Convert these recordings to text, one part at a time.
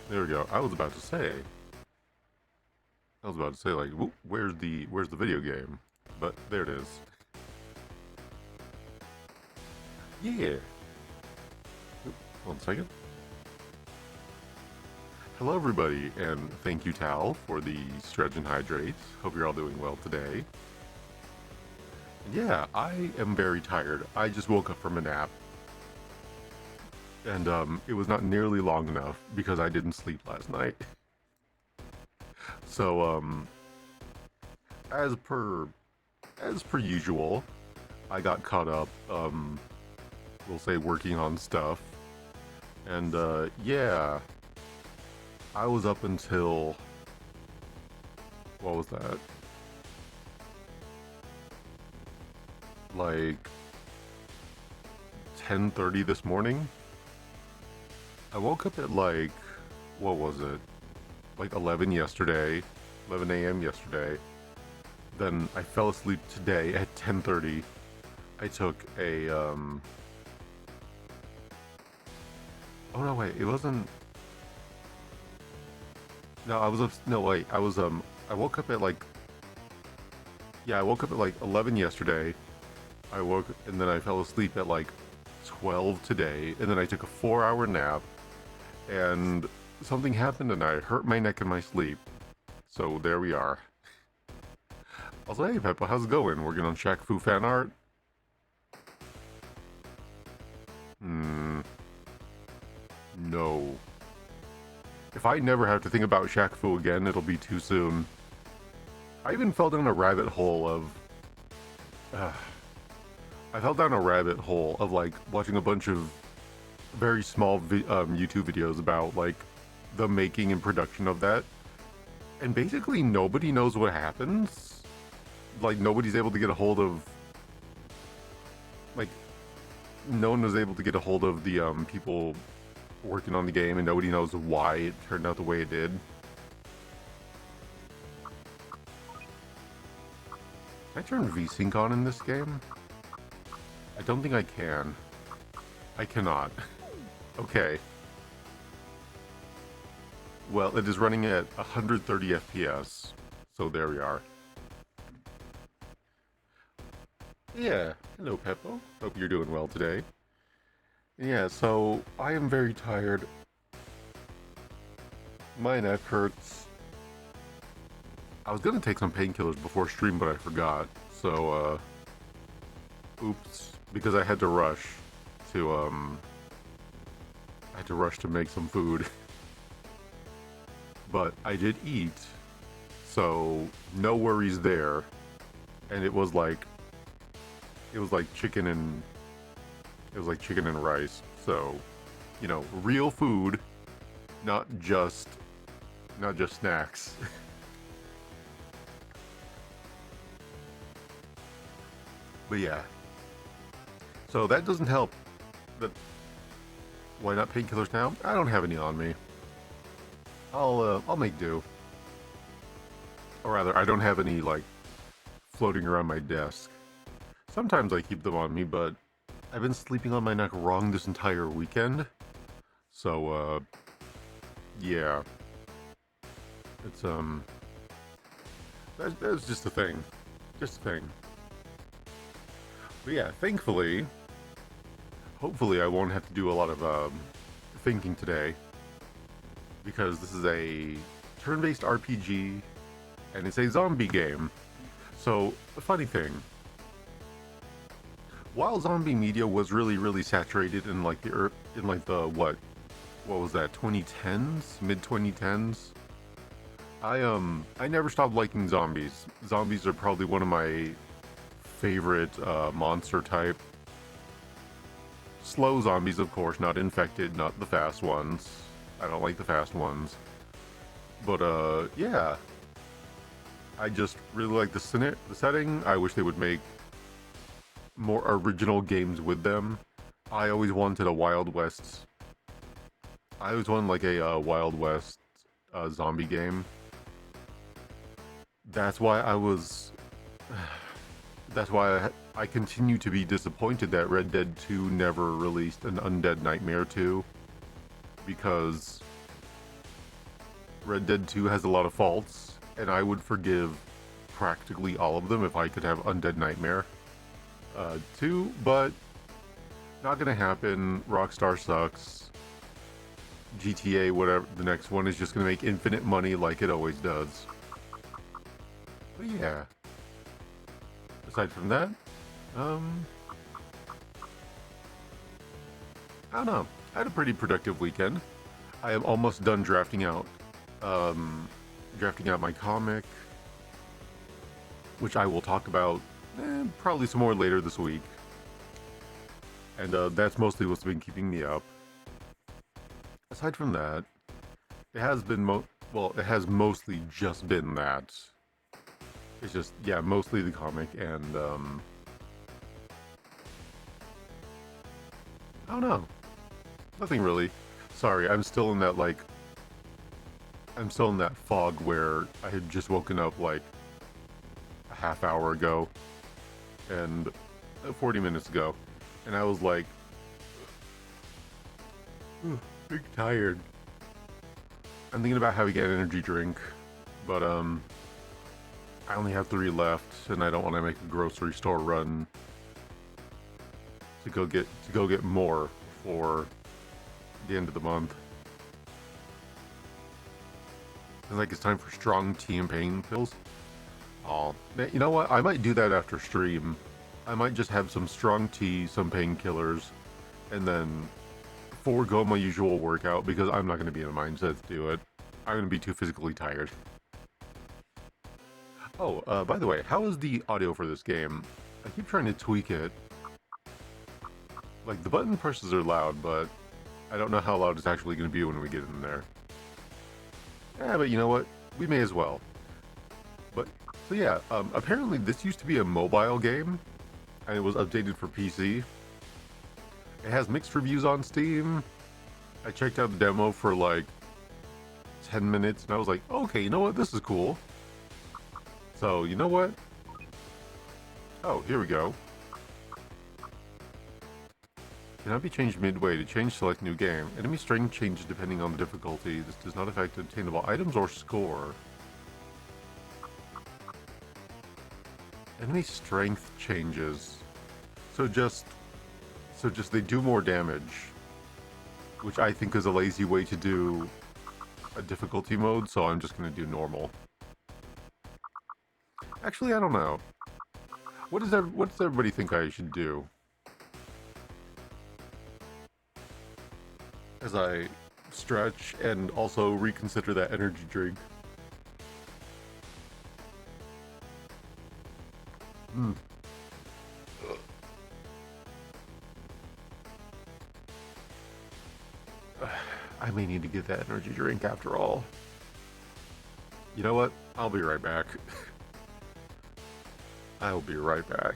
There we go. I was about to say like, where's the video game? But there it is. Yeah. Oop, 1 second. Hello, everybody, and thank you, Tal, for the stretch and hydrate. Hope you're all doing well today. Yeah, I am very tired. I just woke up from a nap, and it was not nearly long enough because I didn't sleep last night. So, as per as per usual, I got caught up. We'll say working on stuff, and yeah, I was up until what was that? Like 10:30 this morning. I woke up at like what was it? Like 11 yesterday, 11 a.m. yesterday. Then I fell asleep today at 10:30. I took a oh no, wait, it wasn't. No, I was up. No, wait, I was I woke up at like, yeah, I woke up at like 11 yesterday. I woke and then I fell asleep at like 12 today, and then I took a 4-hour nap, and something happened and I hurt my neck in my sleep. So there we are. Also, hey Peppa, how's it going? Working on Shaq Fu fan art? Hmm, no. If I never have to think about Shaq Fu again, it'll be too soon. I even fell down a rabbit hole of. Uh, I fell down a rabbit hole of like watching a bunch of very small YouTube videos about like the making and production of that, and basically nobody knows what happens. Like nobody's able to get a hold of like no one was able to get a hold of the people working on the game, and nobody knows why it turned out the way it did. Can I turn VSync on in this game? I don't think I can. I cannot. Okay. Well, it is running at 130 FPS. So there we are. Yeah. Hello, Peppo. Hope you're doing well today. Yeah, so I am very tired. My neck hurts. I was gonna take some painkillers before stream, but I forgot. So, oops. Because to, I had to rush to make some food. But I did eat, so no worries there. And it was like chicken and it was like chicken and rice. So, real food, not just not just snacks. But yeah. So that doesn't help. But why not painkillers now? I don't have any on me. I'll make do. Or rather, I don't have any like floating around my desk. Sometimes I keep them on me, but I've been sleeping on my neck wrong this entire weekend. So yeah. It's that's just a thing. Just a thing. But yeah, thankfully, hopefully I won't have to do a lot of thinking today, because this is a turn-based RPG and it's a zombie game. So, the funny thing, while zombie media was really saturated in like the what was that, 2010s, mid 2010s, I never stopped liking zombies. Zombies are probably one of my favorite monster type. Slow zombies, of course, not infected, not the fast ones. I don't like the fast ones. But yeah, I just really like the setting. I wish they would make more original games with them. I always wanted a Wild West. I always wanted like a Wild West zombie game. That's why I was. That's why I continue to be disappointed that Red Dead 2 never released an Undead Nightmare 2, because Red Dead 2 has a lot of faults, and I would forgive practically all of them if I could have Undead Nightmare 2, but not gonna happen. Rockstar sucks. GTA, whatever, the next one is just gonna make infinite money like it always does. But yeah, aside from that, um, I don't know. I had a pretty productive weekend. I am almost done um, drafting out my comic, which I will talk about probably some more later this week. And that's mostly what's been keeping me up. Aside from that, it has been it has mostly just been that. It's just, yeah, mostly the comic, and I don't know, nothing really. Sorry, I'm still in that fog where I had just woken up like a half hour ago and 40 minutes ago, and I was like, big tired. I'm thinking about how to get an energy drink, but I only have 3 left, and I don't want to make a grocery store run to go get more before the end of the month. Like it's time for strong tea and pain pills. Oh, you know what? I might do that after stream. I might just have some strong tea, some painkillers, and then forego my usual workout because I'm not going to be in a mindset to do it. I'm going to be too physically tired. Oh, by the way, how is the audio for this game? I keep trying to tweak it. Like, the button presses are loud, but I don't know how loud it's actually going to be when we get in there. Yeah, but you know what? We may as well. But, so yeah, apparently this used to be a mobile game, and it was updated for PC. It has mixed reviews on Steam. I checked out the demo for like 10 minutes, and I was like, okay, you know what? This is cool. So, you know what? Oh, here we go. Cannot be changed midway. To change, select new game. Enemy strength changes depending on the difficulty. This does not affect obtainable items or score. Enemy strength changes. So just they do more damage, which I think is a lazy way to do a difficulty mode, so I'm just gonna do normal. Actually, I don't know. What does everybody think I should do? As I stretch and also reconsider that energy drink. Hmm. I may need to get that energy drink after all. You know what? I'll be right back. I will be right back.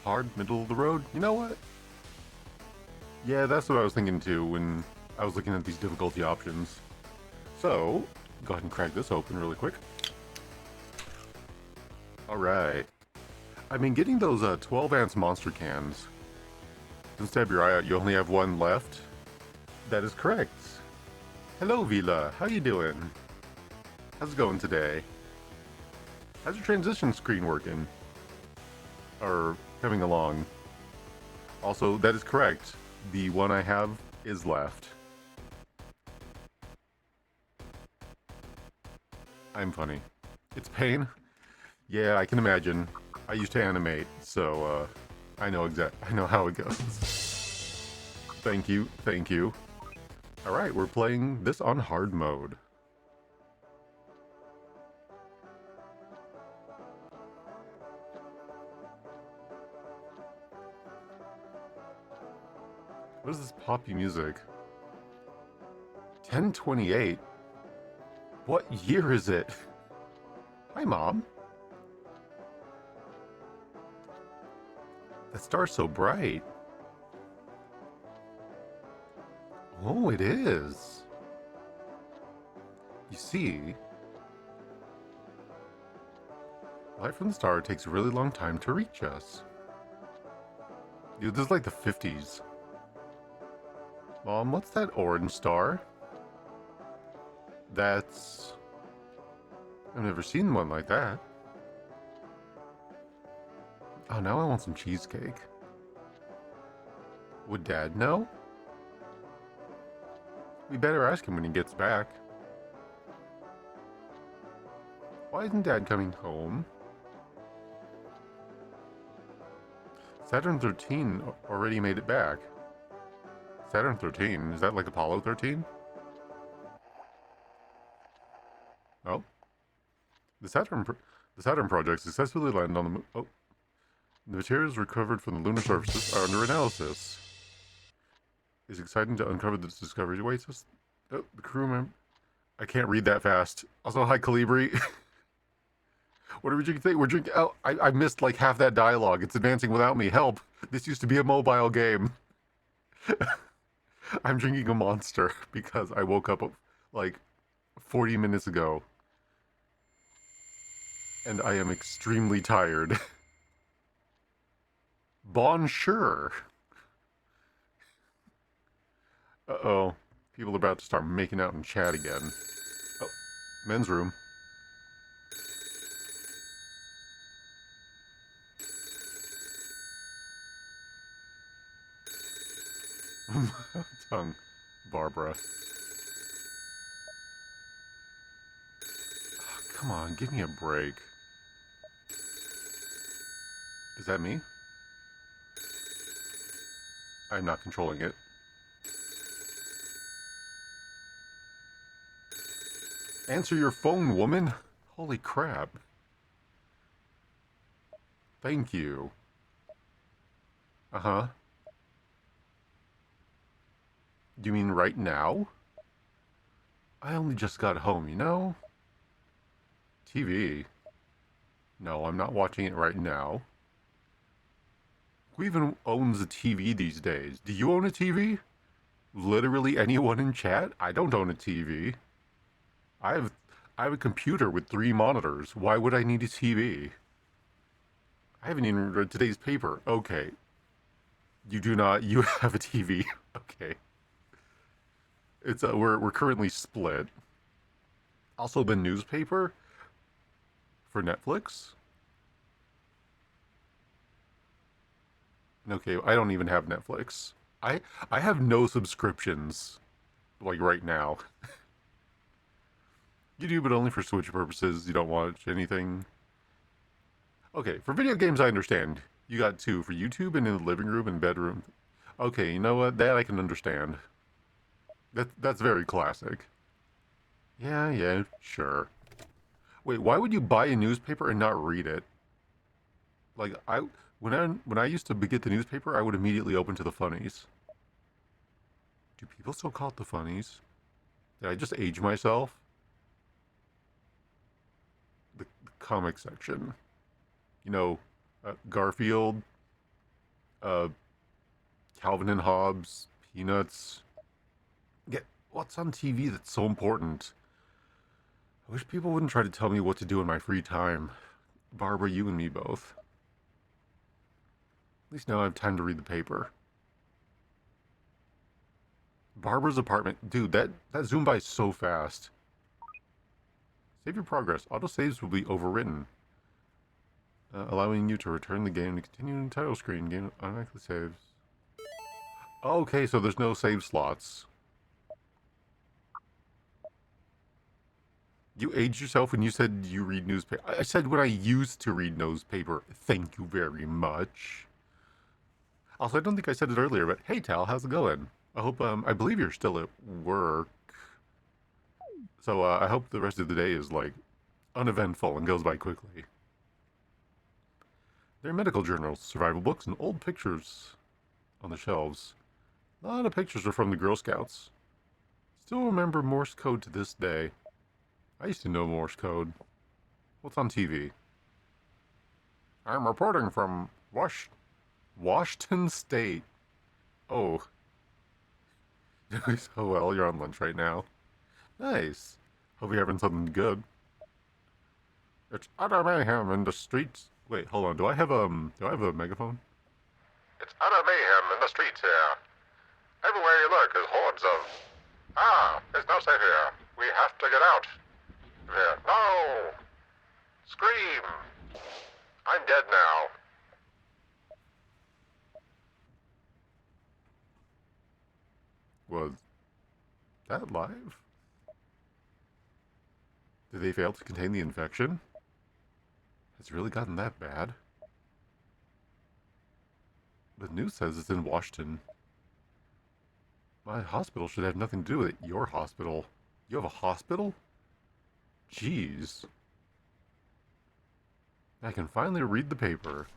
hard, middle of the road. You know what? Yeah, that's what I was thinking too when I was looking at these difficulty options. So, go ahead and crack this open really quick. Alright. I mean, getting those 12 ounce monster cans. Don't stab your eye out, you only have one left? That is correct. Hello, Vila. How you doing? How's it going today? How's your transition screen working? Or coming along? Also, that is correct. The one I have is left. I'm funny. It's pain? Yeah, I can imagine. I used to animate, so I know how it goes. Thank you, thank you. Alright, we're playing this on hard mode. What is this poppy music? 1028? What year is it? Hi, Mom. That star's so bright. Oh, it is. You see, light from the star takes a really long time to reach us. Dude, this is like the 50s. Mom, what's that orange star? That's... I've never seen one like that. Oh, now I want some cheesecake. Would Dad know? We better ask him when he gets back. Why isn't Dad coming home? Saturn 13 already made it back. Saturn 13? Is that like Apollo 13? Oh. The Saturn project successfully landed on the moon. Oh. The materials recovered from the lunar surfaces are under analysis. It's exciting to uncover this discovery. Awaits us. Oh, the crew member. I can't read that fast. Also, hi, Calibri. What are we drinking today? We're drinking... Oh, I missed like half that dialogue. It's advancing without me. Help. This used to be a mobile game. I'm drinking a Monster because I woke up like 40 minutes ago. And I am extremely tired. Bonjour. Uh-oh. People are about to start making out in chat again. Oh, men's room. Tongue. Barbara. Oh, come on, give me a break. Is that me? I'm not controlling it. Answer your phone, woman! Holy crap. Thank you. Uh-huh. Do you mean right now? I only just got home, you know? TV? No, I'm not watching it right now. Who even owns a TV these days? Do you own a TV? Literally anyone in chat? I don't own a TV. I have a computer with 3 monitors. Why would I need a TV? I haven't even read today's paper. Okay. You do not. You have a TV. Okay. It's we're currently split. Also, the newspaper for Netflix. Okay, I don't even have Netflix. I have no subscriptions, like right now. You do, but only for Switch purposes. You don't watch anything. Okay, for video games, I understand. You got 2 for YouTube and in the living room and bedroom. Okay, you know what? That I can understand. That's very classic. Yeah, sure. Wait, why would you buy a newspaper and not read it? Like when I used to get the newspaper, I would immediately open to the funnies. Do people still call it the funnies? Did I just age myself? The comic section. You know, Garfield, Uh, Calvin and Hobbes, Peanuts. Get what's on TV that's so important? I wish people wouldn't try to tell me what to do in my free time. Barbara, you and me both. At least now I have time to read the paper. Barbara's apartment. Dude, that zoomed by so fast. Save your progress. Autosaves will be overwritten. Allowing you to return the game to continue in the title screen. Game automatically saves. Okay, so there's no save slots. You aged yourself when you said you read newspaper. I said when I used to read newspaper. Thank you very much. Also, I don't think I said it earlier, but hey, Tal, how's it going? I hope, I believe you're still at work. So, I hope the rest of the day is, like, uneventful and goes by quickly. There are medical journals, survival books, and old pictures on the shelves. A lot of pictures are from the Girl Scouts. Still remember Morse code to this day. I used to know Morse code. What's on TV? I'm reporting from Washington State. Oh. Doing so well, you're on lunch right now. Nice. Hope you're having something good. It's utter mayhem in the streets. Wait, hold on. Do I have a megaphone? It's utter mayhem in the streets here. Everywhere you look is hordes of... it's no safe here. We have to get out. Here. No! Scream! I'm dead now. Was that live? Did they fail to contain the infection? Has it really gotten that bad? The news says it's in Washington. My hospital should have nothing to do with it. Your hospital? You have a hospital? Jeez. I can finally read the paper.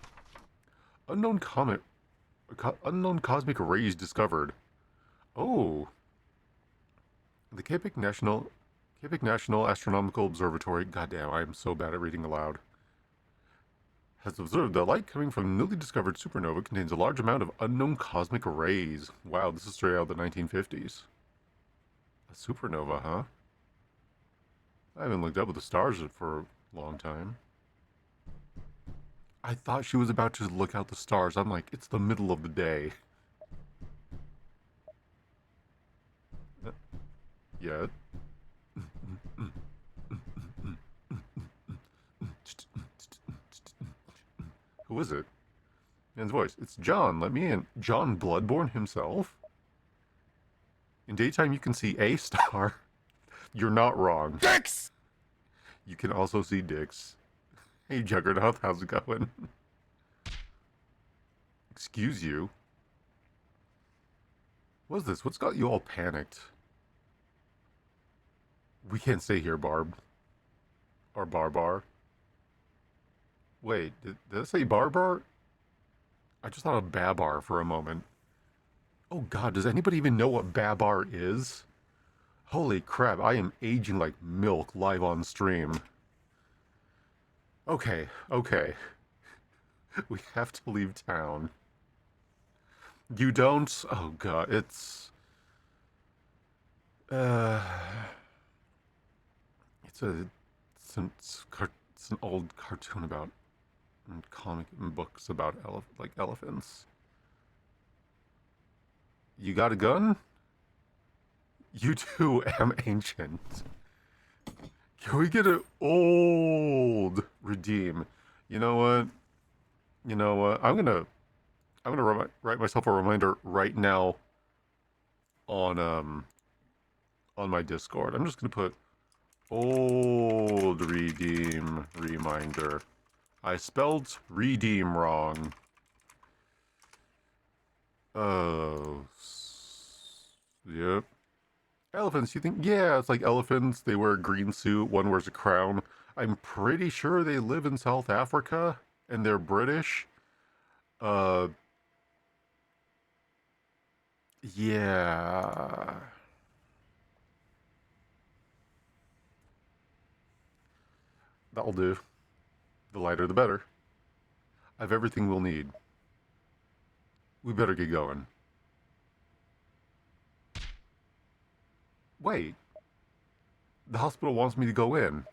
Unknown cosmic rays discovered. Oh. The Capic National Astronomical Observatory. Goddamn, I am so bad at reading aloud. Has observed that light coming from the newly discovered supernova contains a large amount of unknown cosmic rays. Wow, this is straight out of the 1950s. A supernova, huh? I haven't looked up at the stars for a long time. I thought she was about to look out the stars. I'm like, it's the middle of the day. Yeah. Who is it? Man's voice. It's John. Let me in. John Bloodborne himself? In daytime, you can see a star. You're not wrong. Dicks! You can also see dicks. Hey, Juggernaut, how's it going? Excuse you. What's this? What's got you all panicked? We can't stay here, Barb. Or Barbar. Wait, did I say Barbar? I just thought of Babar for a moment. Oh god, does anybody even know what Babar is? Holy crap, I am aging like milk live on stream. Okay. We have to leave town. You don't? Oh god, it's uh it's an old cartoon about comic books about elephants. You got a gun? You too am ancient. Can we get an old redeem? You know what? I'm gonna write myself a reminder right now on my Discord. I'm just gonna put old redeem reminder. I spelled redeem wrong. Oh, yep. Elephants, you think? Yeah, it's like elephants. They wear a green suit. One wears a crown. I'm pretty sure they live in South Africa and they're British. Uh, yeah. That'll do. The lighter the better. I have everything we'll need. We better get going. Wait, the hospital wants me to go in.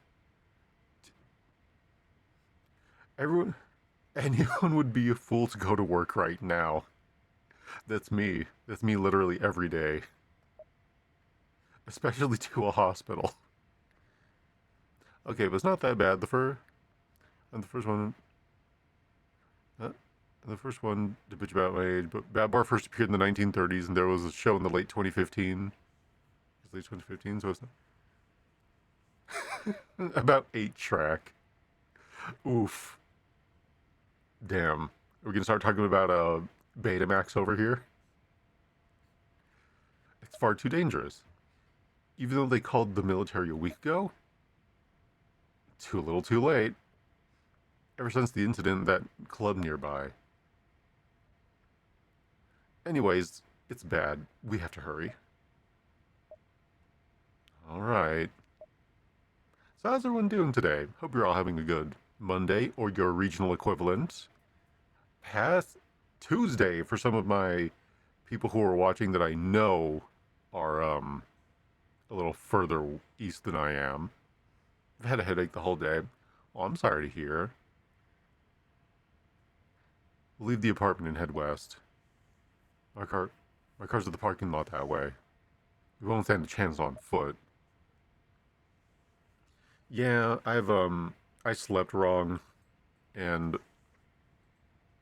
Everyone, anyone would be a fool to go to work right now. That's me. That's me literally every day. Especially to a hospital. Okay, but it's not that bad. And the first one, uh, the first one to bitch about my age, but Bad Bar first appeared in the 1930s, and there was a show in the late 2015. It's late 2015, so it's not about 8-track. Oof. Damn. We're gonna start talking about Betamax over here. It's far too dangerous. Even though they called the military a week ago, too little, too late. Ever since the incident at that club nearby. Anyways, it's bad. We have to hurry. Alright. So how's everyone doing today? Hope you're all having a good Monday or your regional equivalent. Past Tuesday for some of my people who are watching that I know are a little further east than I am. I've had a headache the whole day. Well, I'm sorry to hear. Leave the apartment and head west. My car's at the parking lot that way. We won't stand a chance on foot. Yeah, I slept wrong, and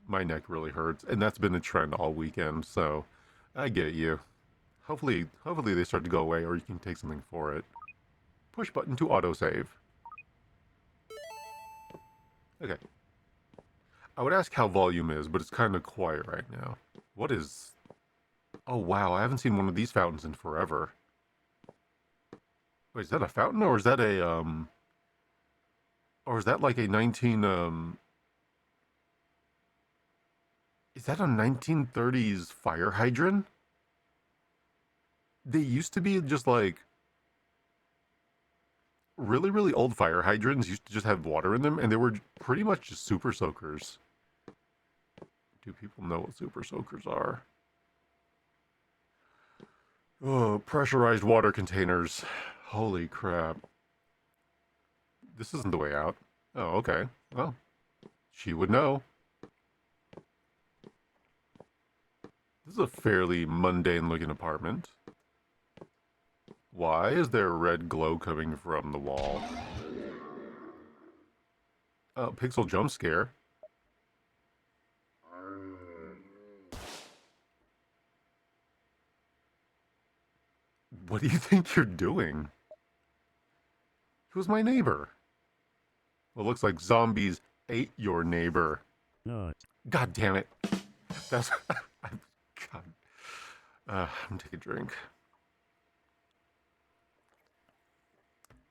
my neck really hurts, and that's been a trend all weekend, so I get you. Hopefully they start to go away, or you can take something for it. Push button to autosave. Okay. I would ask how volume is, but it's kind of quiet right now. What is... Oh wow, I haven't seen one of these fountains in forever. Wait, is that a fountain, or is that a, or is that like a 19, is that a 1930s fire hydrant? They used to be just like really, really old fire hydrants used to just have water in them, and they were pretty much just super soakers. Do people know what super soakers are? Oh, pressurized water containers. Holy crap. This isn't the way out. Oh, okay. Well, she would know. This is a fairly mundane looking apartment. Why is there red glow coming from the wall? Oh, pixel jump scare. What do you think you're doing? Who's my neighbor? Well, it looks like zombies ate your neighbor. No. God damn it. That's... God. I'm gonna take a drink.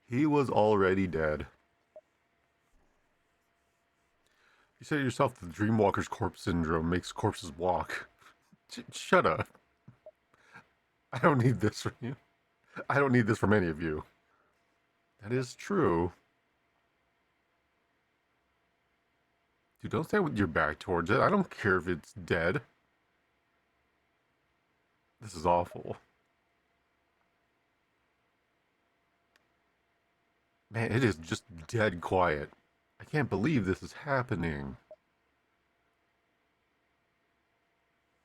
He was already dead. You said yourself that the Dreamwalker's corpse syndrome makes corpses walk. Shut up. I don't need this from you. I don't need this from any of you. That is true. Dude, don't stand with your back towards it. I don't care if it's dead. This is awful. Man, it is just dead quiet. I can't believe this is happening.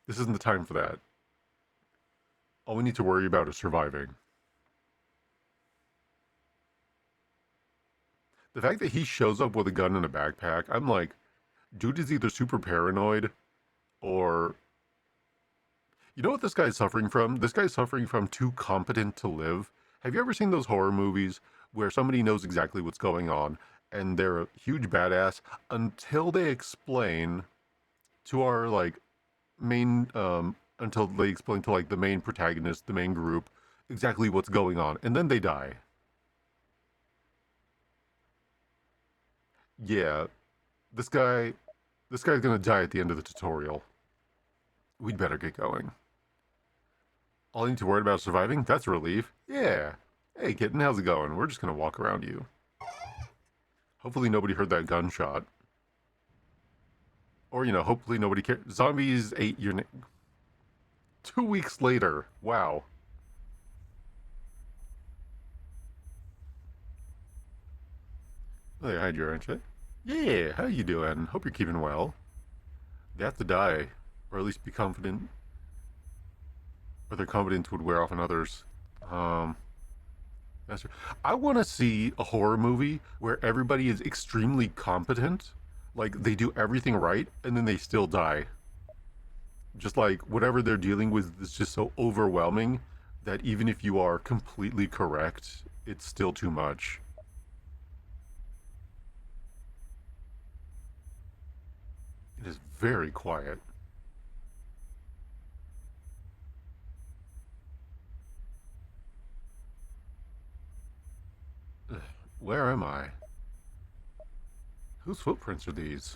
This isn't the time for that. All we need to worry about is surviving. The fact that he shows up with a gun and a backpack, I'm like, dude is either super paranoid or... You know what this guy's suffering from? This guy's suffering from too competent to live. Have you ever seen those horror movies where somebody knows exactly what's going on and they're a huge badass until they explain to our, like, main, until they explain to, like, the main protagonist, the main group, exactly what's going on, and then they die. Yeah, this guy's gonna die at the end of the tutorial. We'd better get going. All I need to worry about is surviving? That's a relief. Yeah. Hey, kitten, how's it going? We're just gonna walk around you. Hopefully nobody heard that gunshot. Or, hopefully nobody cares. Zombies ate your 2 weeks later. Wow. Hey, hi, Juranche. Yeah, how you doing? Hope you're keeping well. They have to die, or at least be confident, or their confidence would wear off on others. Um, that's true. I want to see a horror movie where everybody is extremely competent, like they do everything right, and then they still die. Just like whatever they're dealing with is just so overwhelming that even if you are completely correct, it's still too much. It is very quiet. Ugh, where am I? Whose footprints are these?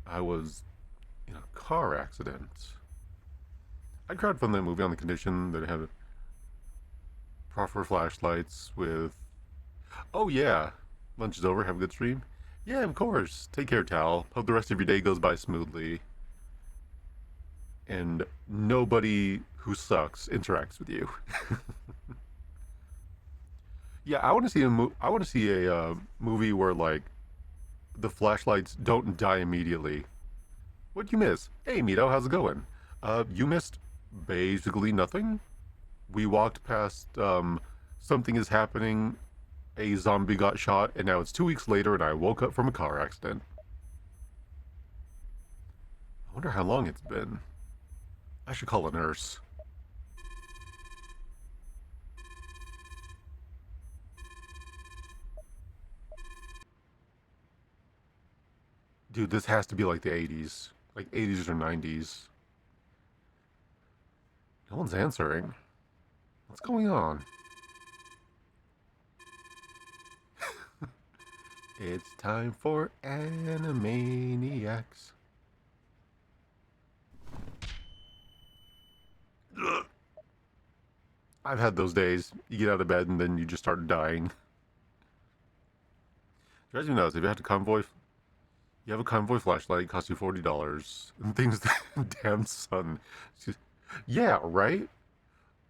I was in a car accident. I'd crowdfund that movie on the condition that it had proper flashlights with. Oh, yeah. Lunch is over. Have a good stream. Yeah, of course. Take care, Tal. Hope the rest of your day goes by smoothly. And nobody who sucks interacts with you. Yeah, I want to see I want to see a movie where like the flashlights don't die immediately. What'd you miss? Hey, Mito, how's it going? You missed basically nothing. We walked past something is happening. A zombie got shot, and now it's 2 weeks later, and I woke up from a car accident. I wonder how long it's been. I should call a nurse. Dude, this has to be like the 80s. Like 80s or 90s. No one's answering. What's going on? It's time for Animaniacs. Ugh. I've had those days. You get out of bed and then you just start dying. Drives me nuts. If you had a convoy, you have a convoy flashlight, it costs you $40, and things. Damn sun. Yeah, right.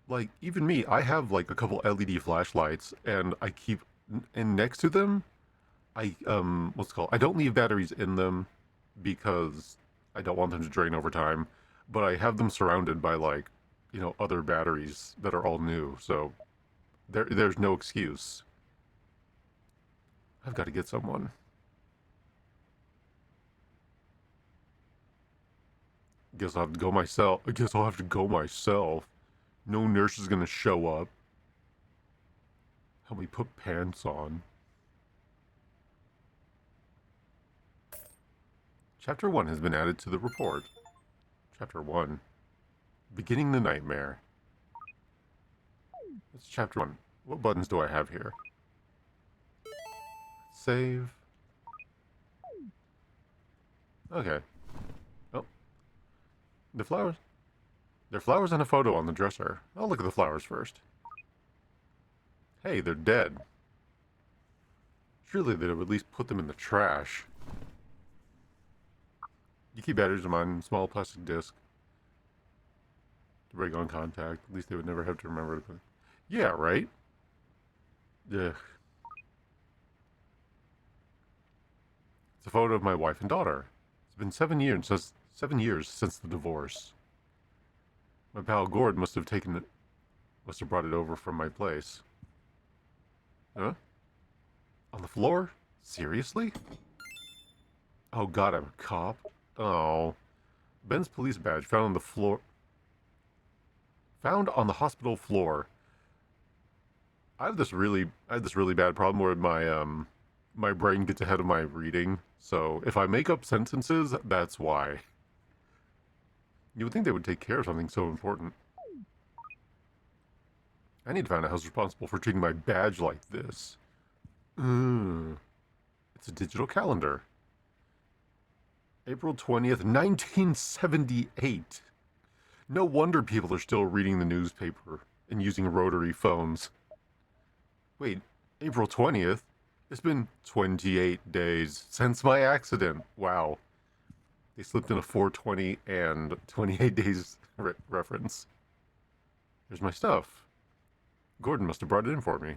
Like even me, I have like a couple LED flashlights, and I keep and next to them, what's it called? I don't leave batteries in them because I don't want them to drain over time, but I have them surrounded by like, other batteries that are all new. So there's no excuse. I've got to get someone. Guess I'll have to go myself. I guess I'll have to go myself. No nurse is gonna show up. Help me put pants on. Chapter 1 has been added to the report. Chapter 1. Beginning the nightmare. That's chapter 1. What buttons do I have here? Save. Okay. Oh, the flowers. There are flowers and a photo on the dresser. I'll look at the flowers first. Hey, they're dead. Surely they'd have at least put them in the trash. You keep batteries in mine, small plastic disc. To break on contact. At least they would never have to remember. Yeah, right? Ugh. It's a photo of my wife and daughter. It's been 7 years since the divorce. My pal Gord must have brought it over from my place. Huh? On the floor? Seriously? Oh god, I'm a cop. Oh. Ben's police badge found on the floor. Found on the hospital floor. I have this really bad problem where my brain gets ahead of my reading. So if I make up sentences, that's why. You would think they would take care of something so important. I need to find out who's responsible for treating my badge like this. It's a digital calendar. April 20th, 1978. No wonder people are still reading the newspaper and using rotary phones. Wait, April 20th? It's been 28 days since my accident. Wow. They slipped in a 420 and 28 days reference. There's my stuff. Gordon must have brought it in for me.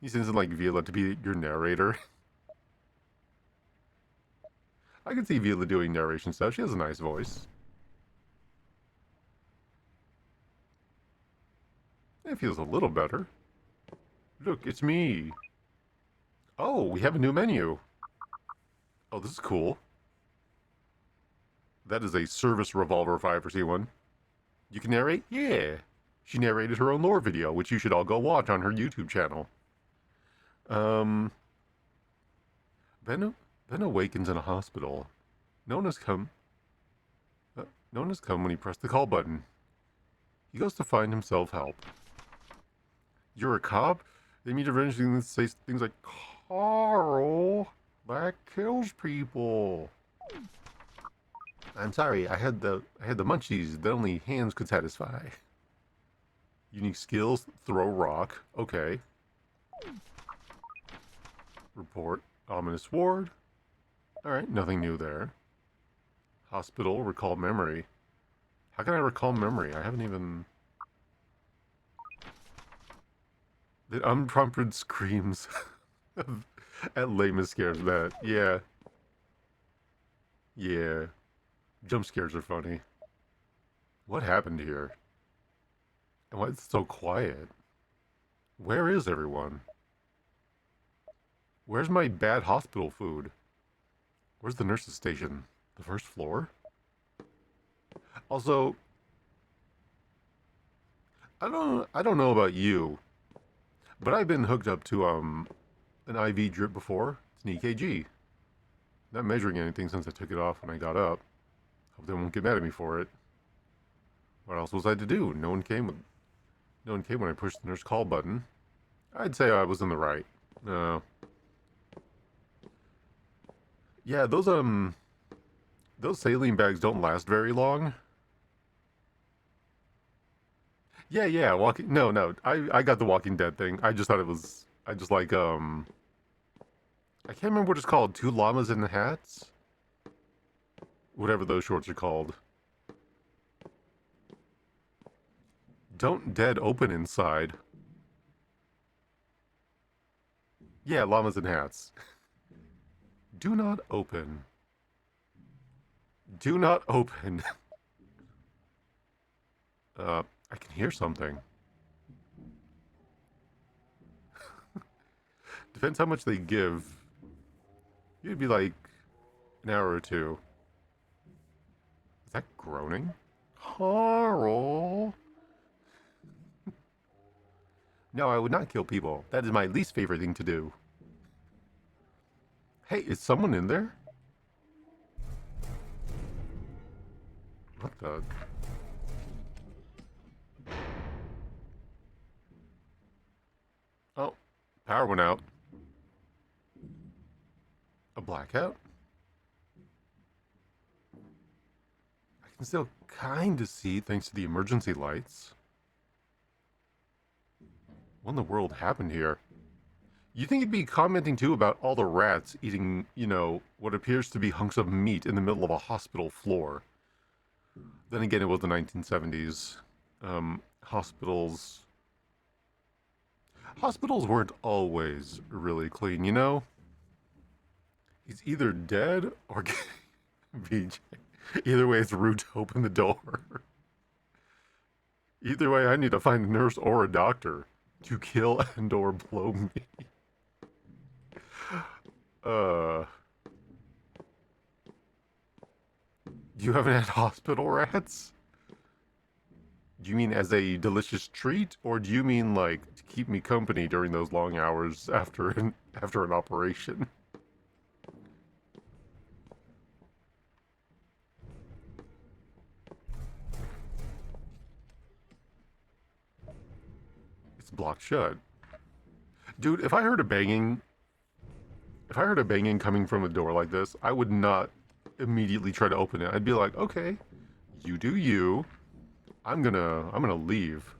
He sends in like Viola to be your narrator. I can see Viola doing narration stuff. She has a nice voice. It feels a little better. Look, it's me. Oh, we have a new menu. Oh, this is cool. That is a service revolver 5 for C1. You can narrate? Yeah. She narrated her own lore video, which you should all go watch on her YouTube channel. Um, Ben awakens in a hospital. No one has come. No one has come when he pressed the call button. He goes to find himself help. You're a cop? They meet eventually and say things like, Carl, that kills people. I'm sorry, I had the munchies that only hands could satisfy. Unique skills, throw rock. Okay. Report ominous ward. Alright, nothing new there. Hospital, recall memory. How can I recall memory? I haven't even... The unprompted screams at lame scares that. Yeah. Yeah. Jump scares are funny. What happened here? And why is it so quiet? Where is everyone? Where's my bad hospital food? Where's the nurse's station? The first floor? Also, I don't know about you, but I've been hooked up to an IV drip before. It's an EKG. Not measuring anything since I took it off when I got up. Hope they won't get mad at me for it. What else was I to do? No one came when I pushed the nurse call button. I'd say I was in the right. No. Yeah, those saline bags don't last very long. Yeah, walking no, I got the Walking Dead thing. I just thought it was I just like I can't remember what it's called. Two llamas in the hats? Whatever those shorts are called. Don't dead open inside. Yeah, llamas in hats. Do not open. Do not open. I can hear something. Depends how much they give. You'd be like an hour or two. Is that groaning? Carl. No, I would not kill people. That is my least favorite thing to do. Hey, is someone in there? What the? Oh, power went out. A blackout? I can still kind of see thanks to the emergency lights. What in the world happened here? You think it'd be commenting too about all the rats eating, you know, what appears to be hunks of meat in the middle of a hospital floor. Then again, it was the 1970s. Hospitals weren't always really clean, you know? He's either dead or VJ. Either way, it's rude to open the door. Either way, I need to find a nurse or a doctor to kill and or blow me. You haven't had hospital rats? Do you mean as a delicious treat, or do you mean like to keep me company during those long hours after an operation? It's blocked shut. Dude, if I heard a banging coming from a door like this, I would not immediately try to open it. I'd be like, okay, you do you. I'm gonna leave.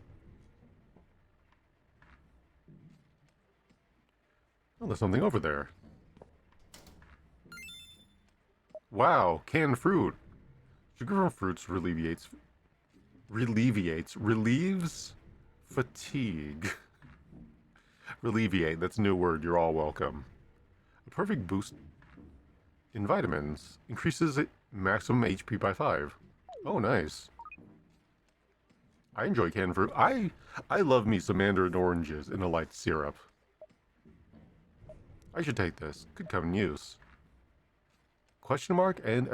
Oh, there's something over there. Wow, canned fruit. Sugar from fruits relieves fatigue. Relievate, that's a new word, you're all welcome. A perfect boost in vitamins. Increases maximum HP by 5. Oh, nice. I enjoy canned fruit. I love me some mandarin oranges in a light syrup. I should take this. Could come in use. Question mark and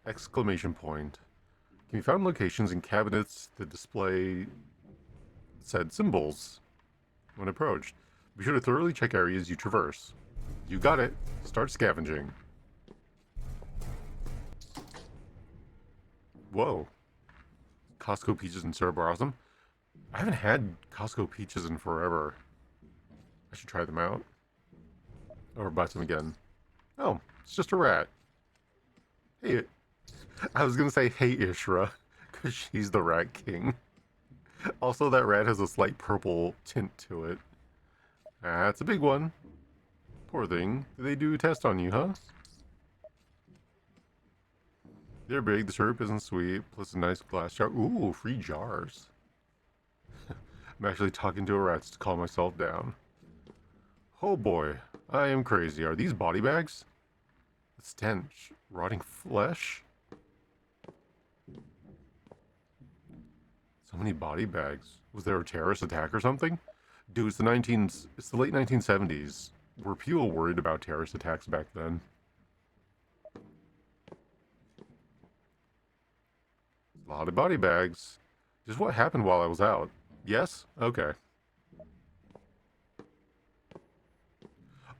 exclamation point. Can be found in locations in cabinets that display said symbols when approached. Be sure to thoroughly check areas you traverse. You got it. Start scavenging. Whoa. Costco peaches and syrup are awesome. I haven't had Costco peaches in forever. I should try them out. Or buy some again. Oh, it's just a rat. Hey, I was gonna say hey Ishra, because she's the rat king. Also, that rat has a slight purple tint to it. That's a big one. Poor thing. Did they do a test on you, huh? They're big, the syrup isn't sweet, plus a nice glass jar. Ooh, free jars. I'm actually talking to a rat to calm myself down. Oh boy, I am crazy. Are these body bags? The stench. Rotting flesh? So many body bags. Was there a terrorist attack or something? Dude, it's the late 1970s. Were people worried about terrorist attacks back then? A lot of body bags. Just what happened while I was out? Yes? Okay.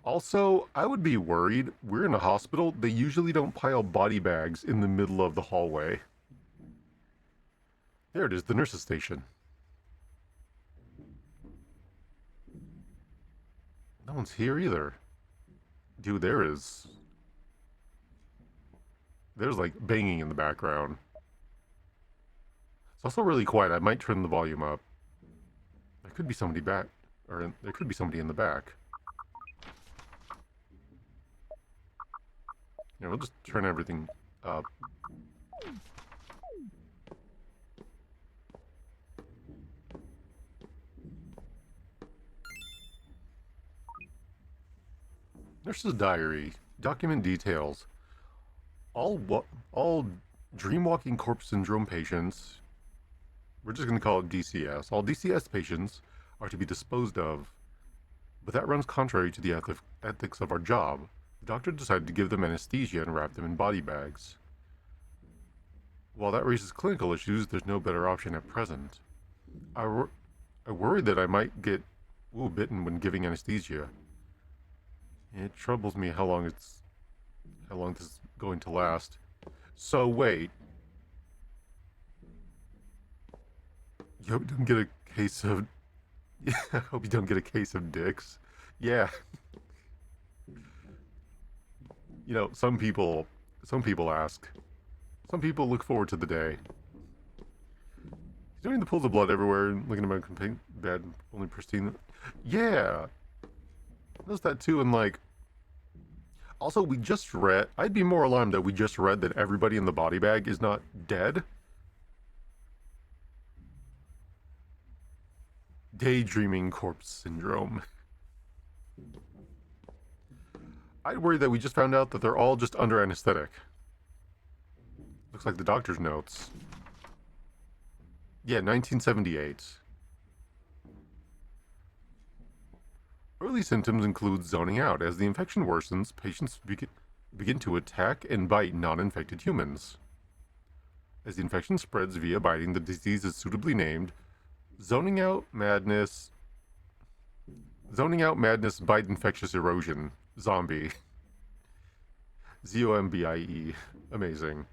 Also, I would be worried. We're in a hospital. They usually don't pile body bags in the middle of the hallway. There it is, the nurse's station. No one's here either. Dude, there's like banging in the background. It's also really quiet. I might turn the volume up. There could be somebody back, or there could be somebody in the back. Yeah, we'll just turn everything up. Nurse's diary. Document details. All dreamwalking corpse syndrome patients, we're just going to call it DCS. All DCS patients are to be disposed of, but that runs contrary to the ethics of our job. The doctor decided to give them anesthesia and wrap them in body bags. While that raises clinical issues, there's no better option at present. I worry that I might get bitten when giving anesthesia. It troubles me how long this is going to last. So wait. You hope you don't get a case of... I hope you don't get a case of dicks. Yeah. You know, some people ask. Some people look forward to the day. He's doing the pools of blood everywhere and looking at my bed, only pristine. Yeah. Notice that too, and like... Also, we just read... I'd be more alarmed that we just read that everybody in the body bag is not dead. Daydreaming corpse syndrome. I'd worry that we just found out that they're all just under anesthetic. Looks like the doctor's notes. Yeah, 1978. Early symptoms include zoning out. As the infection worsens, patients begin to attack and bite non-infected humans. As the infection spreads via biting, the disease is suitably named zoning out madness, bite infectious erosion, zombie. ZOMBIE. Amazing.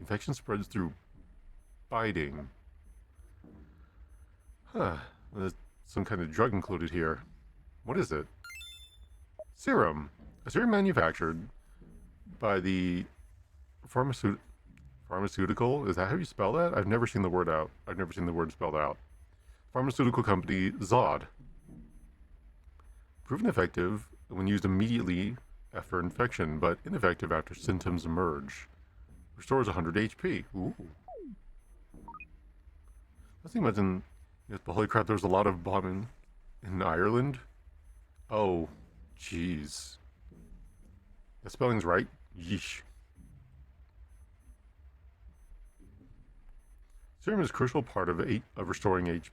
Infection spreads through biting. Huh. There's some kind of drug included here. What is it? Serum. A serum manufactured by the pharmaceutical? Is that how you spell that? I've never seen the word out. I've never seen the word spelled out. Pharmaceutical company Zod. Proven effective when used immediately after infection, but ineffective after symptoms emerge. Restores 100 HP. Ooh. Let's imagine. Yes, but holy crap, there's a lot of bombing in Ireland. Oh, jeez. The spelling's right? Yeesh. Serum is a crucial part of restoring HP.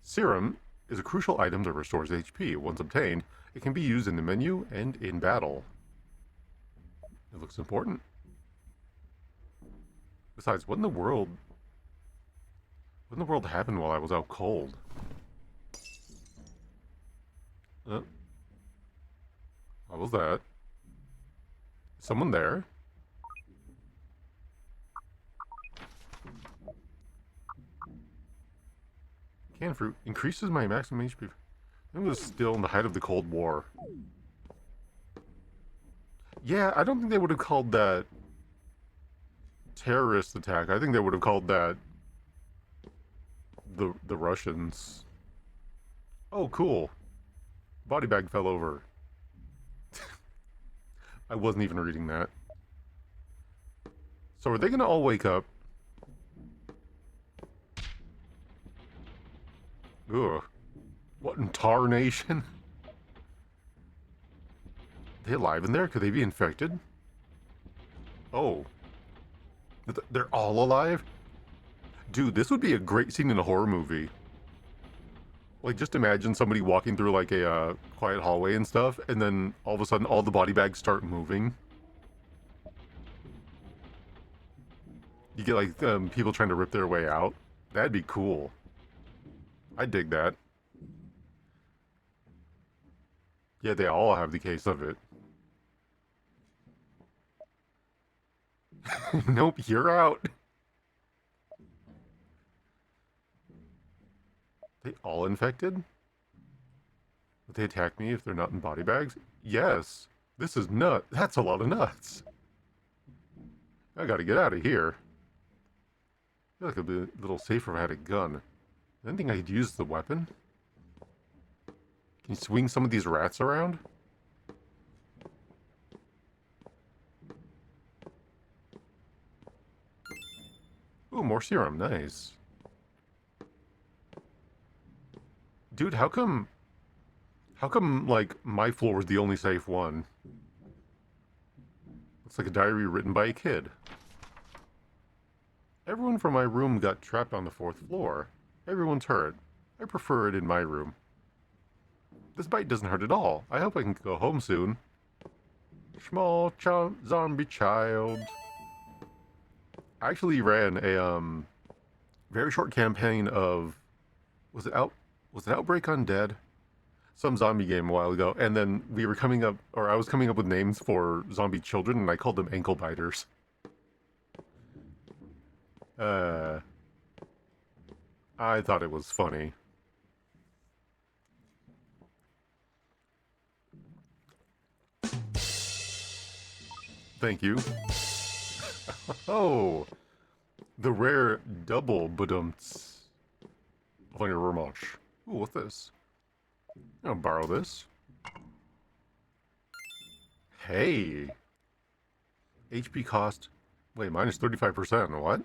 Serum is a crucial item that restores HP. Once obtained, it can be used in the menu and in battle. It looks important. Besides, what in the world happened while I was out cold? What was that? Someone there? Canned fruit increases my maximum HP. It was still in the height of the Cold War. Yeah, I don't think they would have called that terrorist attack. I think they would have called that the Russians. Oh, cool. Body bag fell over. I wasn't even reading that. So are they gonna all wake up? Ugh. What in tarnation? They alive in there? Could they be infected? Oh. They're all alive? Dude, this would be a great scene in a horror movie. Like, just imagine somebody walking through, like, a quiet hallway and stuff, and then all of a sudden all the body bags start moving. You get, like, people trying to rip their way out. That'd be cool. I'd dig that. Yeah, they all have the case of it. Nope, you're out. They all infected? Would they attack me if they're not in body bags? Yes. This is nut. That's a lot of nuts. I gotta get out of here. I feel like it'd be a little safer if I had a gun. I don't think I could use the weapon. Can you swing some of these rats around? Ooh, more serum. Nice. Dude, how come, like, my floor was the only safe one? Looks like a diary written by a kid. Everyone from my room got trapped on the 4th floor. Everyone's hurt. I prefer it in my room. This bite doesn't hurt at all. I hope I can go home soon. Small zombie child. I actually ran a very short campaign of was it Outbreak Undead? Some zombie game a while ago, and then we were coming up, or I was coming up with names for zombie children, and I called them ankle biters. I thought it was funny. Thank you. Oh, the rare double badumts. On your rematch. Ooh, what's this? I'll borrow this. Hey. HP cost. Wait, minus 35%. What?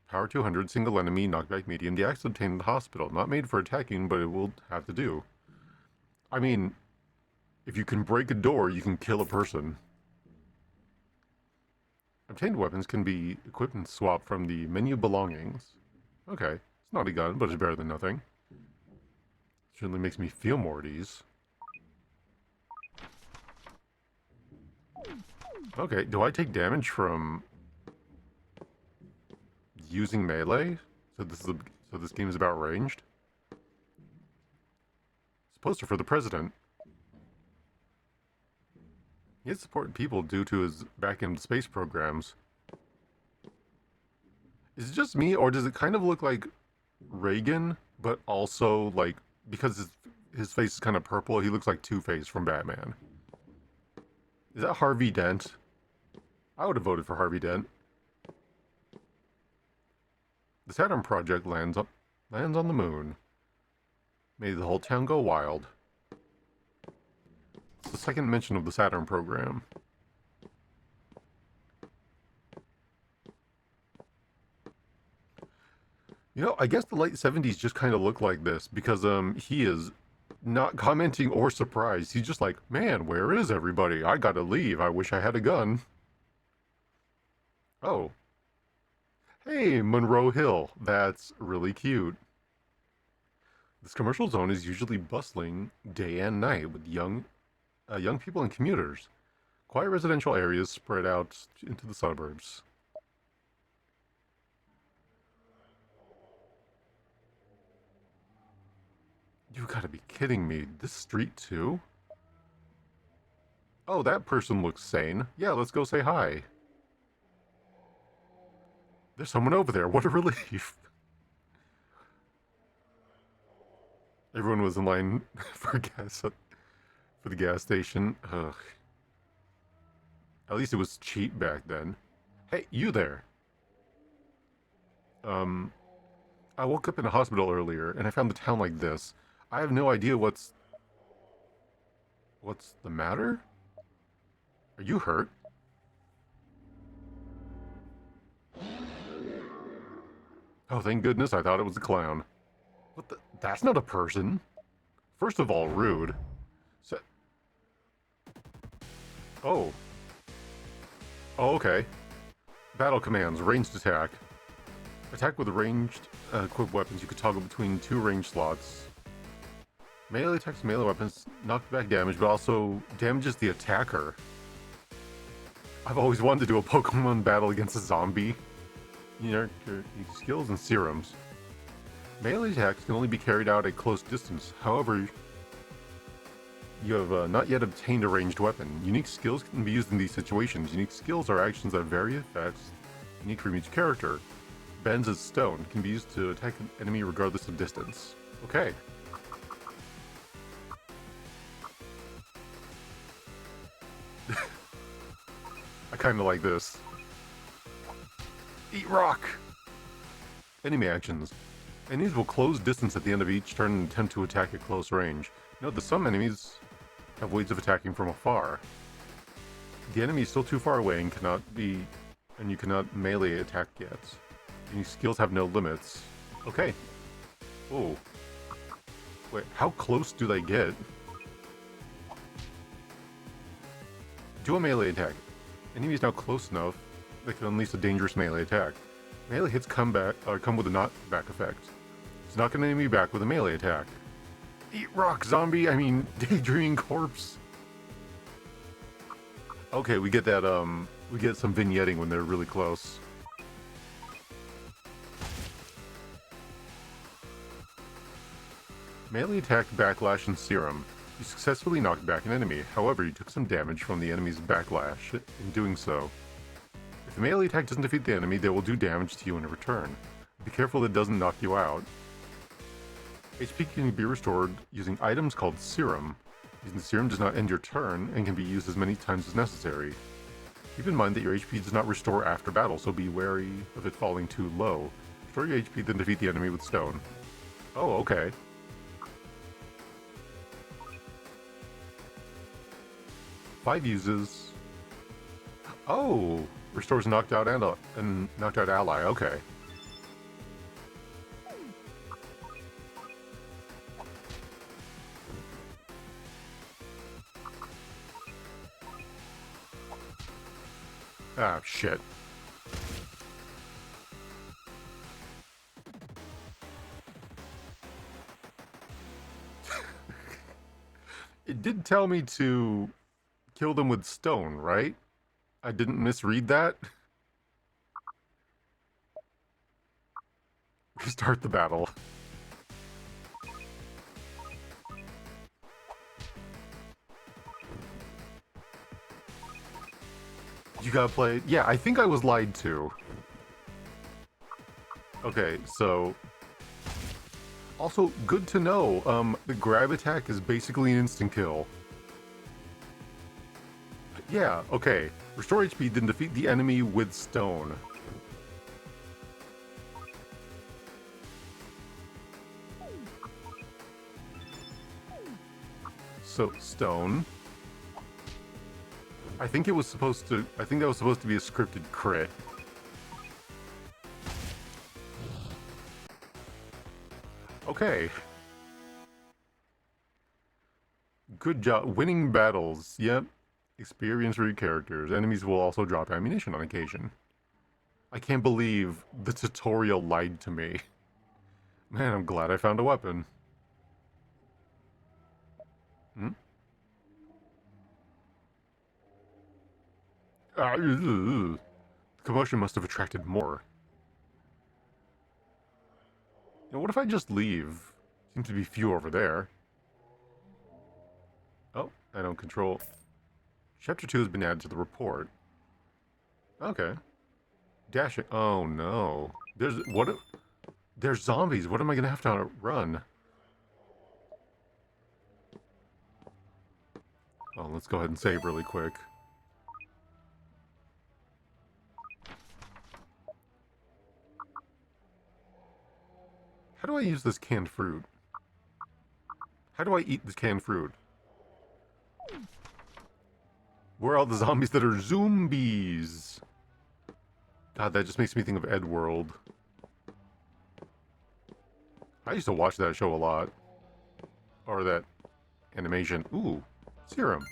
Power 200, single enemy, knockback medium. The axe obtained in the hospital. Not made for attacking, but it will have to do. I mean, if you can break a door, you can kill a person. Obtained weapons can be equipped and swapped from the menu belongings. Okay, it's not a gun, but it's better than nothing. Certainly makes me feel more at ease. Okay, do I take damage from using melee? So this game is about ranged? It's a poster for the president. He has supported people due to his back-end space programs. Is it just me, or does it kind of look like Reagan, but also, like, because his face is kind of purple, he looks like Two-Face from Batman? Is that Harvey Dent? I would have voted for Harvey Dent. The Saturn project lands on the moon. Made the whole town go wild. It's the second mention of the Saturn program. You know, I guess the late 70s just kind of look like this because he is not commenting or surprised. He's just like, man, where is everybody? I gotta leave. I wish I had a gun. Oh. Hey, Monroe Hill. That's really cute. This commercial zone is usually bustling day and night with young people and commuters. Quiet residential areas spread out into the suburbs. You gotta be kidding me. This street too? Oh, that person looks sane. Yeah, let's go say hi. There's someone over there. What a relief. Everyone was in line for gas for the gas station. Ugh. At least it was cheap back then. Hey, you there. I woke up in a hospital earlier and I found the town like this. I have no idea what's the matter? Are you hurt? Oh, thank goodness, I thought it was a clown. What the? That's not a person. First of all, rude. Oh. Oh, okay. Battle commands, ranged attack. Attack with ranged equipped weapons. You could toggle between two range slots. Melee attacks, melee weapons, knockback damage, but also damages the attacker. I've always wanted to do a Pokemon battle against a zombie. You know, your skills and serums. Melee attacks can only be carried out at close distance. However, you have not yet obtained a ranged weapon. Unique skills can be used in these situations. Unique skills are actions that vary effects, unique from each character. Bends as stone can be used to attack an enemy regardless of distance. Okay. I kind of like this. Eat rock! Enemy actions. Enemies will close distance at the end of each turn and attempt to attack at close range. Note that some enemies have ways of attacking from afar. The enemy is still too far away and you cannot melee attack yet. Any skills have no limits. Okay. Oh. Wait, how close do they get? Do a melee attack. Enemy is now close enough that can unleash a dangerous melee attack. Melee hits come with a knockback effect. It's knock an enemy back with a melee attack. Eat rock, zombie! I mean, daydreaming corpse. Okay, we get that, we get some vignetting when they're really close. Melee attack, backlash, and serum. You successfully knocked back an enemy, however you took some damage from the enemy's backlash in doing so. If the melee attack doesn't defeat the enemy, they will do damage to you in return. Be careful that it doesn't knock you out. HP can be restored using items called serum. Using the serum does not end your turn and can be used as many times as necessary. Keep in mind that your HP does not restore after battle, so be wary of it falling too low. Restore your HP, then defeat the enemy with stone. Oh, okay. 5 uses. Oh, restores knocked out and knocked out ally. Okay. Ah, shit. It did tell me to kill them with stone, right? I didn't misread that? Restart the battle. You gotta play... Yeah, I think I was lied to. Okay, so... Also, good to know, the grab attack is basically an instant kill. Yeah, okay. Restore HP, then defeat the enemy with stone. so stone. I think that was supposed to be a scripted crit. Okay. Good job. Winning battles. Yep. Experience for your characters. Enemies will also drop ammunition on occasion. I can't believe the tutorial lied to me. Man, I'm glad I found a weapon. Hmm? The commotion must have attracted more. Now, what if I just leave? Seems to be few over there. Oh, I don't control. Chapter 2 has been added to the report. Okay. Dashing. Oh no. There's zombies. What am I gonna have to run? Oh, let's go ahead and save really quick. How do I use this canned fruit? How do I eat this canned fruit? Where are all the zombies that are zombies? God, that just makes me think of Edworld. I used to watch that show a lot. Or that animation. Ooh, serum.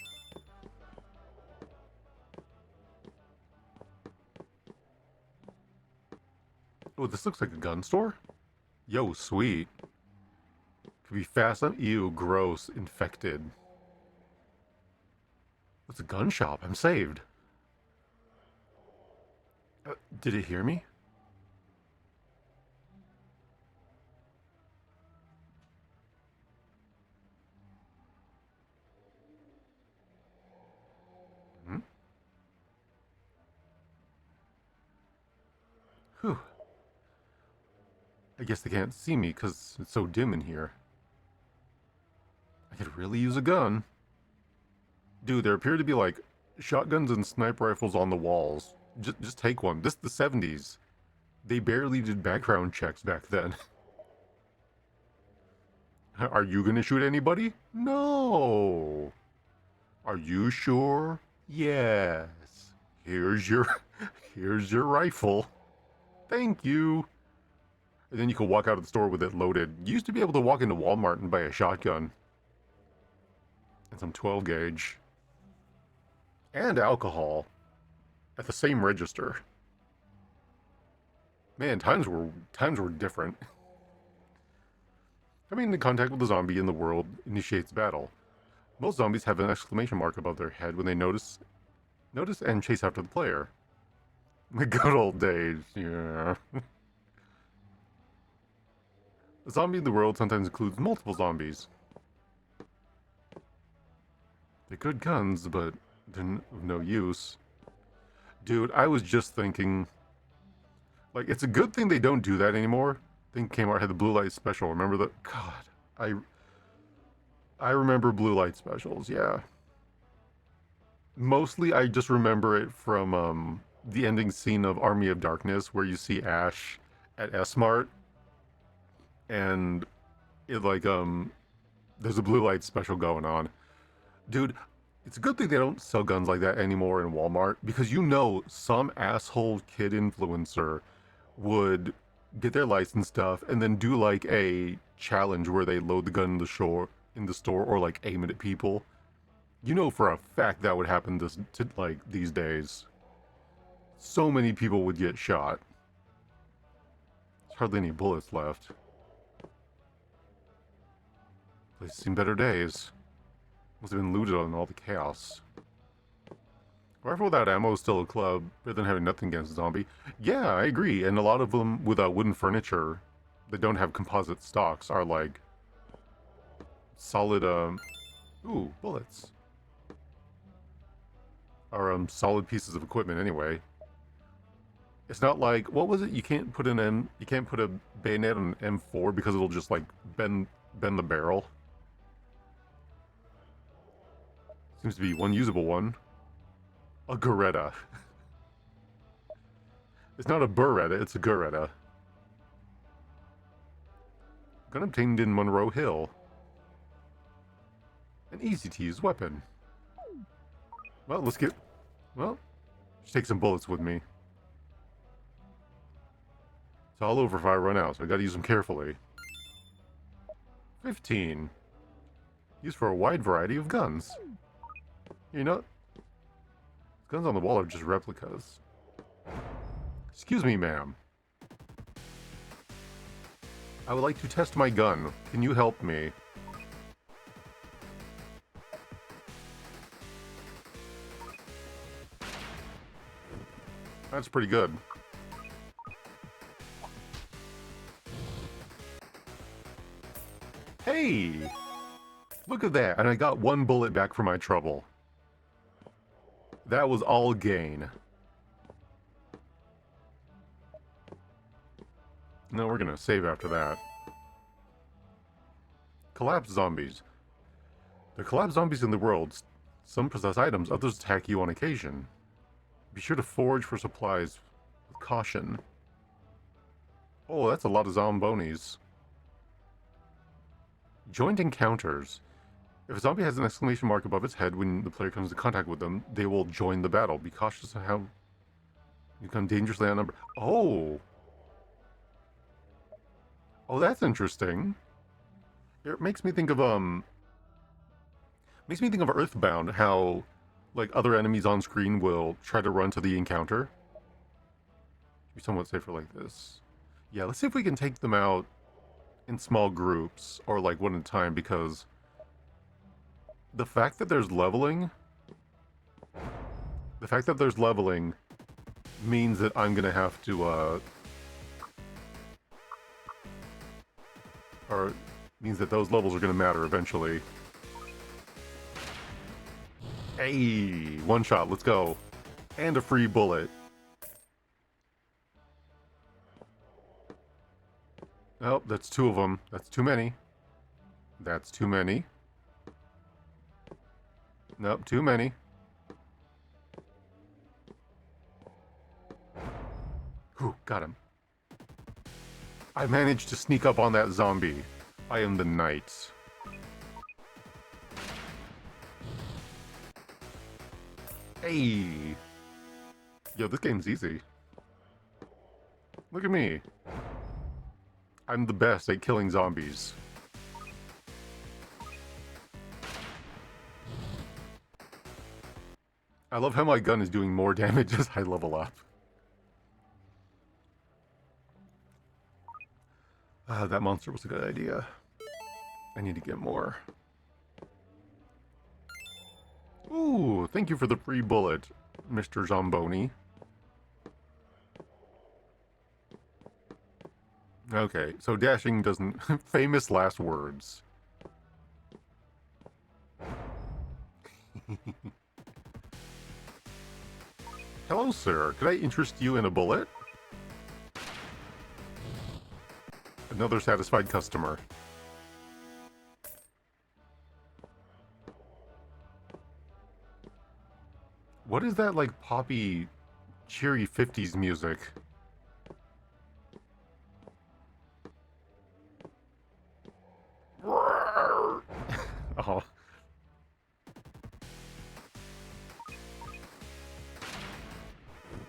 Oh, this looks like a gun store? Yo, sweet. Could be fast. Ew, gross. Infected. It's a gun shop. I'm saved. Did it hear me? Hmm? Whew. I guess they can't see me because it's so dim in here. I could really use a gun. Dude, there appear to be like shotguns and sniper rifles on the walls. Just take one. This is the 70s. They barely did background checks back then. Are you gonna shoot anybody? No. Are you sure? Yes. Here's your here's your rifle. Thank you. And then you can walk out of the store with it loaded. You used to be able to walk into Walmart and buy a shotgun. And some 12 gauge. And alcohol. At the same register. Man, times were different. Coming into contact with a zombie in the world initiates battle. Most zombies have an exclamation mark above their head when they notice and chase after the player. The good old days, yeah. A zombie in the world sometimes includes multiple zombies. They're good guns, but they're of no use. Dude, I was just thinking, like, it's a good thing they don't do that anymore. I think Kmart had the blue light special. Remember that? God, I remember blue light specials, yeah. Mostly I just remember it from the ending scene of Army of Darkness where you see Ash at S-Mart and it like there's a blue light special going on. Dude, it's a good thing they don't sell guns like that anymore in Walmart because you know some asshole kid influencer would get their license stuff and then do like a challenge where they load the gun in the store or like aim it at people. You know for a fact that would happen like these days. So many people would get shot. There's hardly any bullets left. Place has seen better days. Must have been looted on all the chaos. Rifle without ammo is still a club, better than having nothing against a zombie. Yeah, I agree. And a lot of them without wooden furniture that don't have composite stocks are like solid, ooh, bullets. Are solid pieces of equipment anyway. It's not like, what was it? You can't put a bayonet on an M4 because it'll just like bend the barrel. Seems to be one usable one. A Beretta. It's not a Beretta, it's a Beretta. Gun obtained in Monroe Hill. An easy-to-use weapon. Well, let's get... Well, just take some bullets with me. It's all over if I run out, so I gotta use them carefully. 15. Used for a wide variety of guns. You know, guns on the wall are just replicas. Excuse me, ma'am. I would like to test my gun. Can you help me? That's pretty good. Hey! Look at that, and I got one bullet back for my trouble. That was all gain. No, we're gonna save after that. Collapsed zombies. The collapsed zombies in the world. Some possess items, others attack you on occasion. Be sure to forage for supplies with caution. Oh, that's a lot of zombonis. Joint encounters. If a zombie has an exclamation mark above its head when the player comes into contact with them, they will join the battle. Be cautious of how you become dangerously outnumbered. Oh! Oh, that's interesting. It makes me think of, Earthbound, how, like, other enemies on screen will try to run to the encounter. Be somewhat safer like this. Yeah, let's see if we can take them out in small groups, or, like, one at a time, because the fact that there's leveling... The fact that there's leveling means that I'm gonna have to, or means that those levels are gonna matter eventually. Hey, one shot, let's go. And a free bullet. Oh, that's two of them. That's too many. That's too many. Nope, too many. Whew, got him. I managed to sneak up on that zombie. I am the knight. Hey! Yo, this game's easy. Look at me. I'm the best at killing zombies. I love how my gun is doing more damage as I level up. That monster was a good idea. I need to get more. Ooh, thank you for the free bullet, Mr. Zomboni. Okay, so dashing doesn't... Famous last words. Hello, sir. Could I interest you in a bullet? Another satisfied customer. What is that, like, poppy, cheery 50s music? Oh.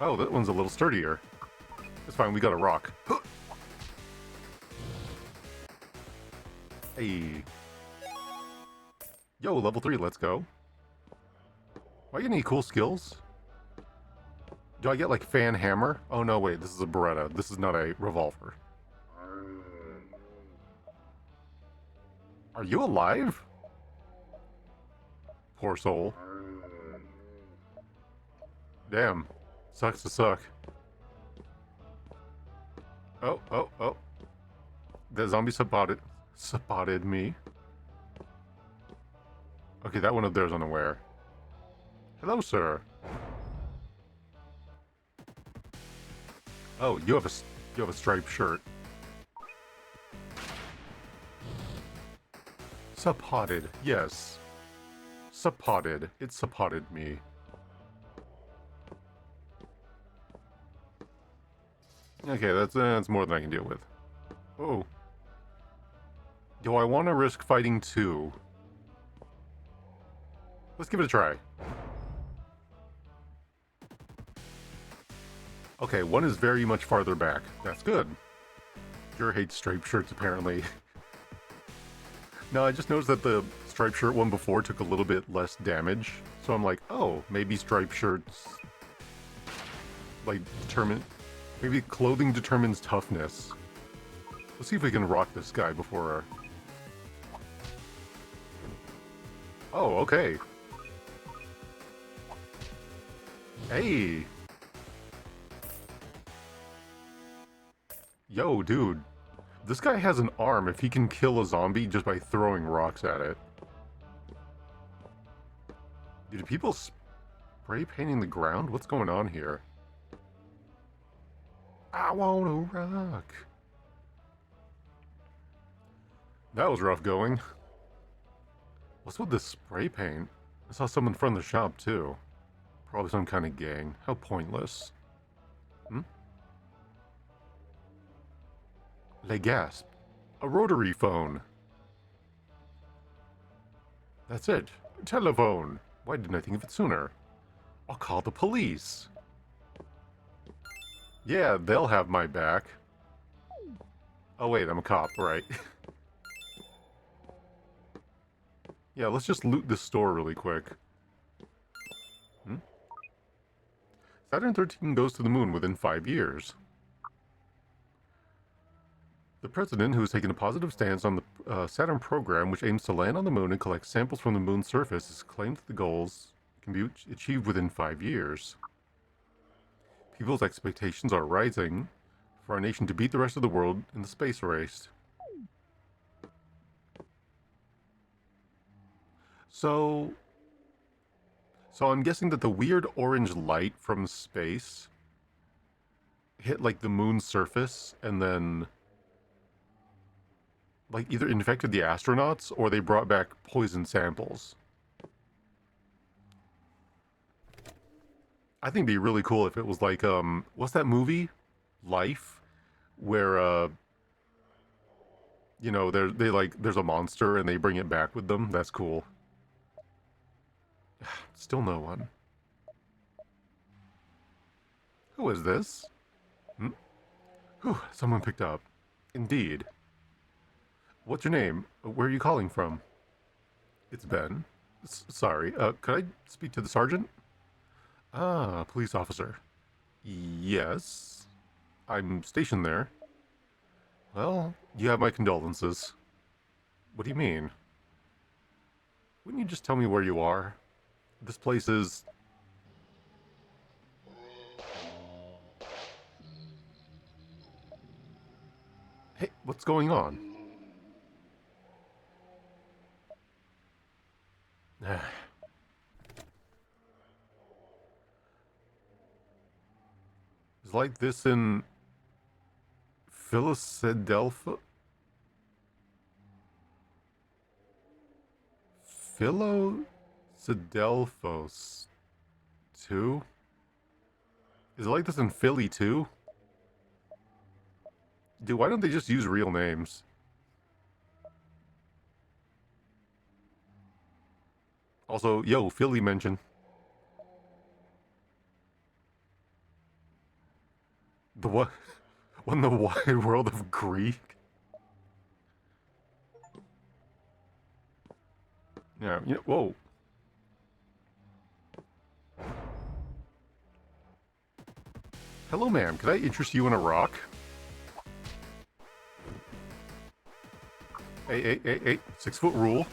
Oh, that one's a little sturdier. It's fine, we got a rock. Hey. Yo, level 3, let's go. Do I get any cool skills? Do I get, like, fan hammer? Oh, no, wait, this is a Beretta. This is not a revolver. Are you alive? Poor soul. Damn. Sucks to suck. Oh, oh, oh. The zombie spotted me. Okay, that one up there is unaware. Hello, sir. Oh, you have a striped shirt. Suppotted, yes. Suppotted. It suppotted me. Okay, that's more than I can deal with. Oh. Do I want to risk fighting two? Let's give it a try. Okay, one is very much farther back. That's good. Jur hates striped shirts, apparently. No, I just noticed that the striped shirt one before took a little bit less damage. So I'm like, oh, maybe striped shirts, like, determine... Maybe clothing determines toughness. Let's see if we can rock this guy before... Oh, okay. Hey! Yo, dude. This guy has an arm if he can kill a zombie just by throwing rocks at it. Dude, are people spray painting the ground? What's going on here? I wanna rock. That was rough going. What's with this spray paint? I saw someone from the shop too. Probably some kind of gang. How pointless. Hmm? Les gasp. A rotary phone. That's it. Telephone. Why didn't I think of it sooner? I'll call the police. Yeah, they'll have my back. Oh wait, I'm a cop, right. Yeah, let's just loot this store really quick. Saturn 13 goes to the moon within 5 years. The president, who has taken a positive stance on the Saturn program, which aims to land on the moon and collect samples from the moon's surface, has claimed that the goals can be achieved within 5 years. People's expectations are rising for our nation to beat the rest of the world in the space race. So I'm guessing that the weird orange light from space hit like the moon's surface and then like either infected the astronauts or they brought back poison samples. I think it'd be really cool if it was like what's that movie? Life, where you know, there's a monster and they bring it back with them. That's cool. Still no one. Who is this? Whew, someone picked up. Indeed. What's your name? Where are you calling from? It's Ben. Sorry, could I speak to the sergeant? Ah, police officer. Yes. I'm stationed there. Well, you have my condolences. What do you mean? Wouldn't you just tell me where you are? This place is... Hey, what's going on? It's like this in Philadelphia. Philadelphos 2? Is it like this in Philly too? Dude, why don't they just use real names? Also, yo, Philly mention. The what? What in the wide world of Greek? Yeah, whoa. Hello, ma'am. Could I interest you in a rock? Hey. 6-foot rule.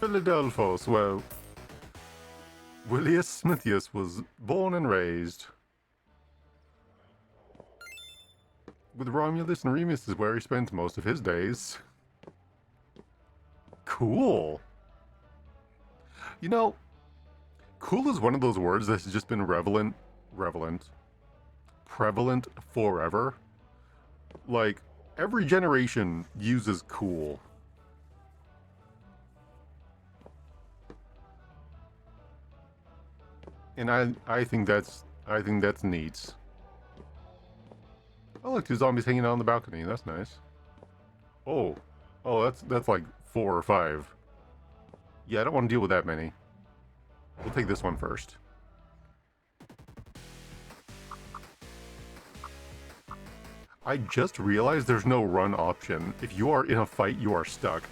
Philadelphos, well... Willius Smithius was born and raised. With Romulus and Remus is where he spent most of his days. Cool. You know, cool is one of those words that's just been prevalent forever. Like, every generation uses cool. And I think that's neat. Oh look, 2 zombies hanging out on the balcony. That's nice. Oh, that's like 4 or 5. Yeah, I don't want to deal with that many. We'll take this one first. I just realized there's no run option. If you are in a fight, you are stuck.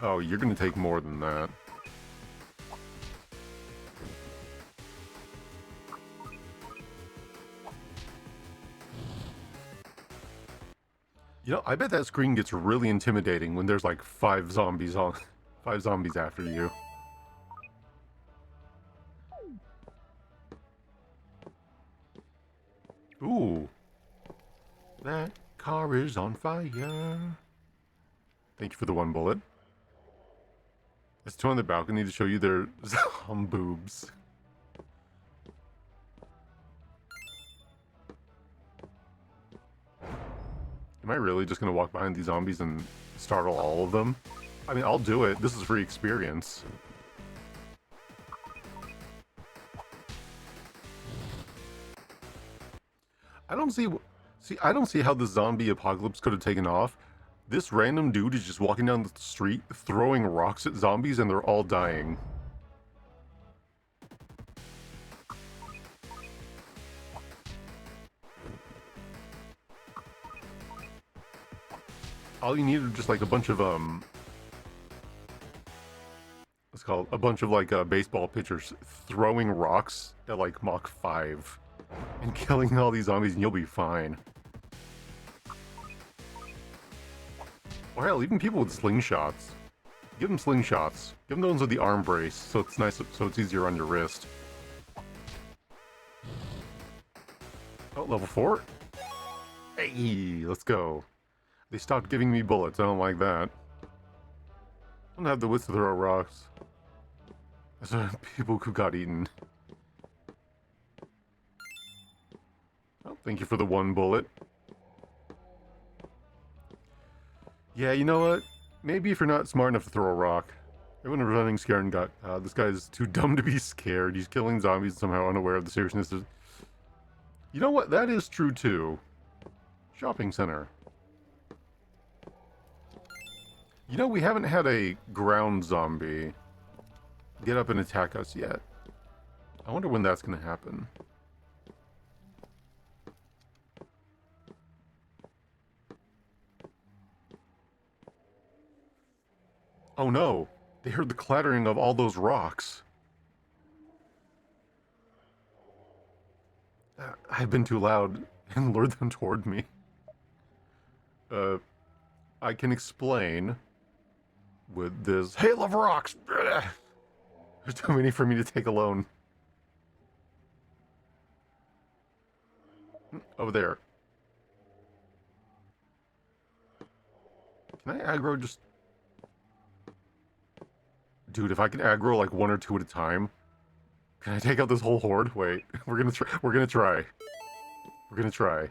Oh, you're gonna take more than that. You know, I bet that screen gets really intimidating when there's like 5 zombies after you. Ooh. That car is on fire. Thank you for the 1 bullet. There's 2 on the balcony to show you their boobs. Am I really just gonna walk behind these zombies and startle all of them? I mean, I'll do it. This is free experience. I don't see how the zombie apocalypse could have taken off. This random dude is just walking down the street throwing rocks at zombies and they're all dying. All you need are just like a bunch of what's it called, a bunch of like baseball pitchers throwing rocks at like Mach 5 and killing all these zombies and you'll be fine. Or hell, even people with slingshots. Give them slingshots. Give them the ones with the arm brace, so it's nice, so it's easier on your wrist. Oh, level 4? Hey, let's go. They stopped giving me bullets. I don't like that. I don't have the wits to throw rocks. There's people who got eaten. Oh, thank you for the 1 bullet. Yeah, you know what? Maybe if you're not smart enough to throw a rock. Everyone was running scared and got, this guy's too dumb to be scared. He's killing zombies somehow unaware of the seriousness of... You know what? That is true too. Shopping center. You know, we haven't had a ground zombie get up and attack us yet. I wonder when that's going to happen. Oh no! They heard the clattering of all those rocks. I've been too loud and lured them toward me. I can explain with this hail of rocks. There's too many for me to take alone. Over there. Can I aggro just... Dude, if I can aggro like 1 or 2 at a time, can I take out this whole horde? Wait, we're gonna try. We're gonna try. We're gonna try.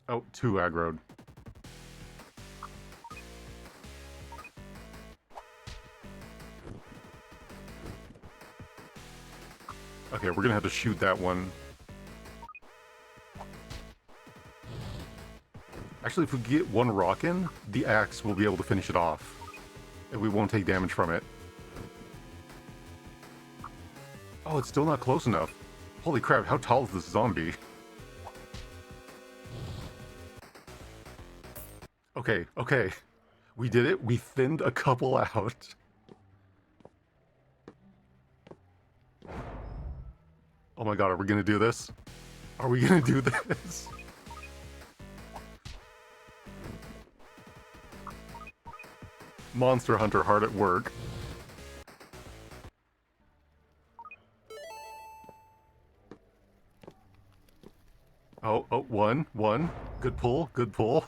Oh, 2 aggroed. Okay, we're gonna have to shoot that one. Actually, if we get 1 rock in, the axe will be able to finish it off. And we won't take damage from it. Oh, it's still not close enough. Holy crap, how tall is this zombie? Okay, okay. We did it. We thinned a couple out. Oh my god, are we gonna do this? Are we gonna do this? Monster Hunter hard at work. Oh, 1. Good pull, good pull.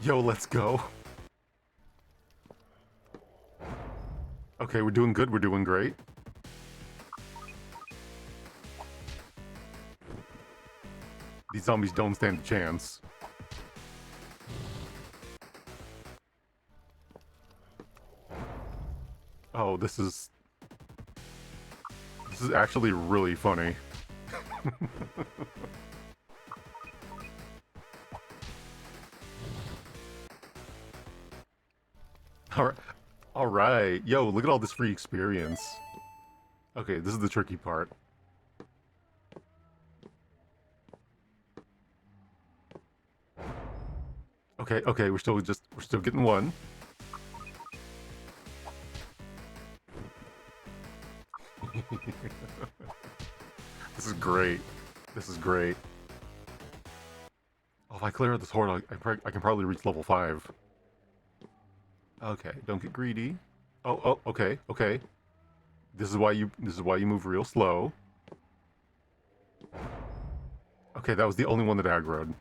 Yo, let's go. Okay, we're doing good, we're doing great. These zombies don't stand a chance. Oh, this is actually really funny. All right. All right. Yo, look at all this free experience. Okay, this is the tricky part. Okay, okay, we're still getting one. This is great. This is great. Oh, if I clear out this horde, I can probably reach level 5. Okay, don't get greedy. Oh, okay, okay. This is why you move real slow. Okay, that was the only one that aggroed.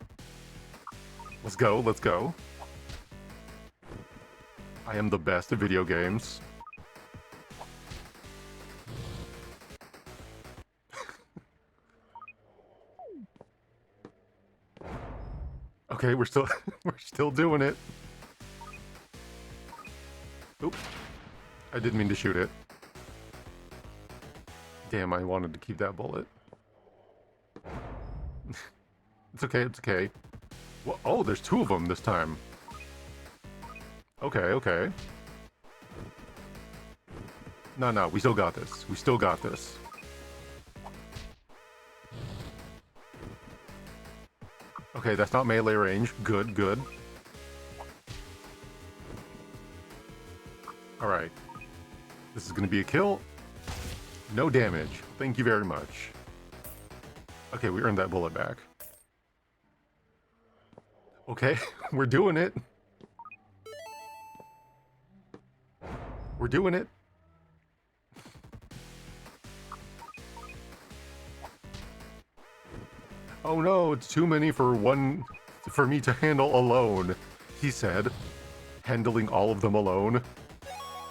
Let's go, let's go. I am the best at video games. Okay, we're still we're still doing it. Oop. I didn't mean to shoot it. Damn, I wanted to keep that bullet. It's okay, it's okay. Well, oh, there's 2 of them this time. Okay, okay. No, we still got this. We still got this. Okay, that's not melee range. Good, good. Alright. This is gonna be a kill. No damage. Thank you very much. Okay, we earned that bullet back. Okay, we're doing it. We're doing it. Oh no, it's too many for me to handle alone, he said, handling all of them alone.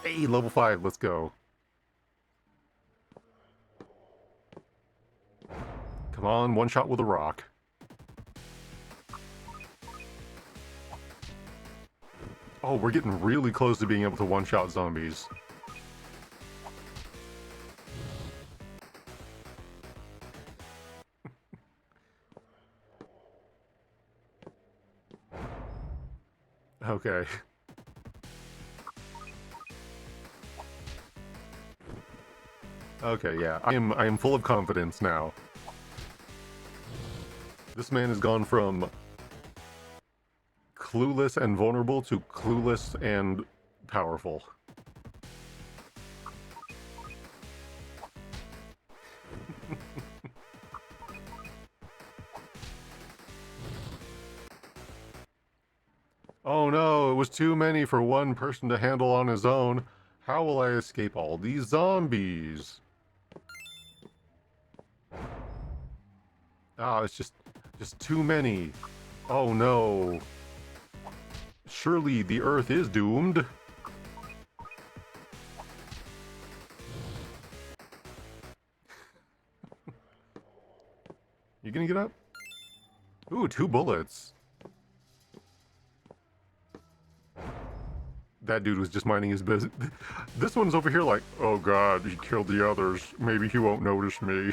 Hey, level 5, let's go. Come on, one shot with a rock. Oh, we're getting really close to being able to one-shot zombies. Okay. Okay, yeah. I am full of confidence now. This man has gone from clueless and vulnerable to clueless and powerful. Oh no, it was too many for one person to handle on his own. How will I escape all these zombies? Ah, it's just too many. Oh no. Surely the Earth is doomed. You gonna get up? Ooh, 2 bullets. That dude was just minding his business. This one's over here like, oh god, he killed the others. Maybe he won't notice me.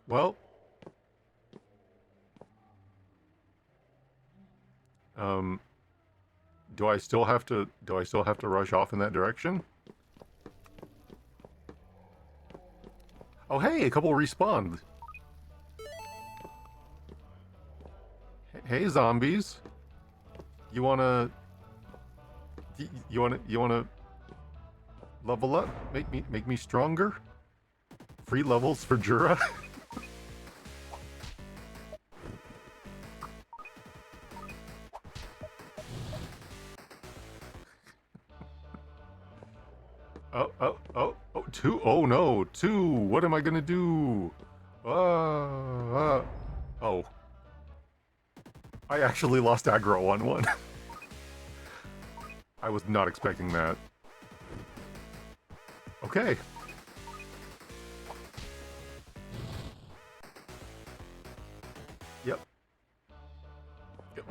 Well, do I still have to rush off in that direction? Oh hey, a couple respawned. Hey zombies. You wanna level up? Make me stronger? Free levels for Jura? Oh, 2. Oh no, 2. What am I gonna do? Oh. I actually lost aggro on one. I was not expecting that. Okay.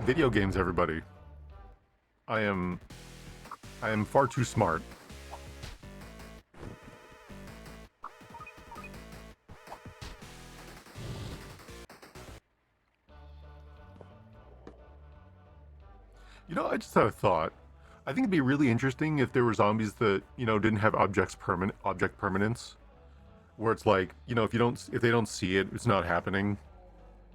Video games, everybody. I am far too smart. You know, I just had a thought. I think it'd be really interesting if there were zombies that, you know, didn't have object permanence, where it's like, you know, if they don't see it, it's not happening.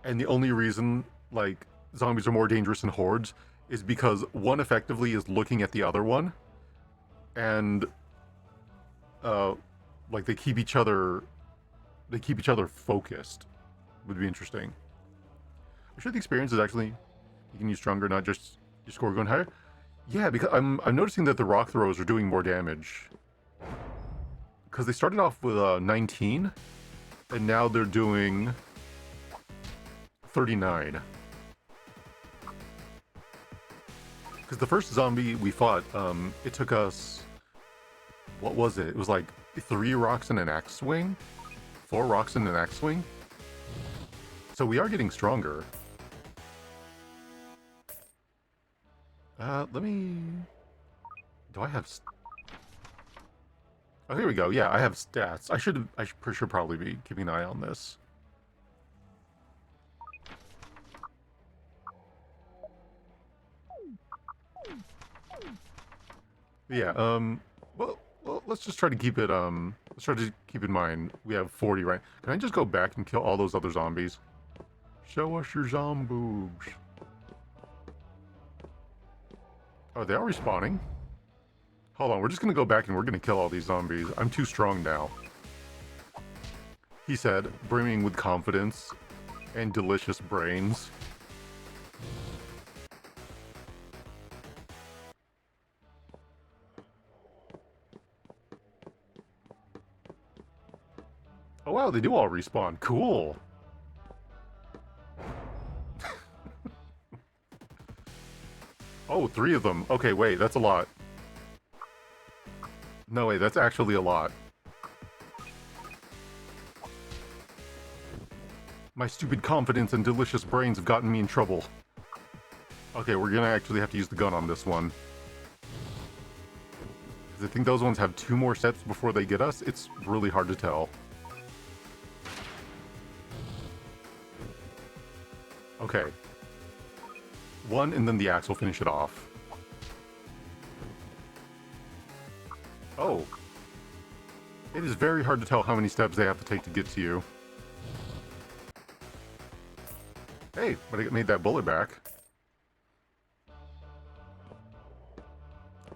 And the only reason like zombies are more dangerous than hordes is because one effectively is looking at the other one, and uh, like they keep each other focused. Would be interesting. I'm sure the experience is actually you can use stronger, not just your score going higher. Yeah, because I'm noticing that the rock throws are doing more damage. Because they started off with 19, and now they're doing 39. Because the first zombie we fought, it took us, what was it? It was like 3 rocks and an axe swing? 4 rocks and an axe swing? So we are getting stronger. Let me... Do I have... Oh, here we go. Yeah, I have stats. I should probably be keeping an eye on this. Yeah, well, let's just try to keep it, let's try to keep in mind we have 40, right? Can I just go back and kill all those other zombies? Show us your zomboobs. Oh, they are respawning. Hold on, we're just gonna go back and we're gonna kill all these zombies. I'm too strong now. He said, brimming with confidence and delicious brains. Oh wow, they do all respawn. Cool. Oh, 3 of them. Okay, wait, that's a lot. No, wait, that's actually a lot. My stupid confidence and delicious brains have gotten me in trouble. Okay, we're gonna actually have to use the gun on this one. Because I think those ones have 2 more steps before they get us. It's really hard to tell. Okay. 1, and then the axe will finish it off. Oh. It is very hard to tell how many steps they have to take to get to you. Hey, but I made that bullet back.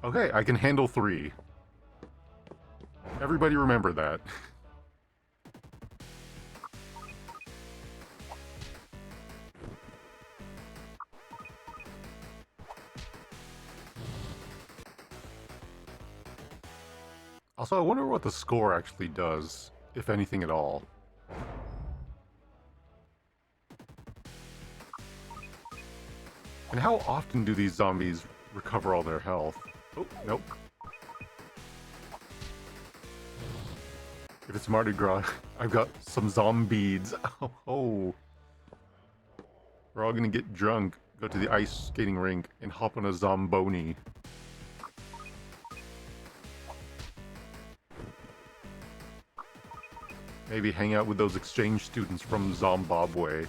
Okay, I can handle 3. Everybody remember that. Also, I wonder what the score actually does, if anything at all. And how often do these zombies recover all their health? Oh, nope. If it's Mardi Gras, I've got some zombies. Oh. We're all gonna get drunk, go to the ice skating rink, and hop on a zomboni. Maybe hang out with those exchange students from Zimbabwe.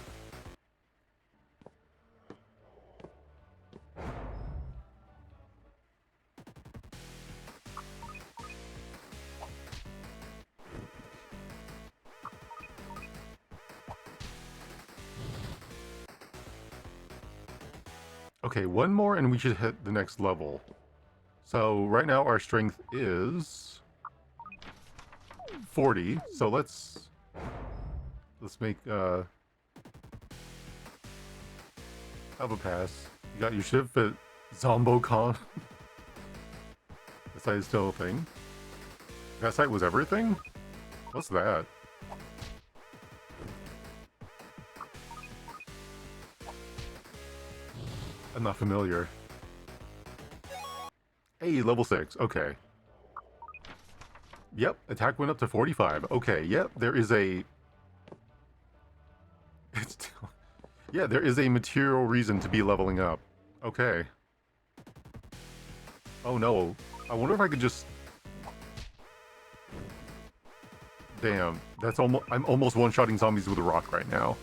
Okay, 1 more and we should hit the next level. So right now our strength is 40, so let's make have a pass. You got your ship at ZomboCon. That site is still a thing. That site was everything? What's that? I'm not familiar. Hey, level 6. Okay. Yep, attack went up to 45. Okay, yep, there is a... It's still... Yeah, there is a material reason to be leveling up. Okay. Oh no. I wonder if I could just... Damn. That's almost... I'm almost one-shotting zombies with a rock right now.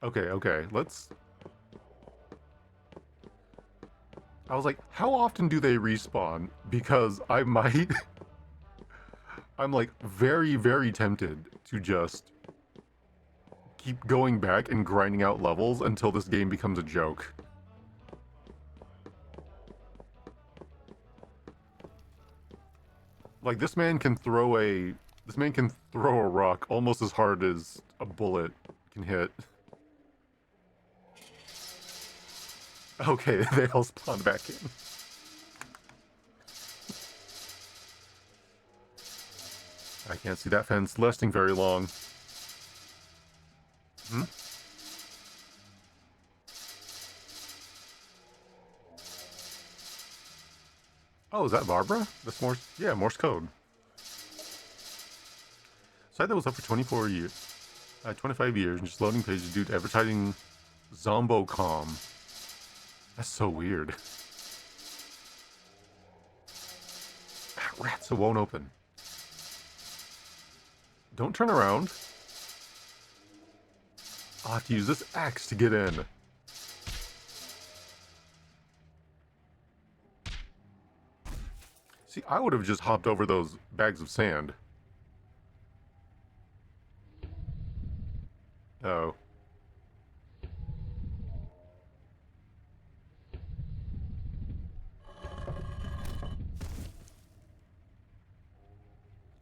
Okay, okay. Let's... I was like, how often do they respawn? Because I might... I'm like very, very tempted to just keep going back and grinding out levels until this game becomes a joke. Like this man can throw a rock almost as hard as a bullet can hit. Okay, they all spawn back in. I can't see that fence lasting very long. Hmm? Oh, is that Barbara? That's Morse... Yeah, Morse code. Site that was up for 24 years. 25 years, and just loading pages due to advertising Zombocom. That's so weird. Rats, it won't open. Don't turn around. I'll have to use this axe to get in. See, I would have just hopped over those bags of sand. Oh.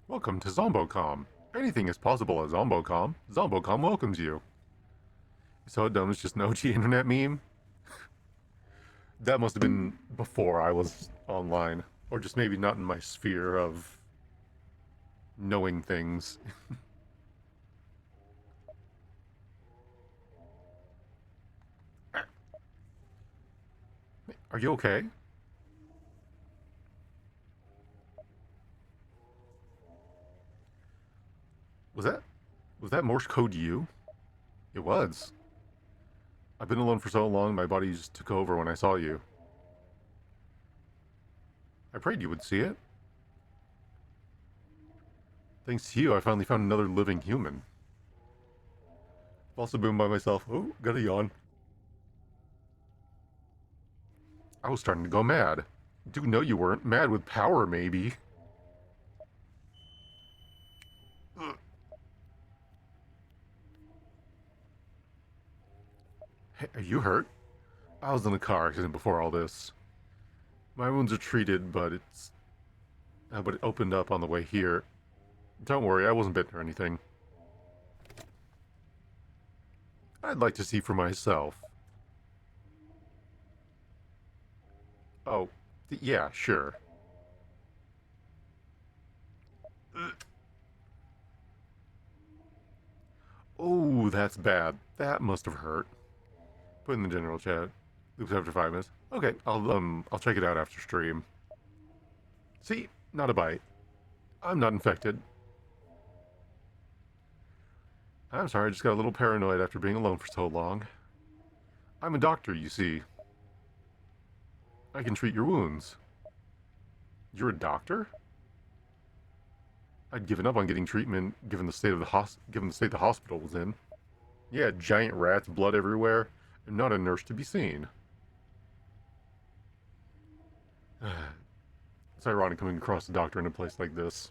Welcome to Zombocom. Anything is possible at Zombocom. Zombocom welcomes you. So dumb, it's just an OG internet meme. That must have been before I was online. Or just maybe not in my sphere of knowing things. Are you okay? Was that Morse code you? It was. I've been alone for so long, my body just took over when I saw you. I prayed you would see it. Thanks to you, I finally found another living human. I've also been by myself. Oh, got a yawn. I was starting to go mad. Dude, no you weren't. Mad with power, maybe. Ugh. Hey, are you hurt? I was in a car accident before all this. My wounds are treated, but but it opened up on the way here. Don't worry, I wasn't bitten or anything. I'd like to see for myself. Oh, yeah, sure. Oh, that's bad. That must have hurt. Put in the general chat. Loops after 5 minutes. Okay, I'll check it out after stream. See, not a bite. I'm not infected. I'm sorry, I just got a little paranoid after being alone for so long. I'm a doctor, you see. I can treat your wounds. You're a doctor? I'd given up on getting treatment given the state of the hospital was in. Yeah, giant rats, blood everywhere, and not a nurse to be seen. It's ironic coming across a doctor in a place like this.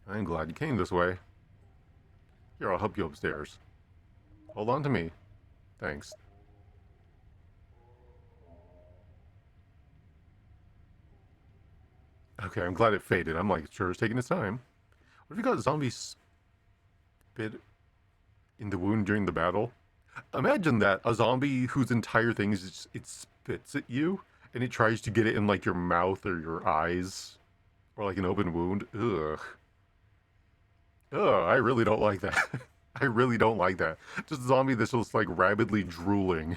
I'm glad you came this way. Here, I'll help you upstairs. Hold on to me. Thanks. Okay, I'm glad it faded. I'm like, sure, it's taking its time. What if you got zombies spit in the wound during the battle? Imagine that. A zombie whose entire thing is just, it spits at you, and it tries to get it in, like, your mouth or your eyes. Or, like, an open wound. Ugh. Ugh, I really don't like that. I really don't like that. Just a zombie that's just, like, rabidly drooling.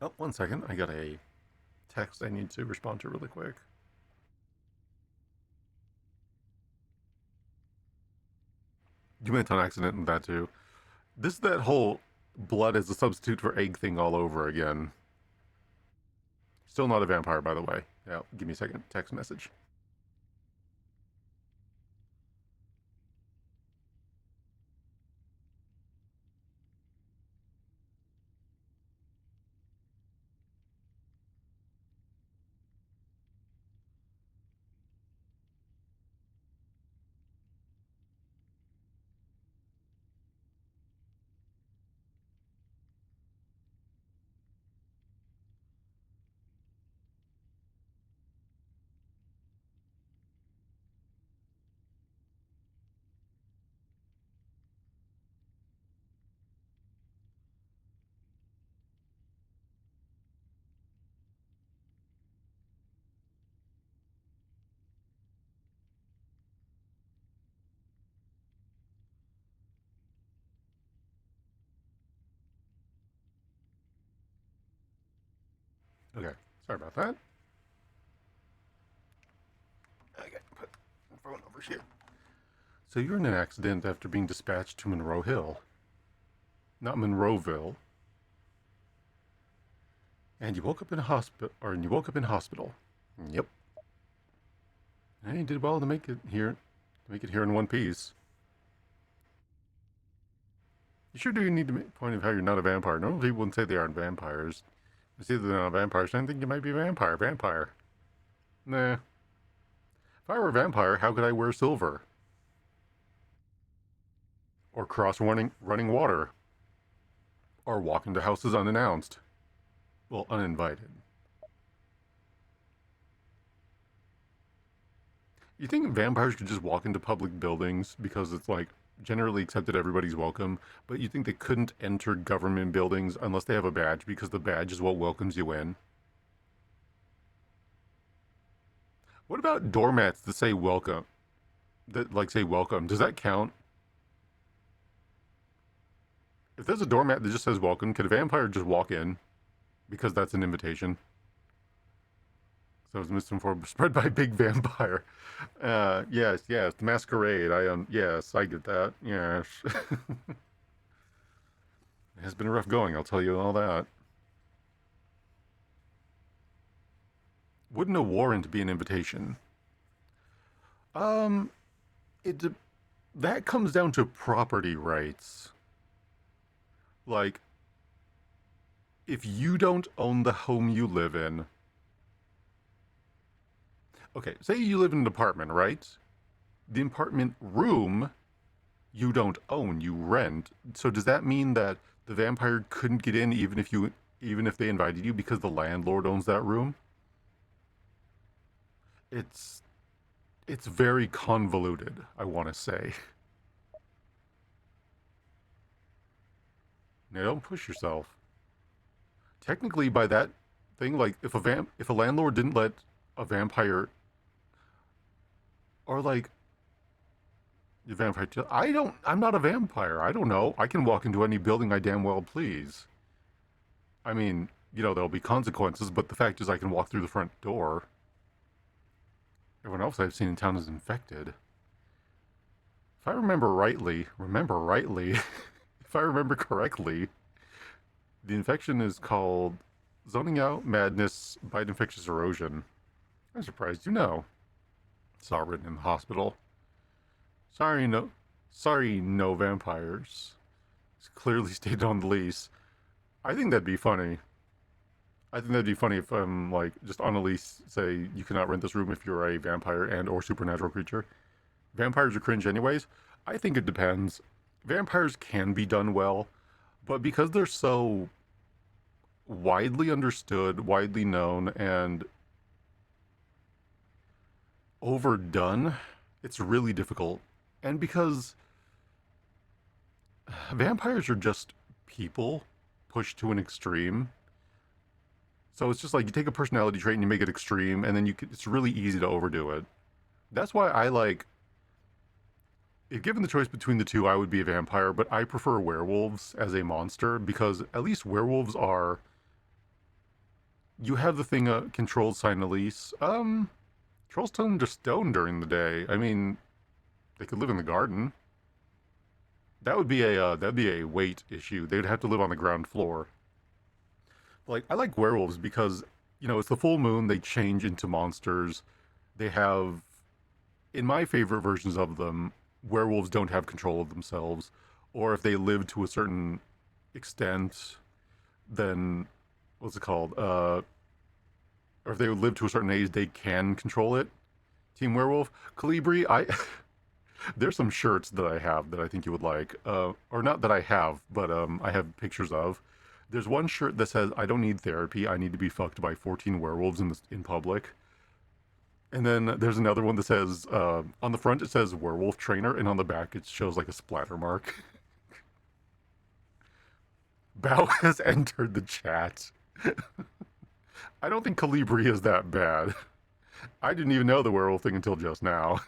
Oh, 1 second. I got a text I need to respond to really quick. You meant on accident in that too. This is that whole blood as a substitute for egg thing all over again. Still not a vampire, by the way. Yeah, give me a second. Text message. Okay, sorry about that. Okay, put the phone over here. So you're in an accident after being dispatched to Monroe Hill, not Monroeville, and you woke up in a hospital. Or you woke up in hospital. Yep. And you did well to make it here. Make it here in one piece. You sure do need to make a point of how you're not a vampire. Normal people wouldn't say they aren't vampires. It's either they're not vampires, I think you might be a vampire. Vampire. Nah. If I were a vampire, how could I wear silver? Or cross running water? Or walk into houses unannounced? Well, uninvited. You think vampires could just walk into public buildings because it's like generally accepted everybody's welcome, but you think they couldn't enter government buildings unless they have a badge because the badge is what welcomes you in? What about doormats that say welcome? That like say welcome. Does that count? If there's a doormat that just says welcome, could a vampire just walk in because that's an invitation? So it's misinformed, spread by big vampire. Yes, yes, the masquerade. Yes, I get that. Yes, it has been rough going. I'll tell you all that. Wouldn't a warrant be an invitation? Um, it that comes down to property rights. Like, if you don't own the home you live in, okay, say you live in an apartment, right? The apartment room you don't own, you rent. So does that mean that the vampire couldn't get in even if they invited you because the landlord owns that room? It's it's very convoluted, I want to say. Now don't push yourself. Technically by that thing like if a landlord didn't let a vampire or like the vampire I'm not a vampire. I don't know. I can walk into any building I damn well please. I mean, there'll be consequences, but the fact is I can walk through the front door. Everyone else I've seen in town is infected. If I remember rightly, if I remember correctly, the infection is called zoning out madness by infectious erosion. I'm surprised you know. Saw it written in the hospital. Sorry, no vampires. It's clearly stated on the lease. I think that'd be funny. I think that'd be funny if like just on a lease say you cannot rent this room if you're a vampire and or supernatural creature. Vampires are cringe anyways. I think it depends. Vampires can be done well, but because they're so widely understood, widely known, and overdone, it's really difficult. And because vampires are just people pushed to an extreme. So it's just like you take a personality trait and you make it extreme, and then it's really easy to overdo it. That's why if given the choice between the two, I would be a vampire, but I prefer werewolves as a monster because at least werewolves are. You have the thing controlled sign of lease. Trolls turn to stone during the day. I mean, they could live in the garden. that'd be a weight issue. They'd have to live on the ground floor. Like I like werewolves because it's the full moon. They change into monsters. They have, in my favorite versions of them, werewolves don't have control of themselves, or if they live to a certain extent, then what's it called? Or if they live to a certain age, they can control it. Team Werewolf, Calibri. I there's some shirts that I have that I think you would like, or not that I have, but I have pictures of. There's one shirt that says, "I don't need therapy. I need to be fucked by 14 werewolves in public." And then there's another one that says, on the front it says werewolf trainer, and on the back it shows like a splatter mark. Bao has entered the chat. I don't think Calibri is that bad. I didn't even know the werewolf thing until just now.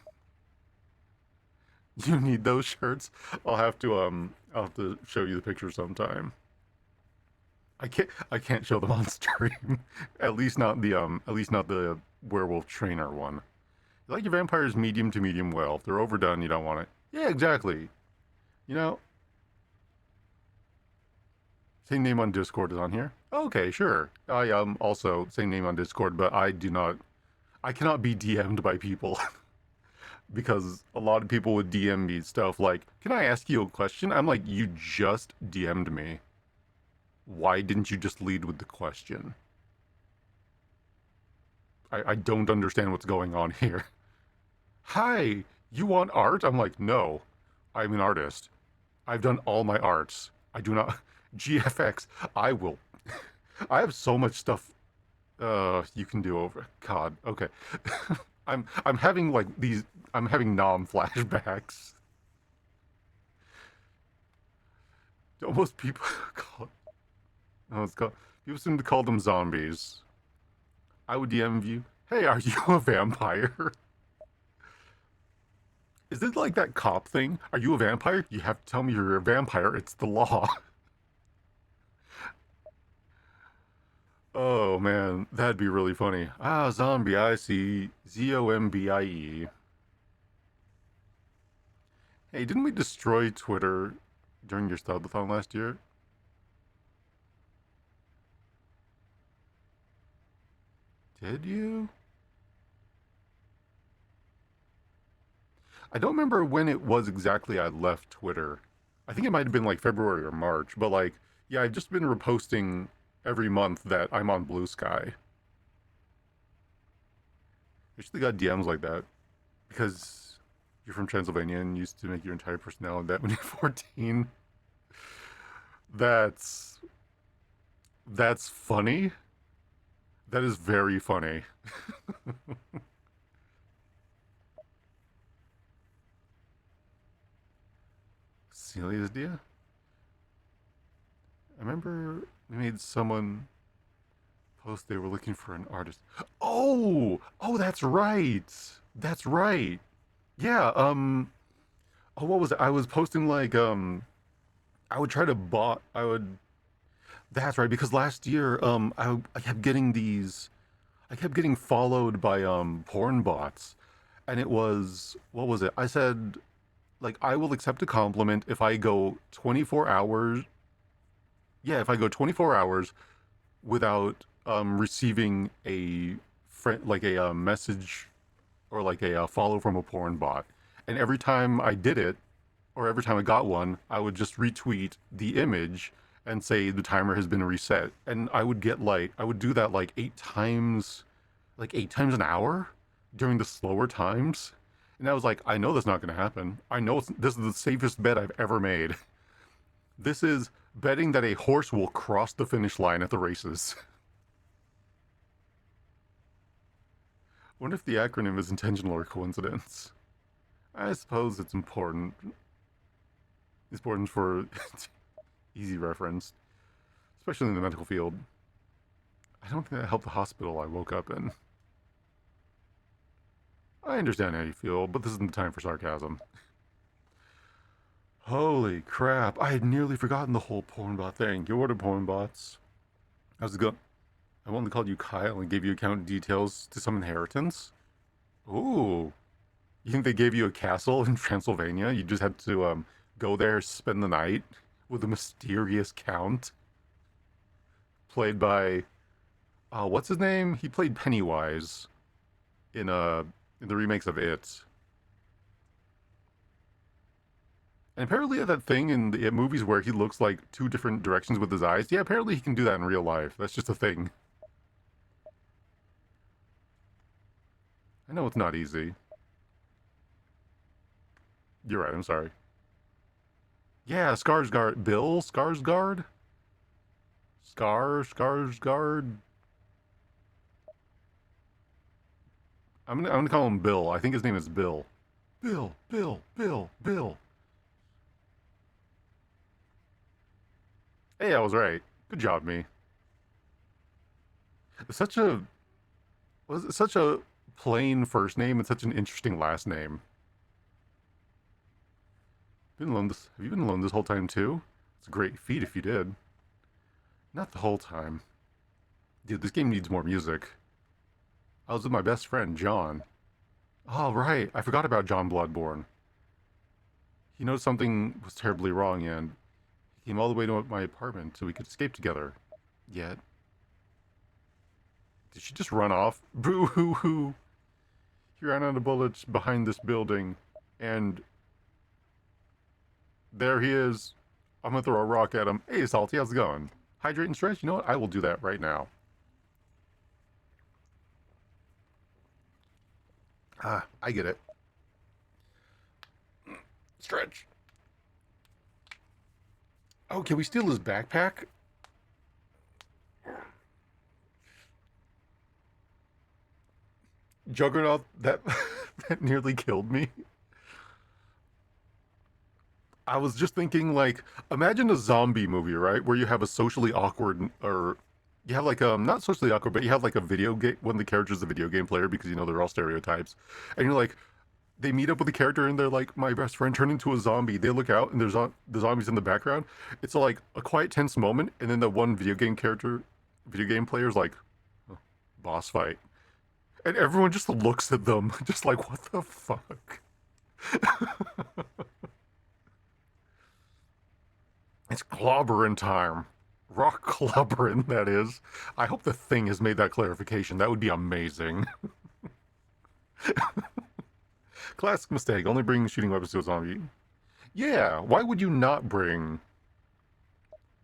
You need those shirts? I'll have to show you the picture sometime. I can't show them on stream. At least not the werewolf trainer one. You like your vampires medium to medium well. If they're overdone, you don't want it. Yeah, exactly. You know, same name on Discord is on here. Okay, sure. I also same name on Discord, but I cannot be DM'd by people because a lot of people would DM me stuff like, "Can I ask you a question?" I'm like, "You just DM'd me. Why didn't you just lead with the question?" I don't understand what's going on here. Hi, you want art? I'm like, no, I'm an artist. I've done all my arts. I do not. GFX, I will. I have so much stuff you can do over. God, okay. I'm having like these. I'm having nom flashbacks. Almost people call. Oh, it's called. People seem to call them zombies. I would DM you. Hey, are you a vampire? Is it like that cop thing? Are you a vampire? You have to tell me you're a vampire. It's the law. Oh man, that'd be really funny. Ah, zombie, I see. Zombie. Hey, didn't we destroy Twitter during your Stubathon last year? Did you? I don't remember when it was exactly I left Twitter. I think it might have been like February or March, but like, yeah, I've just been reposting every month that I'm on Blue Sky. I actually got DMs like that because you're from Transylvania and used to make your entire personality that when you're 14. That's that's funny. That is very funny. Celia's Dia? I remember we made someone post they were looking for an artist. Oh, that's right. That's right. Yeah. Oh, what was it? I was posting like I would try to bot. I would. That's right because last year I kept getting these. I kept getting followed by porn bots, and it was what was it? I said like I will accept a compliment if I go 24 hours. Yeah, if I go 24 hours without receiving a friend like a message or like a follow from a porn bot. And every time I did it, or every time I got one, I would just retweet the image and say the timer has been reset. And I would do that like 8 times an hour during the slower times. And I was like, I know that's not going to happen. I know this is the safest bet I've ever made. This is betting that a horse will cross the finish line at the races. What if the acronym is intentional or coincidence? I suppose it's important. It's important for easy reference, especially in the medical field. I don't think that helped the hospital I woke up in. I understand how you feel, but this isn't the time for sarcasm. Holy crap, I had nearly forgotten the whole pornbot thing. You ordered pornbots. How's it go? I only called you Kyle and gave you account details to some inheritance. Ooh, you think they gave you a castle in Transylvania? You just had to go there, spend the night with a mysterious count played by what's his name? He played Pennywise in in the remakes of It. And apparently that thing in the movies where he looks like two different directions with his eyes. Yeah, apparently he can do that in real life. That's just a thing. I know it's not easy. You're right, I'm sorry. Yeah, Skarsgård. Bill Skarsgård? Skarsgård? I'm gonna call him Bill. I think his name is Bill. Bill. Hey, I was right. Good job, me. Such a was it such a plain first name and such an interesting last name. Been alone this have you been alone this whole time too? It's a great feat if you did. Not the whole time. Dude, this game needs more music. I was with my best friend, John. Oh right, I forgot about John Bloodborne. He noticed something was terribly wrong and he came all the way to my apartment so we could escape together. Yet did she just run off? Boo hoo hoo. He ran out of bullets behind this building, and there he is. I'm gonna throw a rock at him. Hey, Salty, how's it going? Hydrate and stretch? You know what? I will do that right now. Ah, I get it. Stretch. Oh, can we steal his backpack? Juggernaut, that that nearly killed me. I was just thinking, like, imagine a zombie movie, right? Where you have a socially awkward, or you have like not socially awkward, but you have like a video game. One of the characters is a video game player because you know they're all stereotypes, and you're like, they meet up with the character and they're like, my best friend turned into a zombie. They look out and there's the zombies in the background. It's like a quiet, tense moment, and then the one video game player's like, oh, boss fight, and everyone just looks at them, just like, what the fuck? It's clobbering time. Rock clobbering, that is. I hope the thing has made that clarification. That would be amazing. Classic mistake. Only bring shooting weapons to a zombie. Yeah, why would you not bring...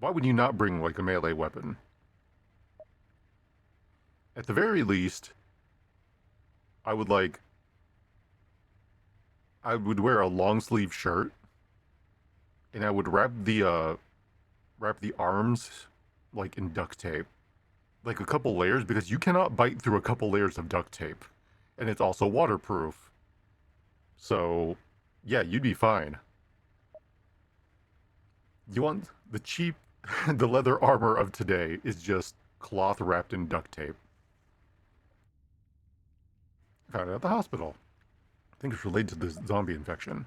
Why would you not bring, like, a melee weapon? At the very least, I would, like... I would wear a long sleeve shirt, and I would wrap the arms, like, in duct tape. Like, a couple layers, because you cannot bite through a couple layers of duct tape. And it's also waterproof. So, yeah, you'd be fine. You want the cheap, the leather armor of today is just cloth wrapped in duct tape. Found it at the hospital. I think it's related to this zombie infection.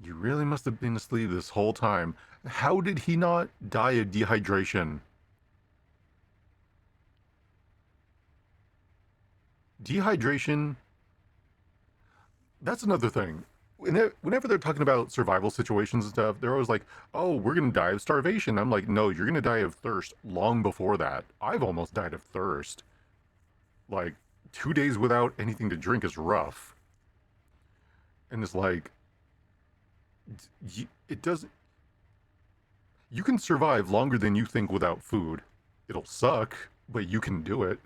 You really must have been asleep this whole time. How did he not die of dehydration? Dehydration, that's another thing. Whenever they're talking about survival situations and stuff, they're always like, oh, we're going to die of starvation. I'm like, no, you're going to die of thirst long before that. I've almost died of thirst. Like, 2 days without anything to drink is rough. And it's like, it does. You can survive longer than you think without food. It'll suck, but you can do it.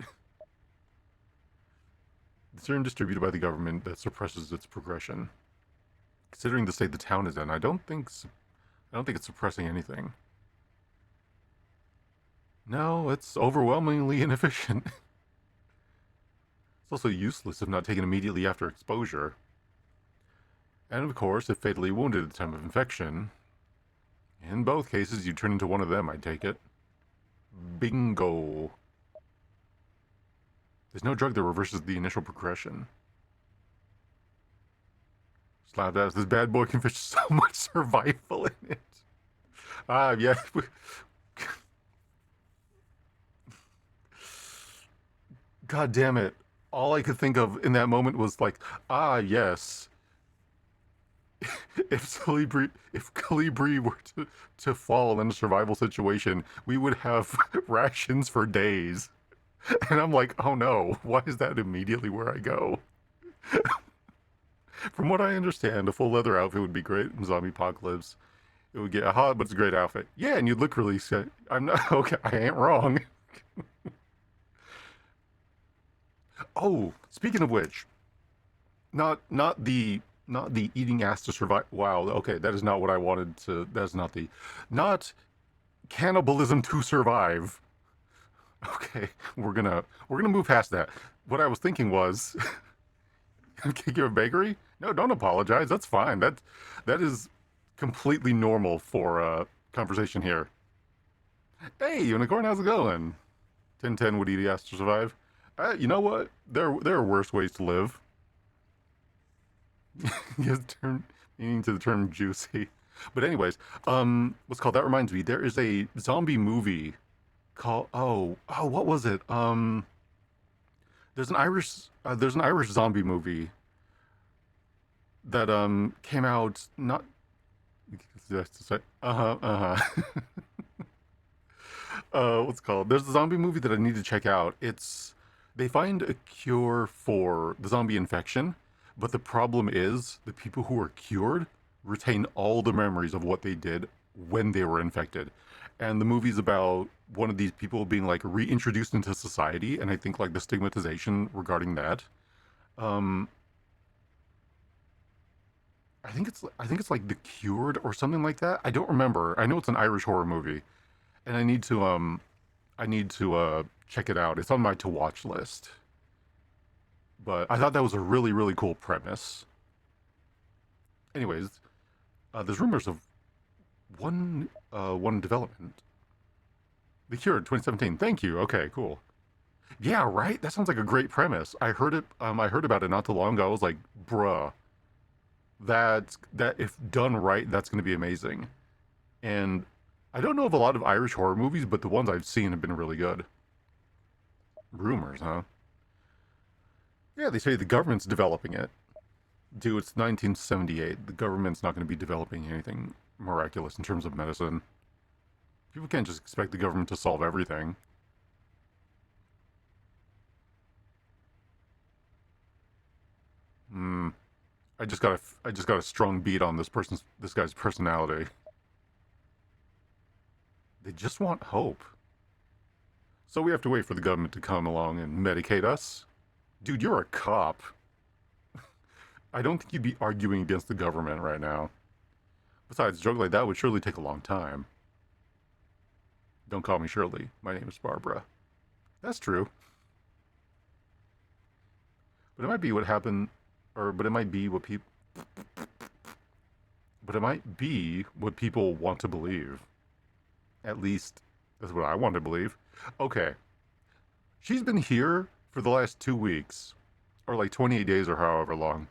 The serum distributed by the government that suppresses its progression. Considering the state the town is in, I don't think it's suppressing anything. No, it's overwhelmingly inefficient. It's also useless if not taken immediately after exposure. And of course, if fatally wounded at the time of infection. In both cases, you turn into one of them, I take it. Bingo. There's no drug that reverses the initial progression. Slap ass, this bad boy can fish so much survival in it. Yeah. God damn it. All I could think of in that moment was like, yes. if Calibri were to fall in a survival situation, we would have rations for days. And I'm like, oh no, why is that immediately where I go? From what I understand, a full leather outfit would be great in zombie apocalypse. It would get hot, but it's a great outfit. Yeah, and you'd look really sick. I'm not okay. I ain't wrong. Oh, speaking of which, not the eating ass to survive. Wow. Okay, that is not what I wanted to. That's not the not cannibalism to survive. Okay, we're gonna move past that. What I was thinking was, kick your bakery. No, don't apologize. That's fine. That is completely normal for conversation here. Hey, unicorn, how's it going? 1010 would eat ass to survive. You know what? There are worse ways to live. Yes, term meaning to the term juicy. But anyways, what's called? That reminds me. There is a zombie movie called what was it? There's an Irish zombie movie that came out not uh-huh. What's it called? There's a zombie movie that I need to check out. It's they find a cure for the zombie infection, but the problem is the people who are cured retain all the memories of what they did when they were infected. And the movie's about one of these people being like reintroduced into society, and I think like the stigmatization regarding that. Um, I think it's like The Cured or something like that. I don't remember. I know it's an Irish horror movie, and I need to check it out. It's on my to watch list. But I thought that was a really really cool premise. Anyways, there's rumors of one development. The Cure 2017. Thank you. Okay, cool. Yeah, right. That sounds like a great premise. I heard it. I heard about it not too long ago. I was like, bruh, that if done right, that's going to be amazing. And I don't know of a lot of Irish horror movies, but the ones I've seen have been really good. Rumors, huh? Yeah, they say the government's developing it. Dude, it's 1978. The government's not going to be developing anything miraculous in terms of medicine. People can't just expect the government to solve everything. Hmm. I just got a strong beat on this guy's personality. They just want hope. So we have to wait for the government to come along and medicate us. Dude, you're a cop. I don't think you'd be arguing against the government right now. Besides, a joke like that would surely take a long time. Don't call me Shirley. My name is Barbara. That's true. But it might be what happened, or but it might be what people. But it might be what people want to believe. At least that's what I want to believe. Okay, she's been here for the last 2 weeks, or like 28 days, or however long,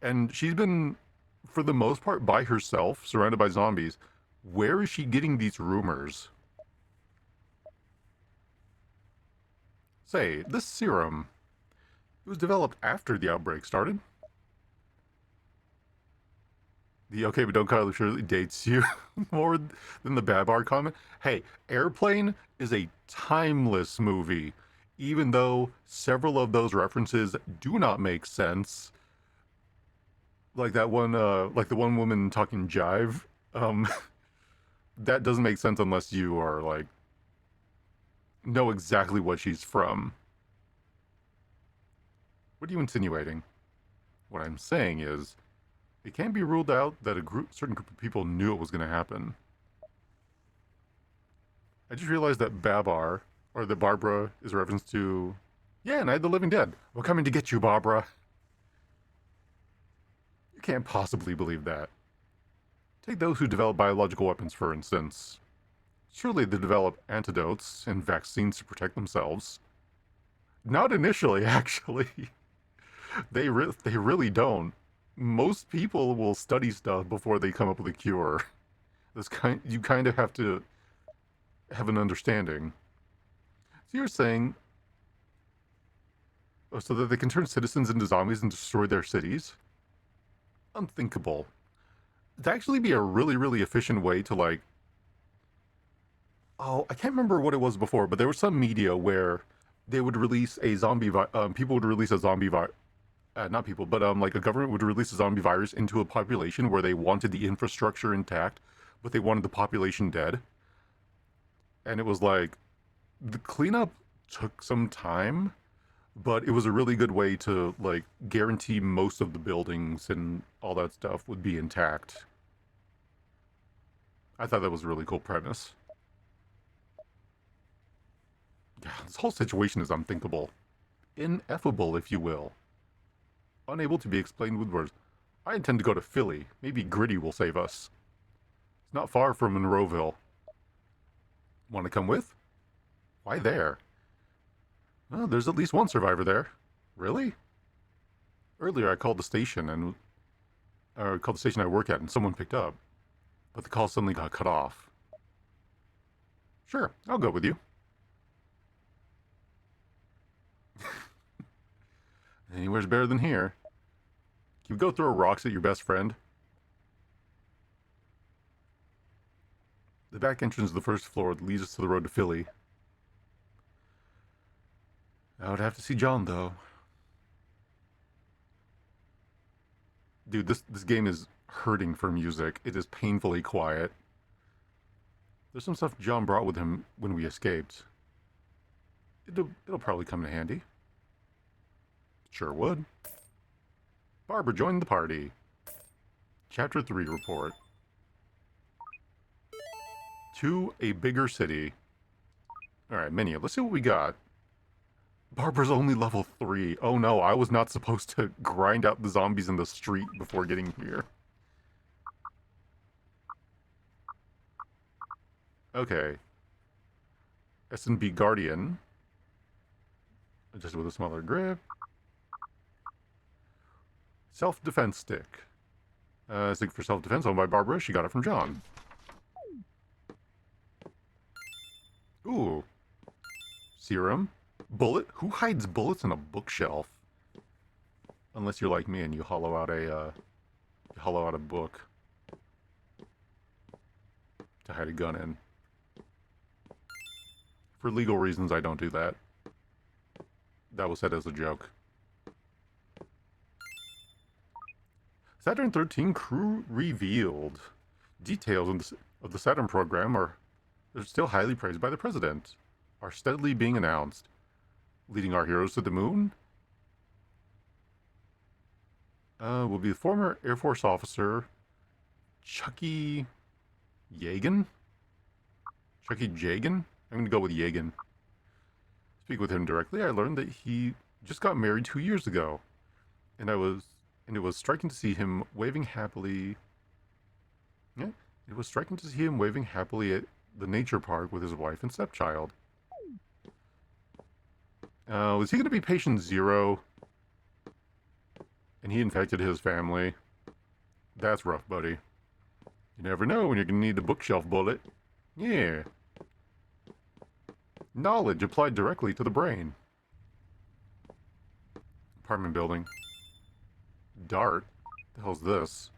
and she's been, for the most part, by herself, surrounded by zombies. Where is she getting these rumors? Say, this serum, it was developed after the outbreak started. The okay, but don't call it surely dates you more than the Babar comment. Hey, Airplane is a timeless movie, even though several of those references do not make sense. Like that one, like the one woman talking jive. Um, that doesn't make sense unless you are like know exactly what she's from. What are you insinuating? What I'm saying is, it can't be ruled out that certain group of people knew it was going to happen. I just realized that Babar, or that Barbara, is a reference to, yeah, Night of the Living Dead. We're coming to get you, Barbara. You can't possibly believe that. Take those who develop biological weapons, for instance. Surely they develop antidotes and vaccines to protect themselves. Not initially, actually. They really don't. Most people will study stuff before they come up with a cure. You kind of have to have an understanding. So you're saying, oh, so that they can turn citizens into zombies and destroy their cities? unthinkable. It'd actually be a really, really efficient way to like. Oh, I can't remember what it was before, but there was some media where they would release a people would release a zombie not people, but like a government would release a zombie virus into a population where they wanted the infrastructure intact, but they wanted the population dead. And it was like the cleanup took some time, but it was a really good way to like guarantee most of the buildings and all that stuff would be intact. I thought that was a really cool premise. Yeah, this whole situation is unthinkable. Ineffable, if you will. Unable to be explained with words. I intend to go to Philly. Maybe Gritty will save us. It's not far from Monroeville. Want to come with? Why there? Well, there's at least one survivor there. Really? Earlier I called the station called the station I work at and someone picked up. But the call suddenly got cut off. Sure, I'll go with you. Anywhere's better than here. Can you go throw rocks at your best friend? The back entrance of the first floor leads us to the road to Philly. I would have to see John, though. Dude, this game is hurting for music. It is painfully quiet. There's some stuff John brought with him when we escaped. It'll probably come in handy. Sure would. Barbara joined the party. Chapter 3 report. To a bigger city. Alright, Minia, let's see what we got. Barbara's only level 3. Oh no, I was not supposed to grind out the zombies in the street before getting here. Okay. S&B Guardian. Just with a smaller grip. Self-defense stick. Stick for self-defense owned by Barbara. She got it from John. Ooh. Serum. Bullet? Who hides bullets in a bookshelf? Unless you're like me and you hollow out a book to hide a gun in. For legal reasons, I don't do that. That was said as a joke. Saturn 13 crew revealed. Details of the Saturn program are still highly praised by the president. Are steadily being announced. Leading our heroes to the moon? Will be the former Air Force officer Chucky Yagan? Chucky Jagan? I'm going to go with Yagan. Speak with him directly. I learned that he just got married 2 years ago. And it was striking to see him waving happily. Yeah, it was striking to see him waving happily at the nature park with his wife and stepchild. Was he going to be patient 0? And he infected his family. That's rough, buddy. You never know when you're going to need a bookshelf bullet. Yeah. Knowledge applied directly to the brain. Apartment building. Dart? What the hell's this?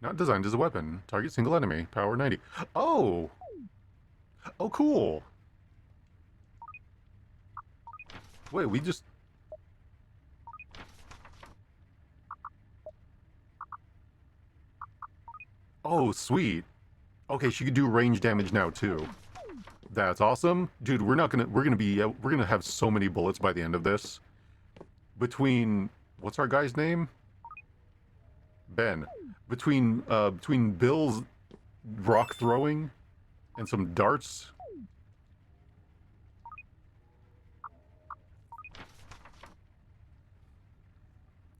Not designed as a weapon. Target single enemy. Power 90. Oh! Oh, cool! Wait, we just... Oh, sweet. Okay, she could do range damage now, too. That's awesome. Dude, we're gonna have so many bullets by the end of this. Between... What's our guy's name? Ben. Between Bill's rock throwing and some darts...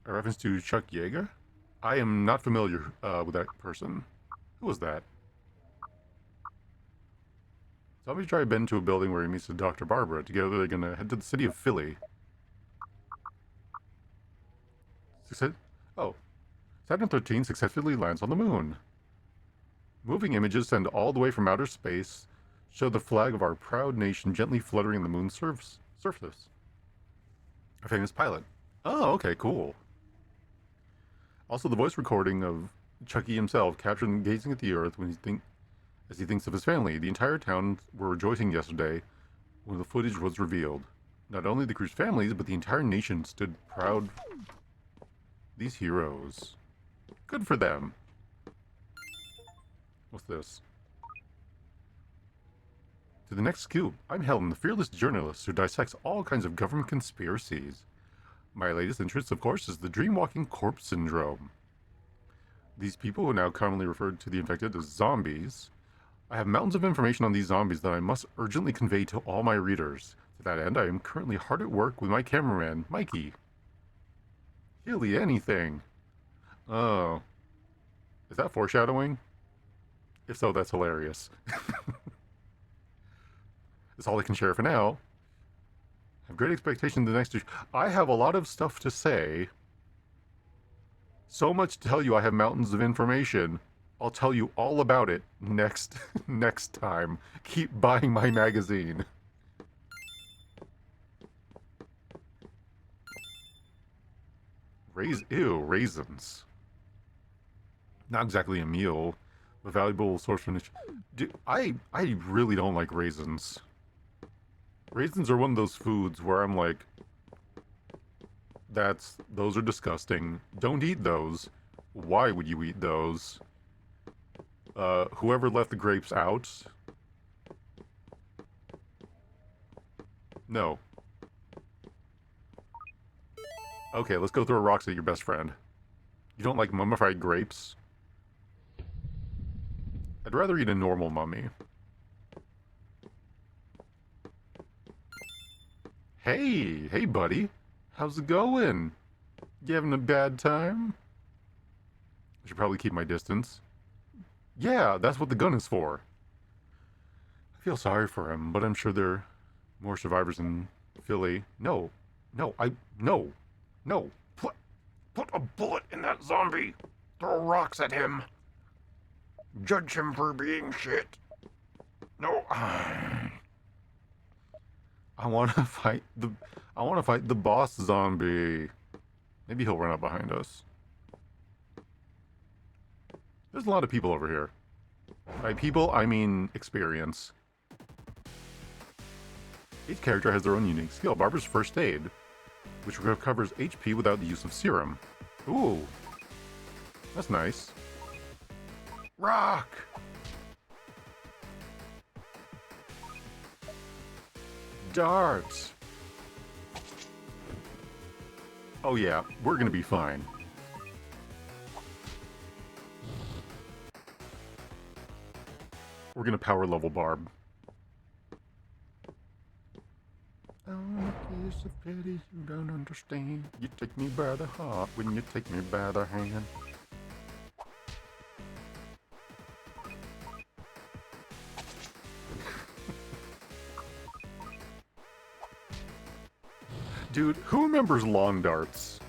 A reference to Chuck Yeager? I am not familiar with that person. Who was that? Zombies drive Ben to a building where he meets with Dr. Barbara. Together they're gonna head to the city of Philly. Oh. Saturn 13 successfully lands on the moon. Moving images sent all the way from outer space show the flag of our proud nation gently fluttering the moon's surface. A famous pilot. Oh, okay, cool. Also, the voice recording of Chucky himself captured him gazing at the earth as he thinks of his family. The entire town were rejoicing yesterday when the footage was revealed. Not only the crew's families, but the entire nation stood proud. These heroes. Good for them. What's this? To the next scoop, I'm Helen, the fearless journalist who dissects all kinds of government conspiracies. My latest interest, of course, is the dream-walking corpse syndrome. These people are now commonly referred to the infected as zombies. I have mountains of information on these zombies that I must urgently convey to all my readers. To that end, I am currently hard at work with my cameraman, Mikey. Hilly anything. Oh. Is that foreshadowing? If so, that's hilarious. That's all I can share for now. I have great expectations the next issue. I have a lot of stuff to say. So much to tell you, I have mountains of information. I'll tell you all about it next time. Keep buying my magazine. Raisins. Not exactly a meal, a valuable source for niche. I really don't like raisins. Raisins are one of those foods where I'm like, those are disgusting. Don't eat those. Why would you eat those? Whoever left the grapes out? No. Okay, let's go throw rocks at your best friend. You don't like mummified grapes? I'd rather eat a normal mummy. Hey buddy. How's it going? You having a bad time? I should probably keep my distance. Yeah, that's what the gun is for. I feel sorry for him, but I'm sure there are more survivors in Philly. No. Put a bullet in that zombie. Throw rocks at him. Judge him for being shit. No. I want to fight the boss zombie. Maybe he'll run up behind us. There's a lot of people over here. By people, I mean experience. Each character has their own unique skill. Barbara's first aid, which recovers HP without the use of serum. Ooh. That's nice. Rock! Darts! Oh yeah, we're gonna be fine. We're gonna power level Barb. Oh, kiss of pity you don't understand. You take me by the heart when you take me by the hand. Dude, who remembers lawn darts?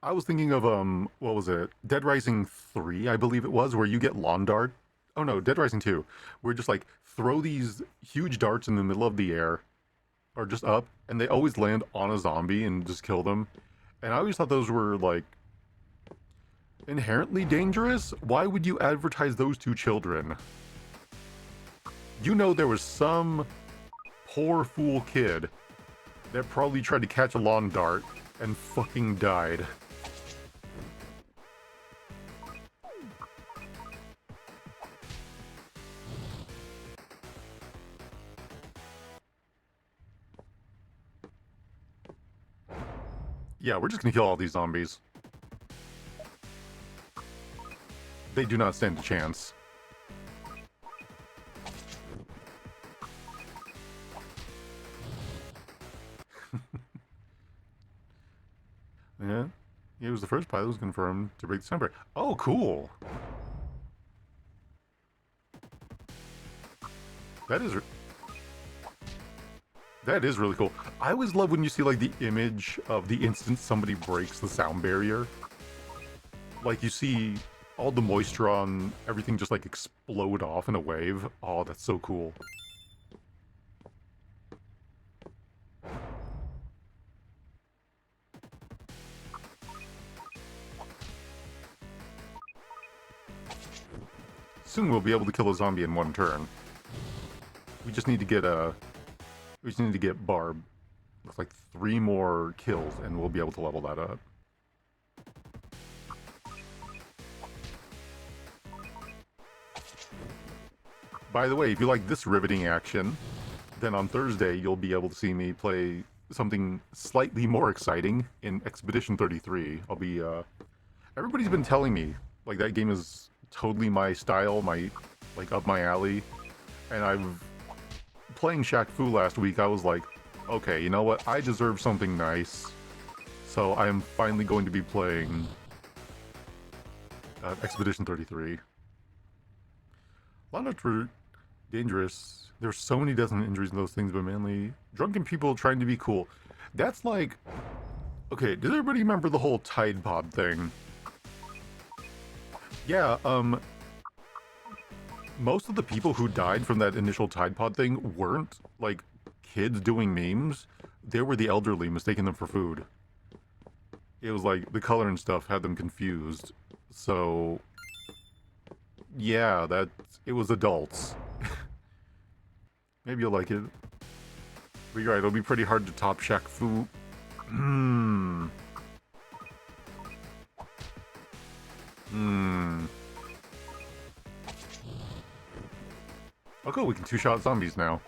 I was thinking of, what was it? Dead Rising 3, I believe it was, where you get lawn dart. Oh no, Dead Rising 2. Where just like, throw these huge darts in the middle of the air, or just up, and they always land on a zombie and just kill them. And I always thought those were, like, inherently dangerous. Why would you advertise those to children? You know there was some poor fool kid that probably tried to catch a lawn dart and fucking died. Yeah, we're just gonna kill all these zombies. They do not stand a chance. Yeah, he was the first pilot who was confirmed to break the sound barrier. Oh, cool. That is really cool. I always love when you see like the image of the instant somebody breaks the sound barrier. Like you see all the moisture on everything just like explode off in a wave. Oh, that's so cool. soon we'll be able to kill a zombie in one turn. We just need to get Barb. Looks like 3 more kills, and we'll be able to level that up. By the way, if you like this riveting action, then on Thursday you'll be able to see me play something slightly more exciting in Expedition 33. I'll be, everybody's been telling me, like, that game is totally my style, up my alley, and playing Shaq Fu last week, I was like, okay, you know what, I deserve something nice, so I am finally going to be playing Expedition 33. A lot of dangerous. There's so many deaths and injuries in those things, but mainly drunken people trying to be cool. That's like, okay, does everybody remember the whole Tide Pod thing? Yeah, most of the people who died from that initial Tide Pod thing weren't, like, kids doing memes. They were the elderly mistaking them for food. It was like, the color and stuff had them confused. So, yeah, it was adults. Maybe you'll like it. But you're right, it'll be pretty hard to top Shaq Fu. Oh cool, we can two-shot zombies now.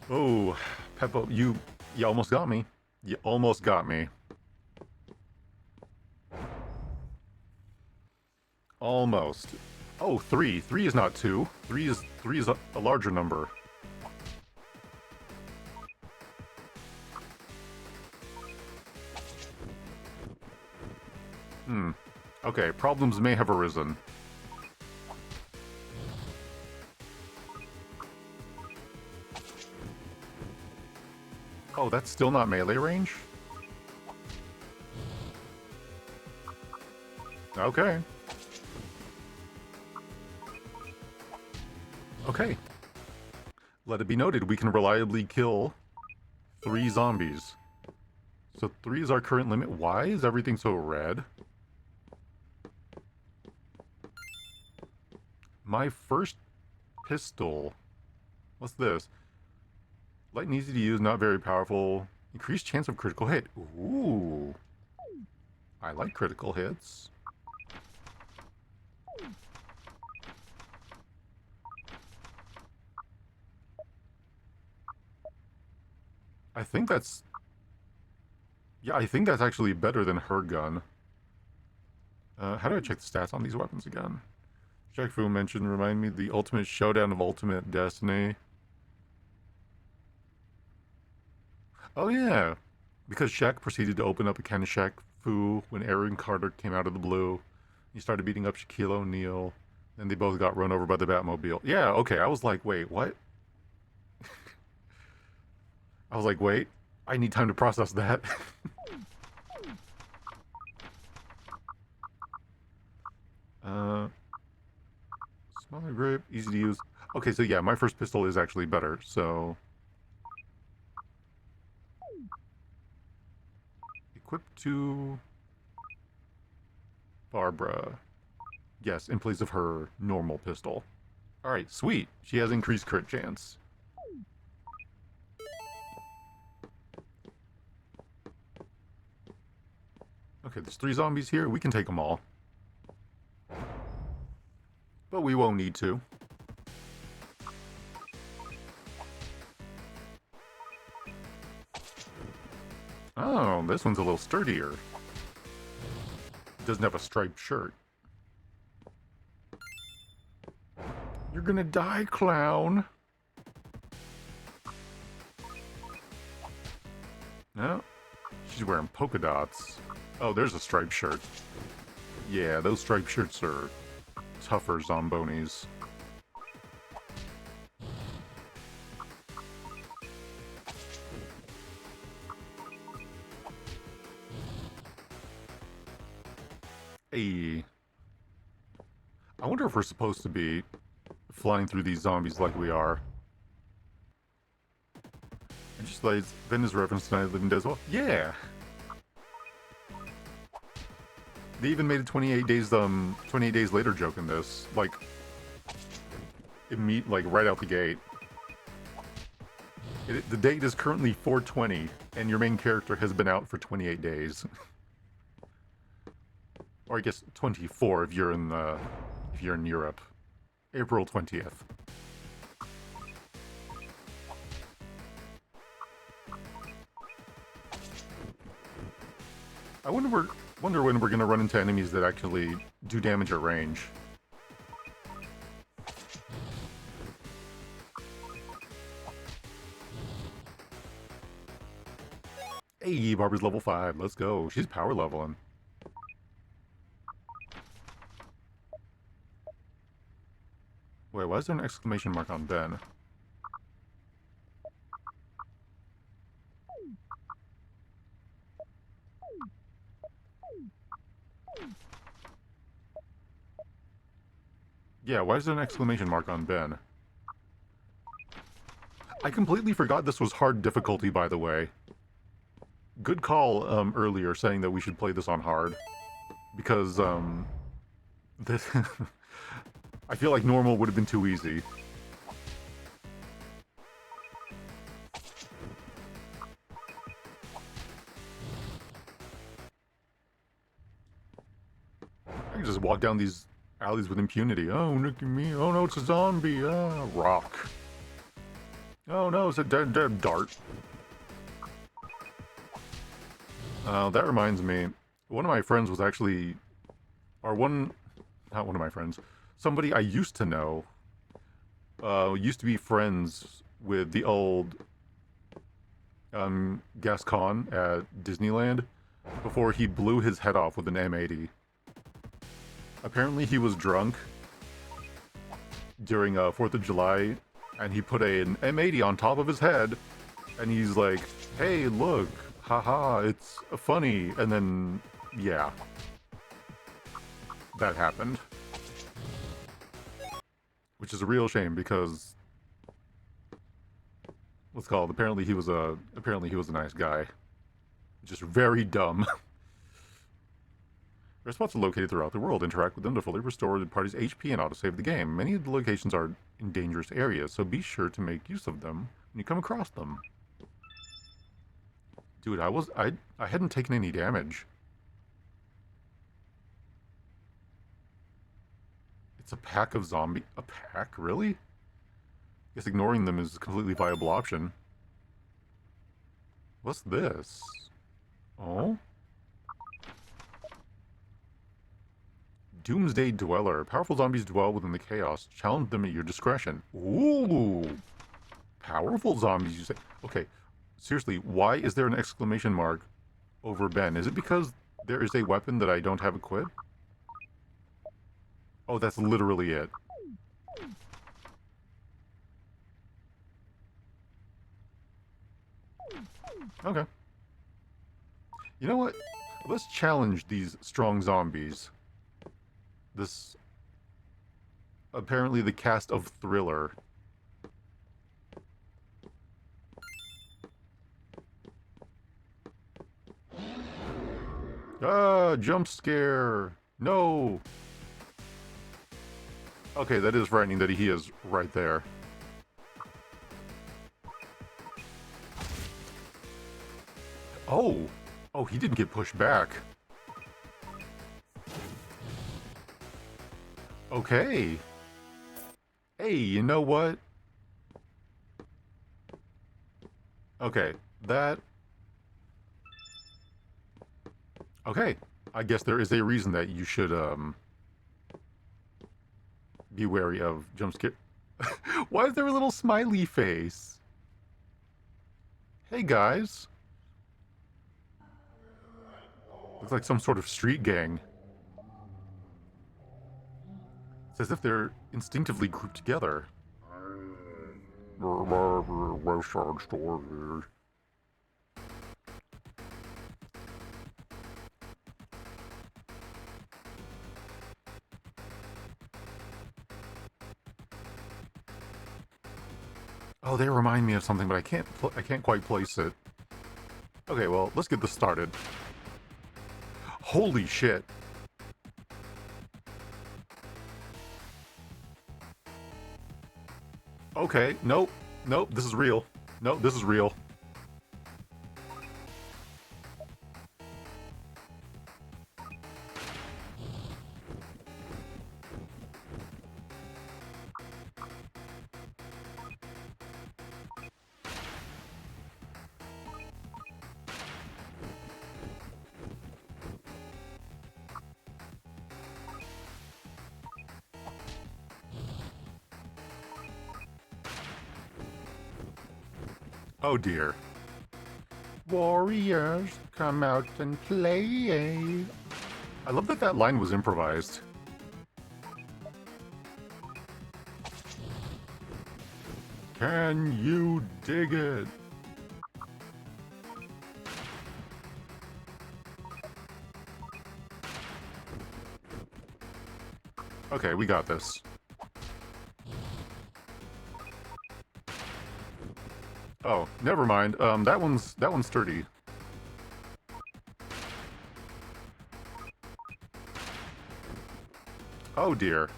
Oh, Peppo, you almost got me. You almost got me. Almost. Oh, 3. 3 is not 2. 3 is a larger number. Okay, problems may have arisen. Oh, that's still not melee range? Okay. Okay. Let it be noted, we can reliably kill 3 zombies. So 3 is our current limit. Why is everything so red? My first pistol. What's this? Light and easy to use, not very powerful. Increased chance of critical hit. Ooh. I like critical hits. I think that's... Yeah, I think that's actually better than her gun. How do I check the stats on these weapons again? Shaq Fu mentioned, remind me, the ultimate showdown of Ultimate Destiny. Oh yeah, because Shaq proceeded to open up a can of Shaq Fu when Aaron Carter came out of the blue. He started beating up Shaquille O'Neal, and they both got run over by the Batmobile. Yeah, okay, I was like, wait, what? I was like, wait, I need time to process that. Smaller grip, easy to use. Okay, so yeah, my first pistol is actually better, so... Equip to... Barbara. Yes, in place of her normal pistol. Alright, sweet. She has increased crit chance. Okay, there's 3 zombies here. We can take them all. But we won't need to. Oh, this one's a little sturdier. Doesn't have a striped shirt. You're gonna die, clown. No, she's wearing polka dots. Oh, there's a striped shirt. Yeah, those striped shirts are tougher zombonis. Hey. I wonder if we're supposed to be flying through these zombies like we are. And just like Venus reference tonight, Living Dead as well. Yeah! They even made a 28 days later joke in this. Like, right out the gate. The date is currently 4/20, and your main character has been out for 28 days. Or I guess 24 if you're in Europe. April 20th. I wonder when we're gonna run into enemies that actually do damage at range. Hey, Barbara's level 5. Let's go. She's power leveling. Wait, why is there an exclamation mark on Ben? Yeah, why is there an exclamation mark on Ben? I completely forgot this was hard difficulty, by the way. Good call earlier saying that we should play this on hard. Because, this... I feel like normal would have been too easy. I can just walk down these alleys with impunity. Oh, look at me. Oh no, it's a zombie. Ah, rock. Oh no, it's a dead dart. That reminds me. One of my friends was actually... Not one of my friends. Somebody I used to know. Used to be friends with the old... Gascon at Disneyland. Before he blew his head off with an M80. Apparently he was drunk during 4th of July, and he put an M80 on top of his head, and he's like, hey, look, haha, it's funny, and then, yeah. That happened. Which is a real shame, because, let's call it, apparently he was a nice guy. Just very dumb. Rest spots are located throughout the world. Interact with them to fully restore the party's HP and auto-save the game. Many of the locations are in dangerous areas, so be sure to make use of them when you come across them. Dude, I hadn't taken any damage. It's a pack of zombie... A pack? Really? I guess ignoring them is a completely viable option. What's this? Oh? Doomsday Dweller. Powerful zombies dwell within the chaos. Challenge them at your discretion. Ooh! Powerful zombies, you say? Okay, seriously, why is there an exclamation mark over Ben? Is it because there is a weapon that I don't have equipped? Oh, that's literally it. Okay. You know what? Let's challenge these strong zombies. This... Apparently the cast of Thriller. Ah, jump scare! No! Okay, that is frightening that he is right there. Oh! Oh, he didn't get pushed back. Okay. Hey, you know what? Okay, that... Okay, I guess there is a reason that you should, be wary of jump scare. Why is there a little smiley face? Hey, guys. Looks like some sort of street gang. It's as if they're instinctively grouped together. West Side Story. Oh, they remind me of something, but I can't quite place it. Okay, well, let's get this started. Holy shit. Okay, nope. Nope, this is real. Nope, this is real. Oh dear. Warriors, come out and play. I love that that line was improvised. Can you dig it? Okay, we got this. Oh, never mind. That one's sturdy. Oh dear.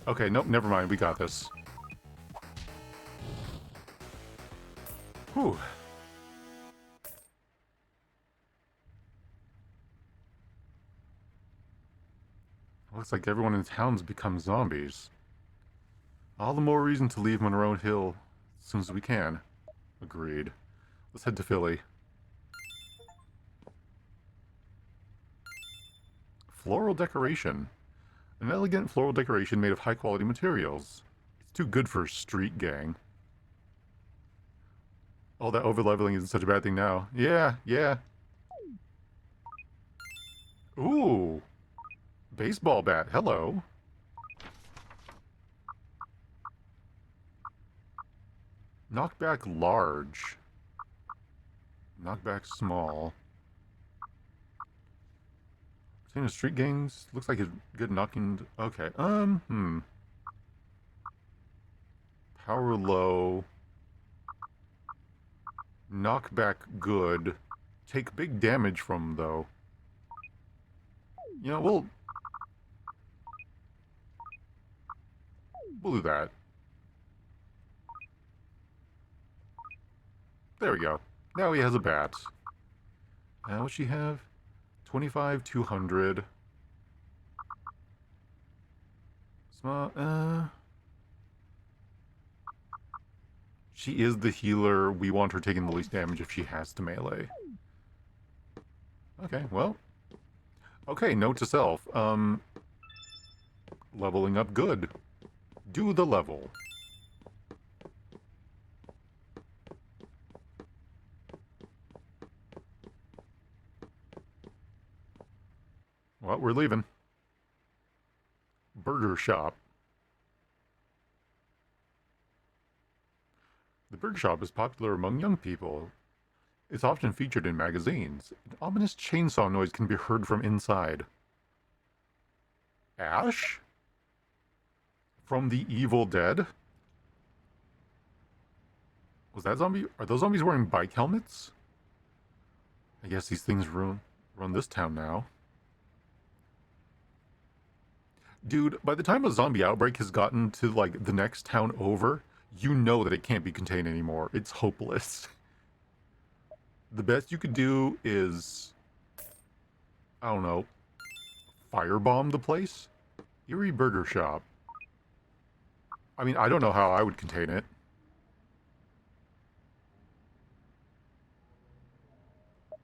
Okay, nope, never mind. We got this. Whew. Looks like everyone in town's become zombies. All the more reason to leave Monroe Hill as soon as we can. Agreed. Let's head to Philly. Floral decoration. An elegant floral decoration made of high-quality materials. It's too good for a street gang. All that over-leveling isn't such a bad thing now. Yeah, yeah. Ooh. Baseball bat. Hello. Knockback large. Knockback small. Seen in street gangs. Looks like a good knocking. Okay. Power low. Knockback good. Take big damage from, though. You know, we'll do that. There we go. Now he has a bat. Now what she have? 25, 200. Small, She is the healer. We want her taking the least damage if she has to melee. Okay, well. Okay, note to self. Leveling up good. Do the level. Well, we're leaving. Burger shop. The burger shop is popular among young people. It's often featured in magazines. An ominous chainsaw noise can be heard from inside. Ash? From the Evil Dead? Was that zombie? Are those zombies wearing bike helmets? I guess these things run this town now. Dude, by the time a zombie outbreak has gotten to, like, the next town over, you know that it can't be contained anymore. It's hopeless. The best you could do is, I don't know, firebomb the place? Erie Burger Shop. I mean, I don't know how I would contain it.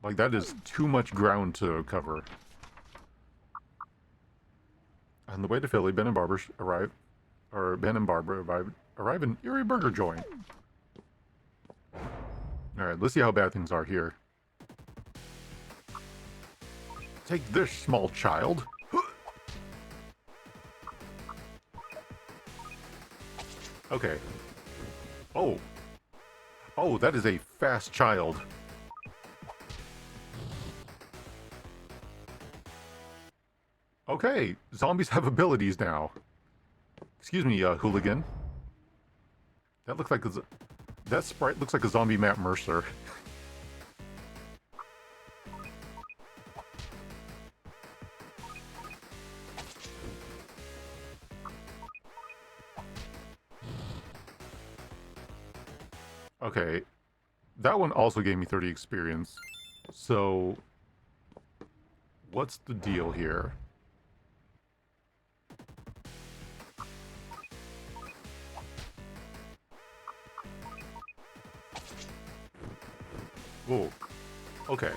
Like, that is too much ground to cover. On the way to Philly, Ben and Barbara arrive in Erie Burger Joint. Alright, let's see how bad things are here. Take this, small child. Okay. Oh. Oh, that is a fast child. Okay, zombies have abilities now. Excuse me, hooligan. That looks like that sprite looks like a zombie Matt Mercer. Okay, that one also gave me 30 experience. So, what's the deal here? Oh, okay.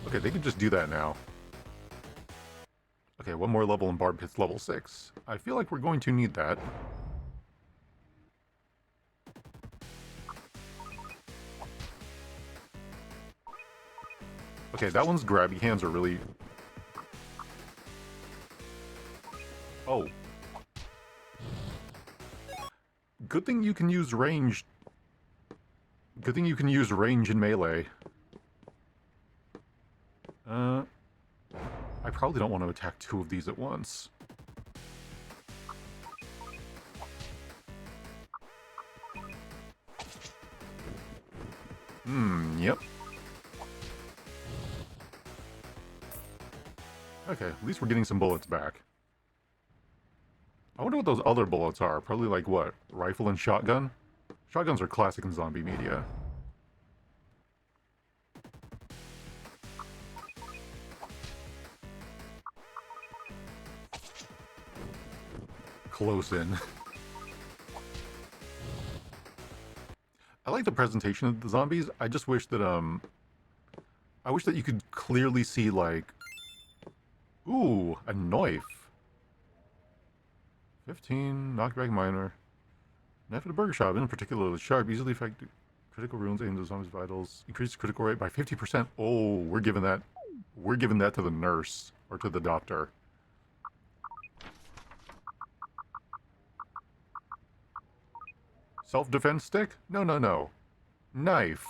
Okay, they can just do that now. Okay, one more level and Barb hits level 6. I feel like we're going to need that. Okay, that one's grabby hands are really... Oh. Good thing you can use range. Good thing you can use range in melee. I probably don't want to attack two of these at once. Yep. Okay, at least we're getting some bullets back. I wonder what those other bullets are. Probably like what? Rifle and shotgun? Shotguns are classic in zombie media. Close in. I like the presentation of the zombies. I just wish that, I wish that you could clearly see, like... Ooh, a knife. 15, knockback minor. Knife at a burger shop, in particular, sharp, easily affect critical wounds aimed at zombies' vitals. Increase critical rate by 50%. Oh, we're giving that to the nurse, or to the doctor. Self-defense stick? No, no, no. Knife.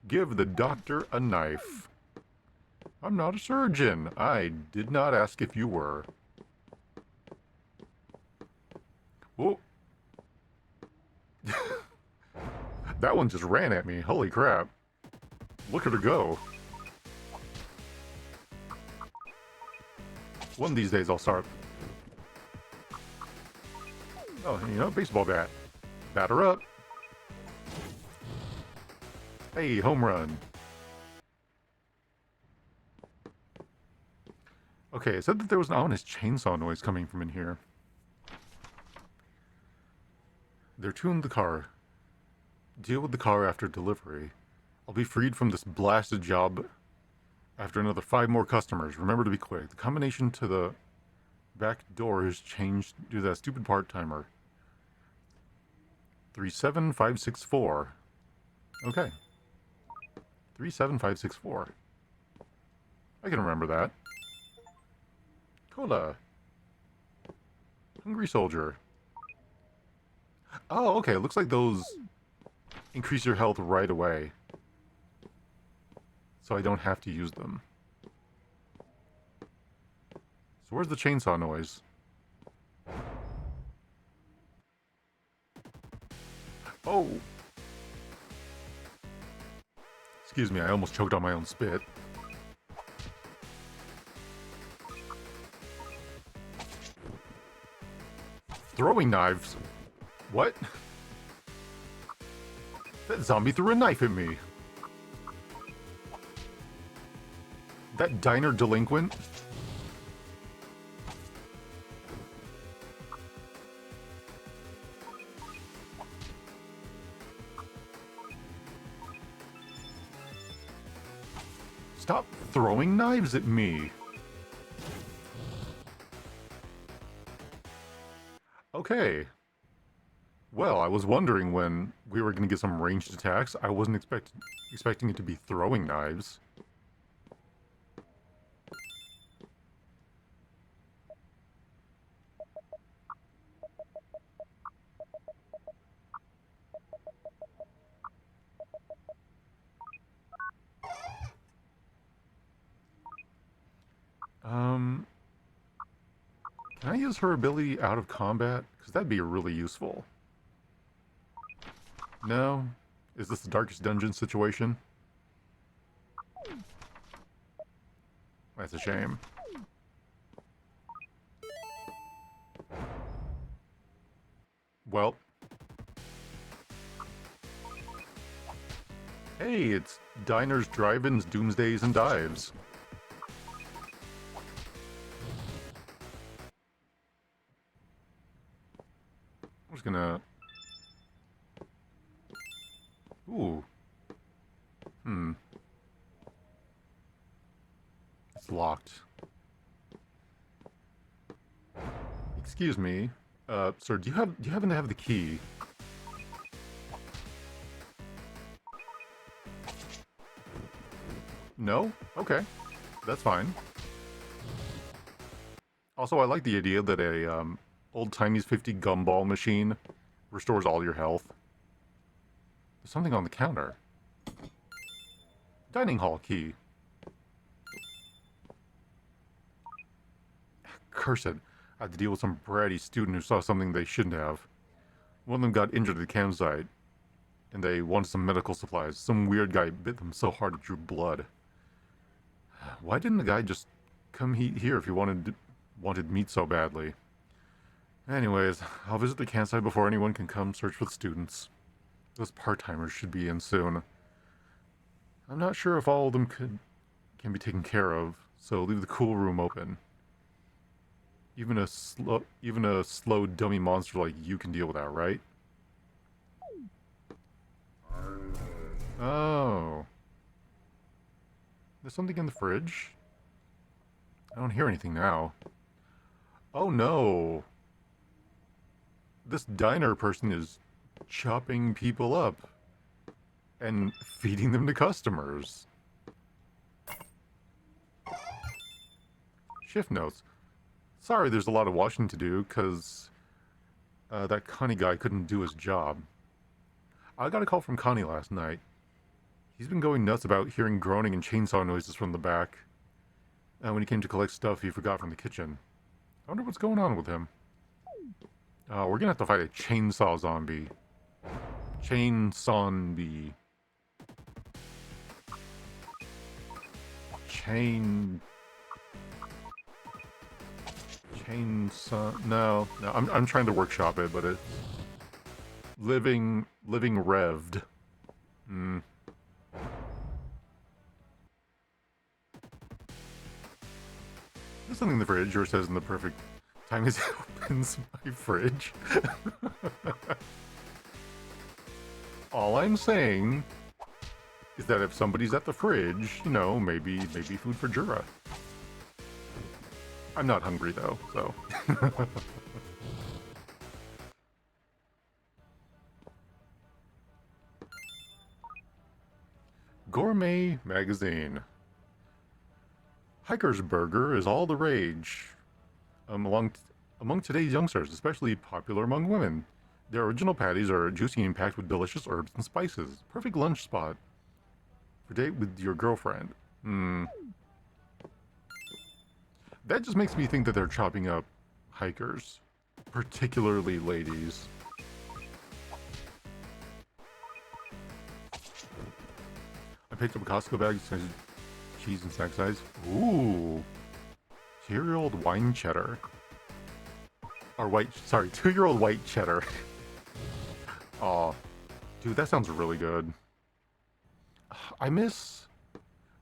Give the doctor a knife. I'm not a surgeon. I did not ask if you were. Oh. That one just ran at me. Holy crap. Look at her go. One of these days I'll start. Oh, you know, baseball bat. Batter up. Hey, home run. Okay, it said that there was an ominous chainsaw noise coming from in here. They're tuned the car. Deal with the car after delivery. I'll be freed from this blasted job after another 5 more customers. Remember to be quick. The combination to the back door has changed due to that stupid part-timer. 37564. Okay. 37564. I can remember that. Cola. Hungry soldier. Oh, okay. It looks like those increase your health right away. So I don't have to use them. So where's the chainsaw noise? Oh! Excuse me, I almost choked on my own spit. Throwing knives? What? That zombie threw a knife at me. That diner delinquent? Stop throwing knives at me. Okay. Well, I was wondering when we were going to get some ranged attacks. I wasn't expecting it to be throwing knives. Can I use her ability out of combat? Because that'd be really useful. No? Is this the Darkest Dungeon situation? That's a shame. Well. Hey, it's Diners, Drive-Ins, Doomsdays, and Dives. I'm just gonna... Ooh. It's locked. Excuse me. Sir, do you happen to have the key? No? Okay. That's fine. Also, I like the idea that a, old-timey 50 gumball machine restores all your health. There's something on the counter. Dining hall key. Cursed. I had to deal with some bratty student who saw something they shouldn't have. One of them got injured at the campsite, and they wanted some medical supplies. Some weird guy bit them so hard it drew blood. Why didn't the guy just come here if he wanted meat so badly? Anyways, I'll visit the campsite before anyone can come search for the students. Those part-timers should be in soon. I'm not sure if all of them can be taken care of, so leave the cool room open. Even a slow dummy monster like you can deal with that, right? Oh. There's something in the fridge? I don't hear anything now. Oh no! This diner person is chopping people up and feeding them to customers. Shift notes. Sorry there's a lot of washing to do, because that Connie guy couldn't do his job. I got a call from Connie last night. He's been going nuts about hearing groaning and chainsaw noises from the back. When he came to collect stuff he forgot from the kitchen. I wonder what's going on with him. We're gonna have to fight a chainsaw zombie. Chainsaw-bee. Chainsaw... No, I'm trying to workshop it, but it's... Living revved. There's something in the fridge, or it says in the perfect time as it opens my fridge. All I'm saying is that if somebody's at the fridge, you know, maybe food for Jura. I'm not hungry though, so. Gourmet magazine. Hiker's Burger is all the rage among today's youngsters, especially popular among women. Their original patties are juicy and packed with delicious herbs and spices. Perfect lunch spot for date with your girlfriend. That just makes me think that they're chopping up hikers, particularly ladies. I picked up a Costco bag, size cheese and snack size. Ooh, 2-year-old wine cheddar. Or 2-year-old white cheddar. Aw, dude, that sounds really good. I miss...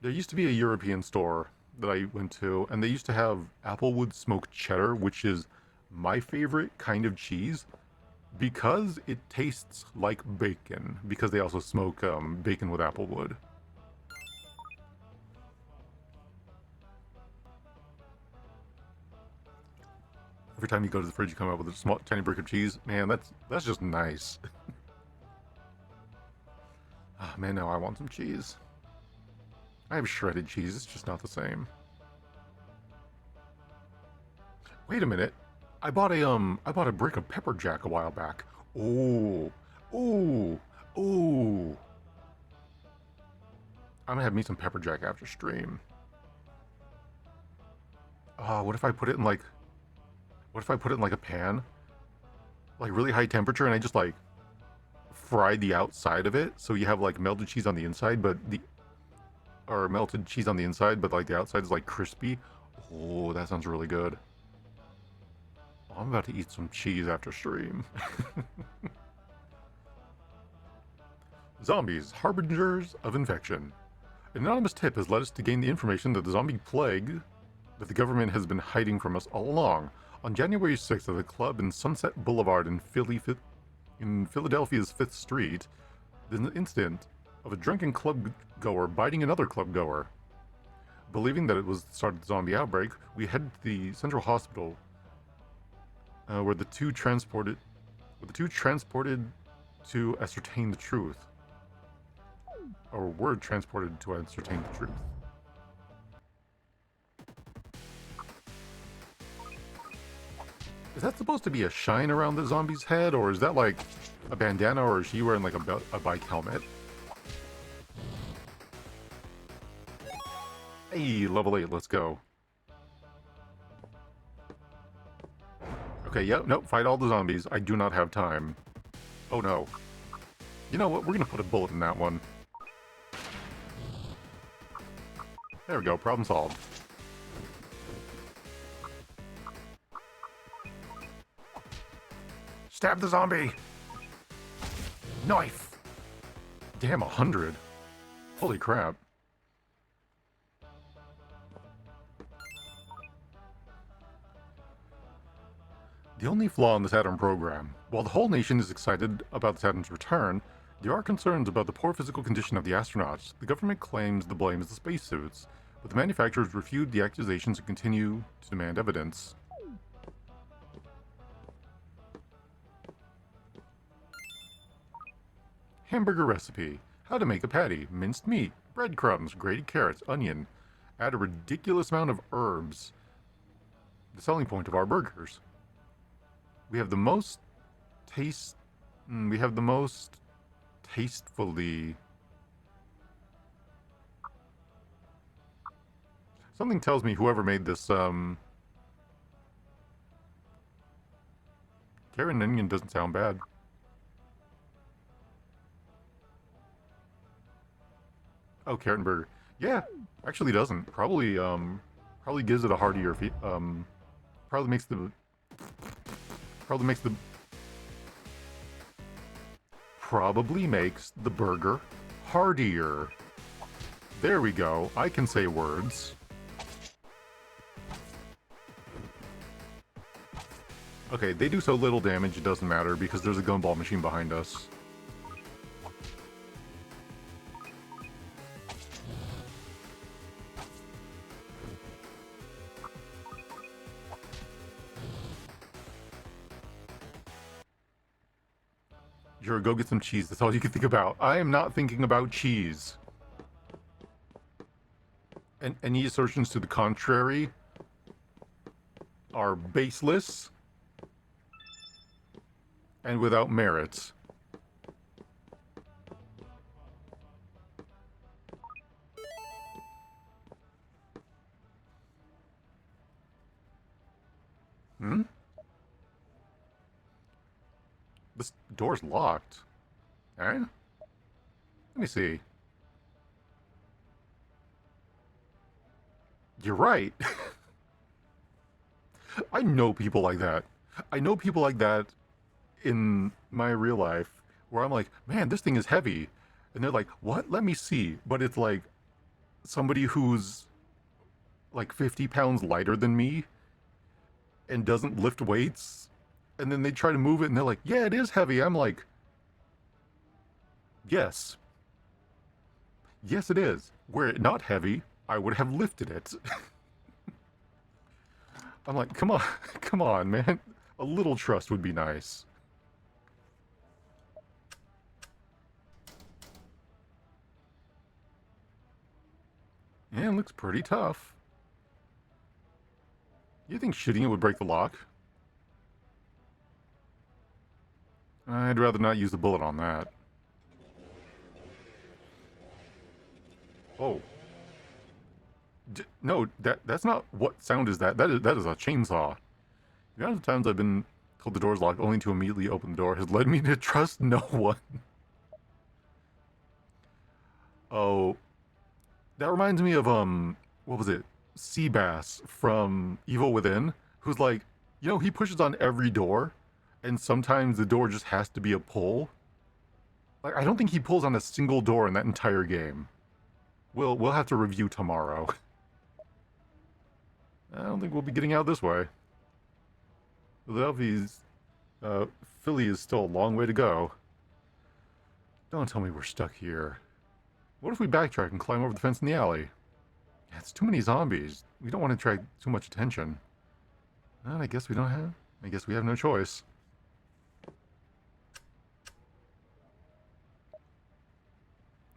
There used to be a European store that I went to, and they used to have Applewood smoked cheddar, which is my favorite kind of cheese, because it tastes like bacon, because they also smoke bacon with Applewood. Every time you go to the fridge, you come out with a small, tiny brick of cheese. Man, that's just nice. Oh, man, now I want some cheese. I have shredded cheese. It's just not the same. Wait a minute. I bought a brick of pepper jack a while back. Ooh, ooh, ooh. I'm gonna have me some pepper jack after stream. What if I put it in like... What if I put it in like a pan? Like really high temperature, and I just like fry the outside of it, so you have like melted cheese on the inside, but melted cheese on the inside, but like the outside is like crispy. Oh, that sounds really good. Oh, I'm about to eat some cheese after stream. Zombies, harbingers of infection. An anonymous tip has led us to gain the information that the zombie plague that the government has been hiding from us all along. On January 6th at a club in Sunset Boulevard in Philadelphia's 5th Street, there's an incident of a drunken club goer biting another club goer. Believing that it was the start of the zombie outbreak, we head to the central hospital, where the two transported to ascertain the truth. Or were transported to ascertain the truth. Is that supposed to be a shine around the zombie's head, or is that like a bandana, or is she wearing like a bike helmet? Hey, level 8, let's go. Okay, yep, nope, fight all the zombies. I do not have time. Oh no. You know what, we're gonna put a bullet in that one. There we go, problem solved. Stab the zombie! Knife! Damn, 100. Holy crap. The only flaw in the Saturn program. While the whole nation is excited about Saturn's return, there are concerns about the poor physical condition of the astronauts. The government claims the blame is the spacesuits, but the manufacturers refute the accusations and continue to demand evidence. Hamburger recipe. How to make a patty. Minced meat, breadcrumbs, grated carrots, onion. Add a ridiculous amount of herbs. The selling point of our burgers. We have the most tastefully. Something tells me whoever made this, carrot and onion doesn't sound bad. Oh, carrot and burger. Yeah, actually doesn't. Probably gives it a heartier probably makes the burger heartier. There we go. I can say words. Okay, they do so little damage, it doesn't matter because there's a gumball machine behind us. Sure, go get some cheese. That's all you can think about. I am not thinking about cheese. And any assertions to the contrary are baseless and without merit. Hmm? This door's locked. Alright? Let me see. You're right. I know people like that. I know people like that in my real life where I'm like, man, this thing is heavy. And they're like, what? Let me see. But it's like somebody who's like 50 pounds lighter than me and doesn't lift weights. And then they try to move it and they're like, yeah, it is heavy. I'm like, yes. Yes, it is. Were it not heavy, I would have lifted it. I'm like, come on, man. A little trust would be nice. Yeah, it looks pretty tough. You think shooting it would break the lock? I'd rather not use a bullet on that. Oh. No, that's not... What sound is that? That is a chainsaw. The amount of times I've been told the door's locked only to immediately open the door has led me to trust no one. Oh. That reminds me of, what was it? Seabass from Evil Within, who's like, you know, he pushes on every door, and sometimes the door just has to be a pull. Like, I don't think he pulls on a single door in that entire game. We'll have to review tomorrow. I don't think we'll be getting out this way. Philadelphia's Philly is still a long way to go. Don't tell me we're stuck here. What if we backtrack and climb over the fence in the alley? Yeah, it's too many zombies. We don't want to attract too much attention. Well, I guess we don't have. I guess we have no choice.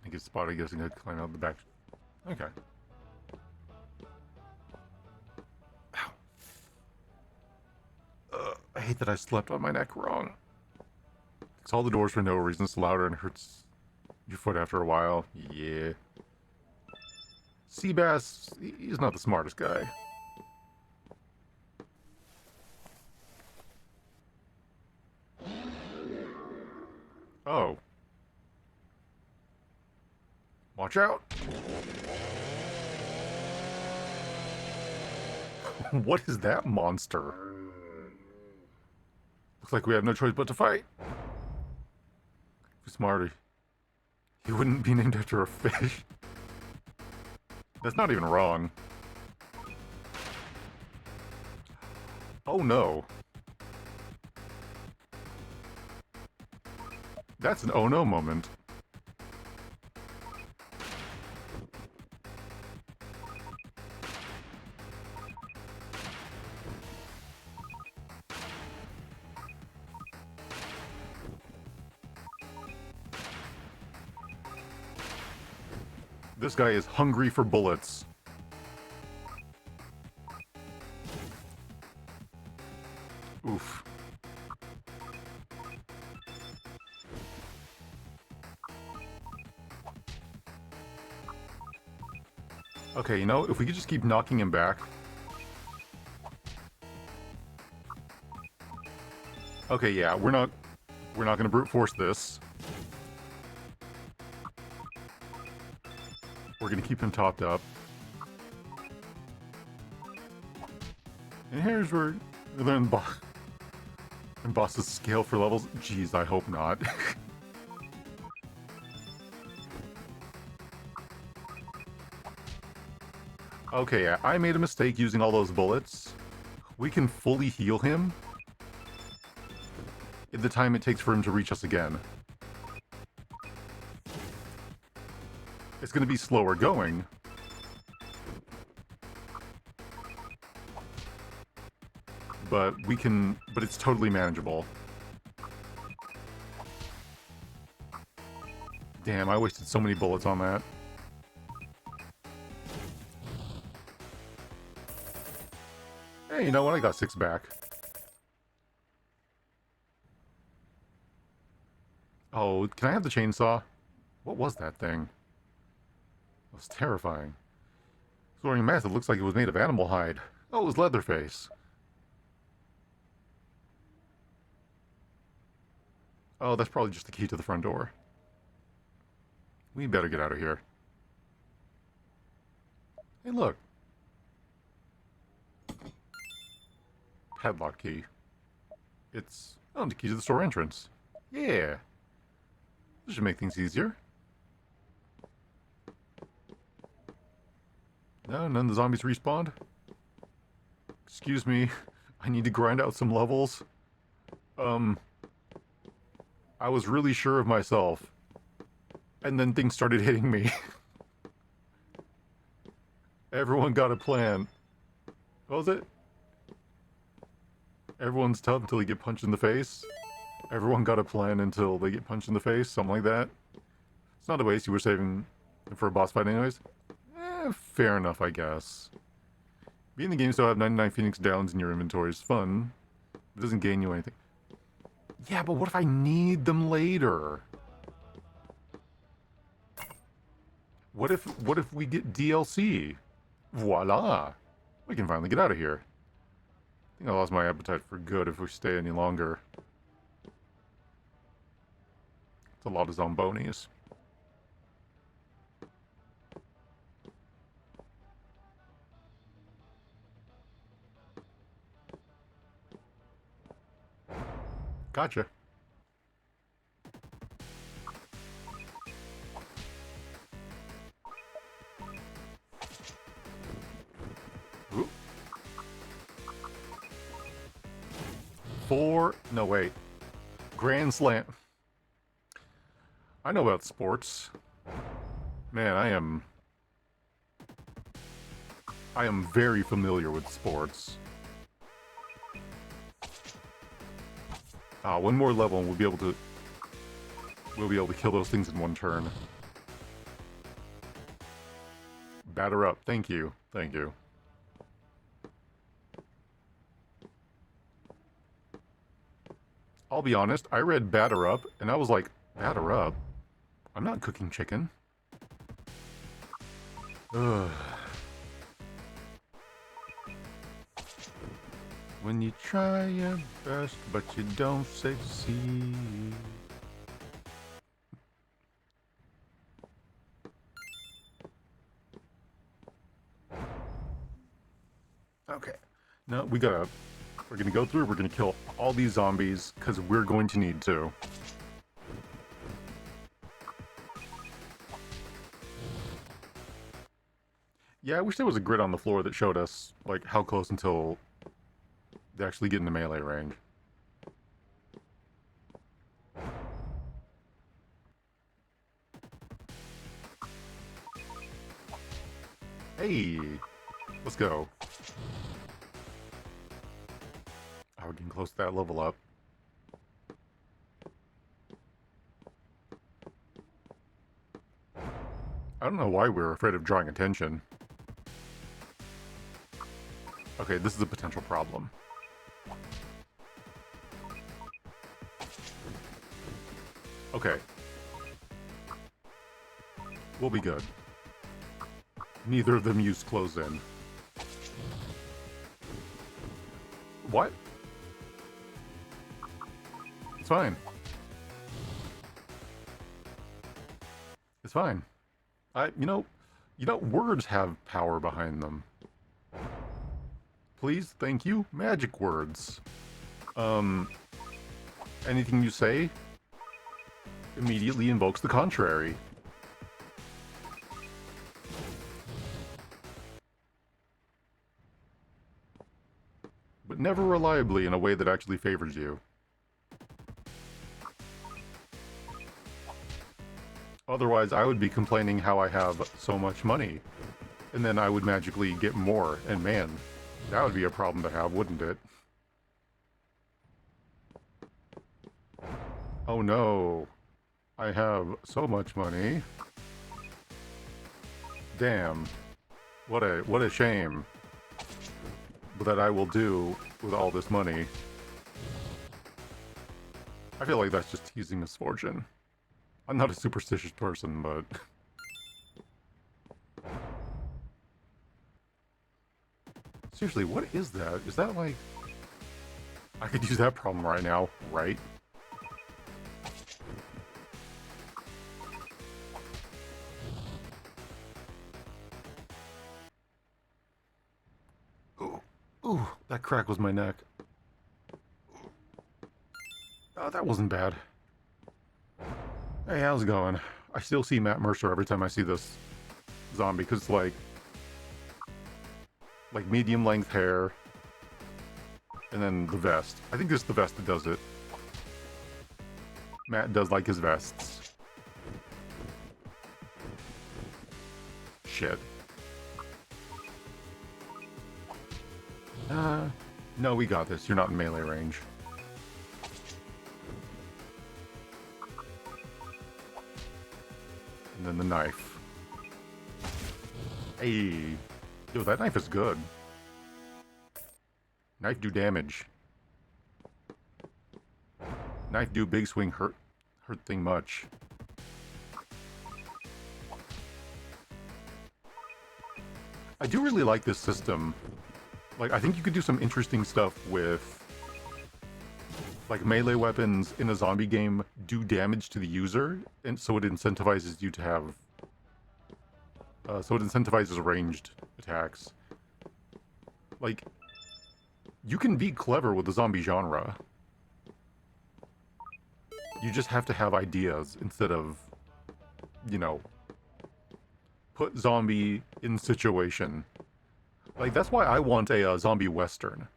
I get spot. I guess I'm gonna climb out the back. Okay. I hate that I slept on my neck wrong. It's all the doors for no reason. It's louder and hurts your foot after a while. Yeah. Seabass, he's not the smartest guy. Oh. Watch out. What is that monster? Looks like we have no choice but to fight. If smarty. He wouldn't be named after a fish. That's not even wrong. Oh no. That's an oh no moment. This guy is hungry for bullets. Oof. Okay, you know, if we could just keep knocking him back. Okay, yeah, we're not gonna brute force this. We're gonna keep him topped up. And here's where then bosses scale for levels. Jeez, I hope not. Okay, yeah, I made a mistake using all those bullets. We can fully heal him in the time it takes for him to reach us again. It's gonna be slower going. But it's totally manageable. Damn, I wasted so many bullets on that. Hey, you know what? I got 6 back. Oh, can I have the chainsaw? What was that thing? It was terrifying. It's wearing a mask that looks like it was made of animal hide. Oh, it was Leatherface. Oh, that's probably just the key to the front door. We better get out of here. Hey, look. Padlock key. It's the key to the store entrance. Yeah. This should make things easier. No, none of the zombies respawned? Excuse me. I need to grind out some levels. I was really sure of myself. And then things started hitting me. Everyone got a plan. What was it? Everyone's tough until they get punched in the face. Everyone got a plan until they get punched in the face. Something like that. It's not a waste. You were saving for a boss fight anyways. Fair enough, I guess. Being the game still have 99 Phoenix Downs in your inventory is fun. It doesn't gain you anything. Yeah, but what if I need them later? What if we get DLC? Voila! We can finally get out of here. I think I lost my appetite for good if we stay any longer. It's a lot of zombonis. Gotcha. 4. No, wait. Grand Slam. I know about sports. Man, I am very familiar with sports. One more level and we'll be able to kill those things in one turn. Batter up. Thank you. Thank you. I'll be honest, I read batter up and I was like, batter up? I'm not cooking chicken. Ugh. When you try your best, but you don't succeed. Okay. No, we're gonna go through, we're gonna kill all these zombies, because we're going to need to. Yeah, I wish there was a grid on the floor that showed us, like, how close until they actually get into melee range. Hey! Let's go. Oh, we're getting close to that level up. I don't know why we're afraid of drawing attention. Okay, this is a potential problem. Okay. We'll be good. Neither of them used close in. What? It's fine. It's fine. You know, words have power behind them. Please, thank you, magic words. Anything you say immediately invokes the contrary. But never reliably in a way that actually favors you. Otherwise, I would be complaining how I have so much money. And then I would magically get more, and man, that would be a problem to have, wouldn't it? Oh no. I have so much money. Damn. What a shame. That I will do with all this money. I feel like that's just teasing misfortune. I'm not a superstitious person, but... Seriously, what is that? Is that like... I could use that problem right now, right? Ooh, that crack was my neck. Oh, that wasn't bad. Hey, how's it going? I still see Matt Mercer every time I see this zombie, because it's like medium length hair, and then the vest. I think it's the vest that does it. Matt does like his vests. Shit. No, we got this. You're not in melee range. And then the knife. Hey. Yo, that knife is good. Knife do damage. Knife do big swing hurt thing much. I do really like this system. Like, I think you could do some interesting stuff with, like, melee weapons in a zombie game do damage to the user, and so it incentivizes you to have, so it incentivizes ranged attacks. Like, you can be clever with the zombie genre. You just have to have ideas instead of, you know, put zombie in situation. Like, that's why I want a zombie western.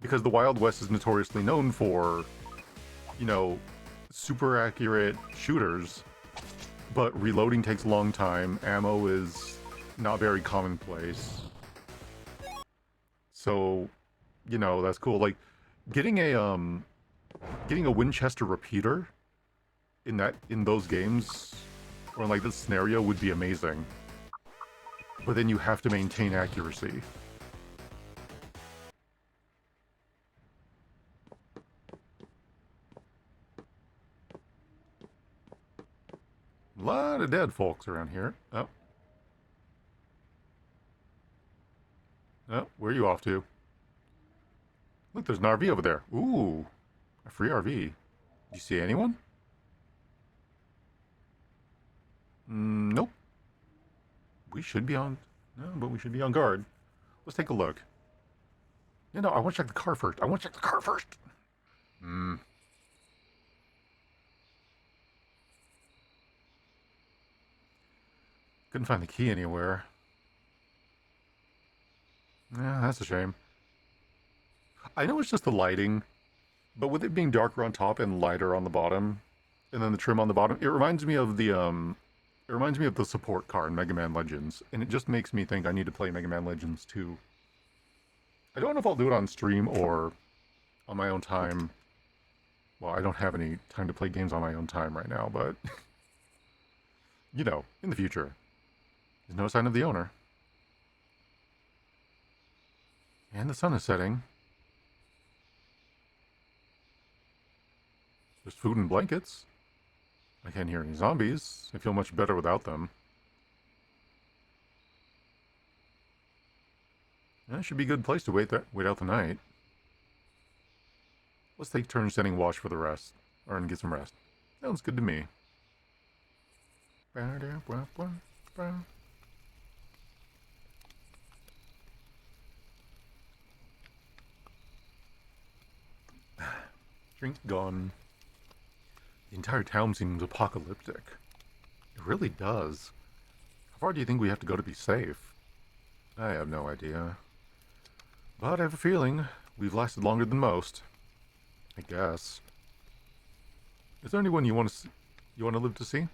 because the Wild West is notoriously known for, you know, super accurate shooters, but reloading takes a long time. Ammo is not very commonplace. So, you know, that's cool. Like getting a Winchester repeater in those games or in like this scenario would be amazing. But then you have to maintain accuracy. A lot of dead folks around here. Oh. Oh, where are you off to? Look, there's an RV over there. Ooh, a free RV. Did you see anyone? Nope. We should be on... No, but we should be on guard. Let's take a look. No, I want to check the car first. I want to check the car first. Couldn't find the key anywhere. Yeah, that's a shame. I know it's just the lighting, but with it being darker on top and lighter on the bottom, and then the trim on the bottom, it reminds me of the support car in Mega Man Legends, and it just makes me think I need to play Mega Man Legends 2. I don't know if I'll do it on stream or on my own time. Well, I don't have any time to play games on my own time right now, but you know, in the future. There's no sign of the owner. And the sun is setting. There's food and blankets. I can't hear any zombies. I feel much better without them. That should be a good place to wait out the night. Let's take turns setting watch for the rest. Or and get some rest. Sounds good to me. Drink gone. The entire town seems apocalyptic. It really does. How far do you think we have to go to be safe? I have no idea. But I have a feeling we've lasted longer than most. I guess. Is there anyone you want to live to see?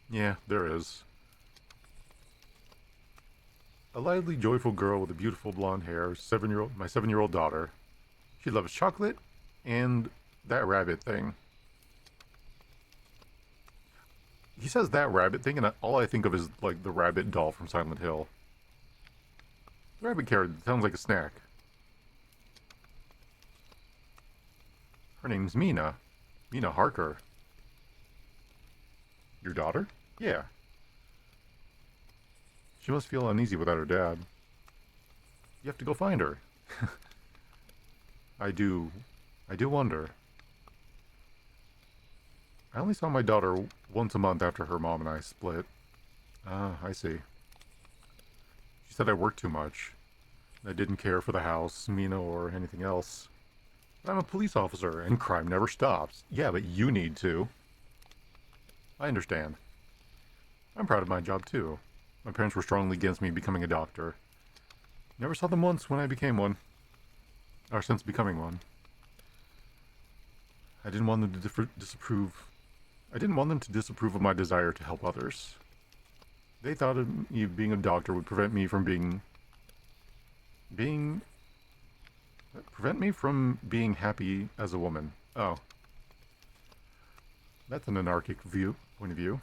Yeah, there is. A lively, joyful girl with a beautiful blonde hair, my 7-year-old daughter. She loves chocolate and that rabbit thing. He says that rabbit thing, and all I think of is like the rabbit doll from Silent Hill. The rabbit carrot sounds like a snack. Her name's Mina. Mina Harker. Your daughter? Yeah. She must feel uneasy without her dad. You have to go find her. I do wonder. I only saw my daughter once a month after her mom and I split. Ah, I see. She said I worked too much. I didn't care for the house, Mina, or anything else. I'm a police officer, and crime never stops. Yeah, but you need to. I understand. I'm proud of my job, too. My parents were strongly against me becoming a doctor. Never saw them once when I became one. Or since becoming one. I didn't want them to disapprove. I didn't want them to disapprove of my desire to help others. They thought of me being a doctor would prevent me from being happy as a woman. Oh. That's an anarchic point of view.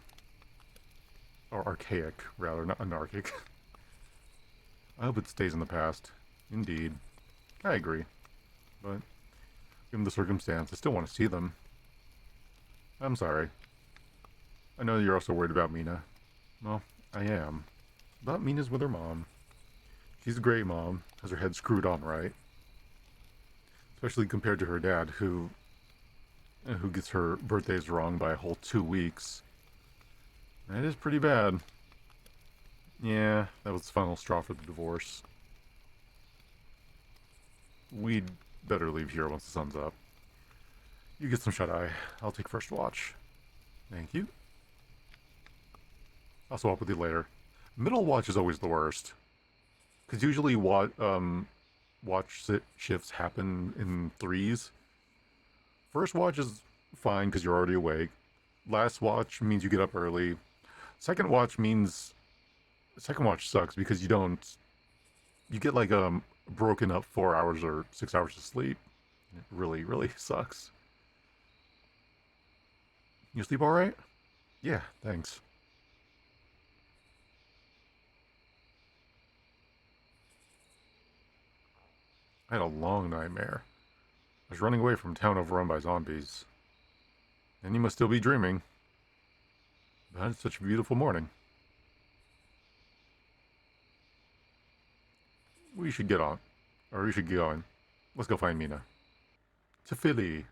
Or archaic, rather, not anarchic. I hope it stays in the past. Indeed. I agree. But, given the circumstance, I still want to see them. I'm sorry. I know you're also worried about Mina. Well, I am. But Mina's with her mom. She's a great mom, has her head screwed on right. Especially compared to her dad, who gets her birthdays wrong by a whole 2 weeks. That is pretty bad. Yeah, that was the final straw for the divorce. We'd better leave here once the sun's up. You get some shut-eye. I'll take first watch. Thank you. I'll swap with you later. Middle watch is always the worst. Because usually when shifts happen in threes. First watch is fine because you're already awake. Last watch means you get up early. Second watch means second watch sucks because you get like broken up 4 hours or 6 hours of sleep. It really, really sucks. You sleep all right? Yeah, thanks. I had a long nightmare. I was running away from a town overrun by zombies. And you must still be dreaming. But it's such a beautiful morning. We should get on. Or we should get going. Let's go find Mina. To Philly.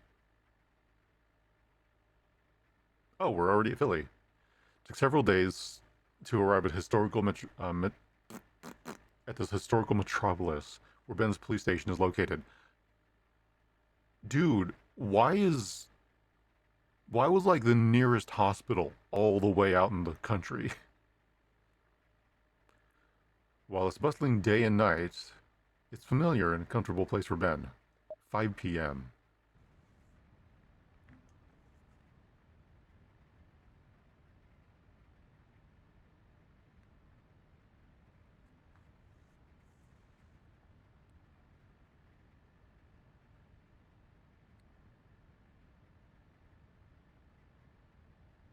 Oh, we're already at Philly. It took several days to arrive at at this historical metropolis where Ben's police station is located. Dude, why was like the nearest hospital all the way out in the country? While it's bustling day and night, it's familiar and a comfortable place for Ben. 5 p.m.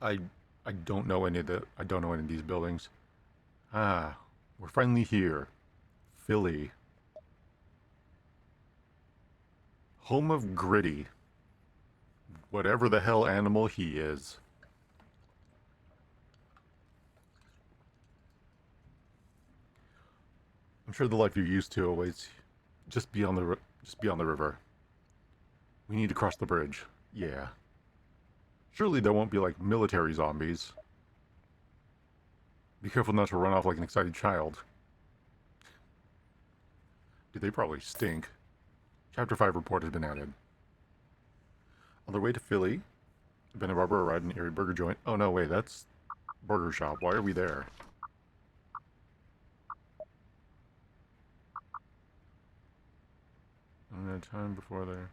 I I don't know any of these buildings. Ah, we're finally here. Philly. Home of Gritty. Whatever the hell animal he is. I'm sure the life you're used to awaits just beyond the river. We need to cross the bridge. Yeah. Surely there won't be like military zombies. Be careful not to run off like an excited child. Dude, they probably stink. Chapter 5 report has been added. On their way to Philly, Ben and Barbara arrived in an Erie burger joint. Oh no, wait, that's Burger Shop. Why are we there? Time before there.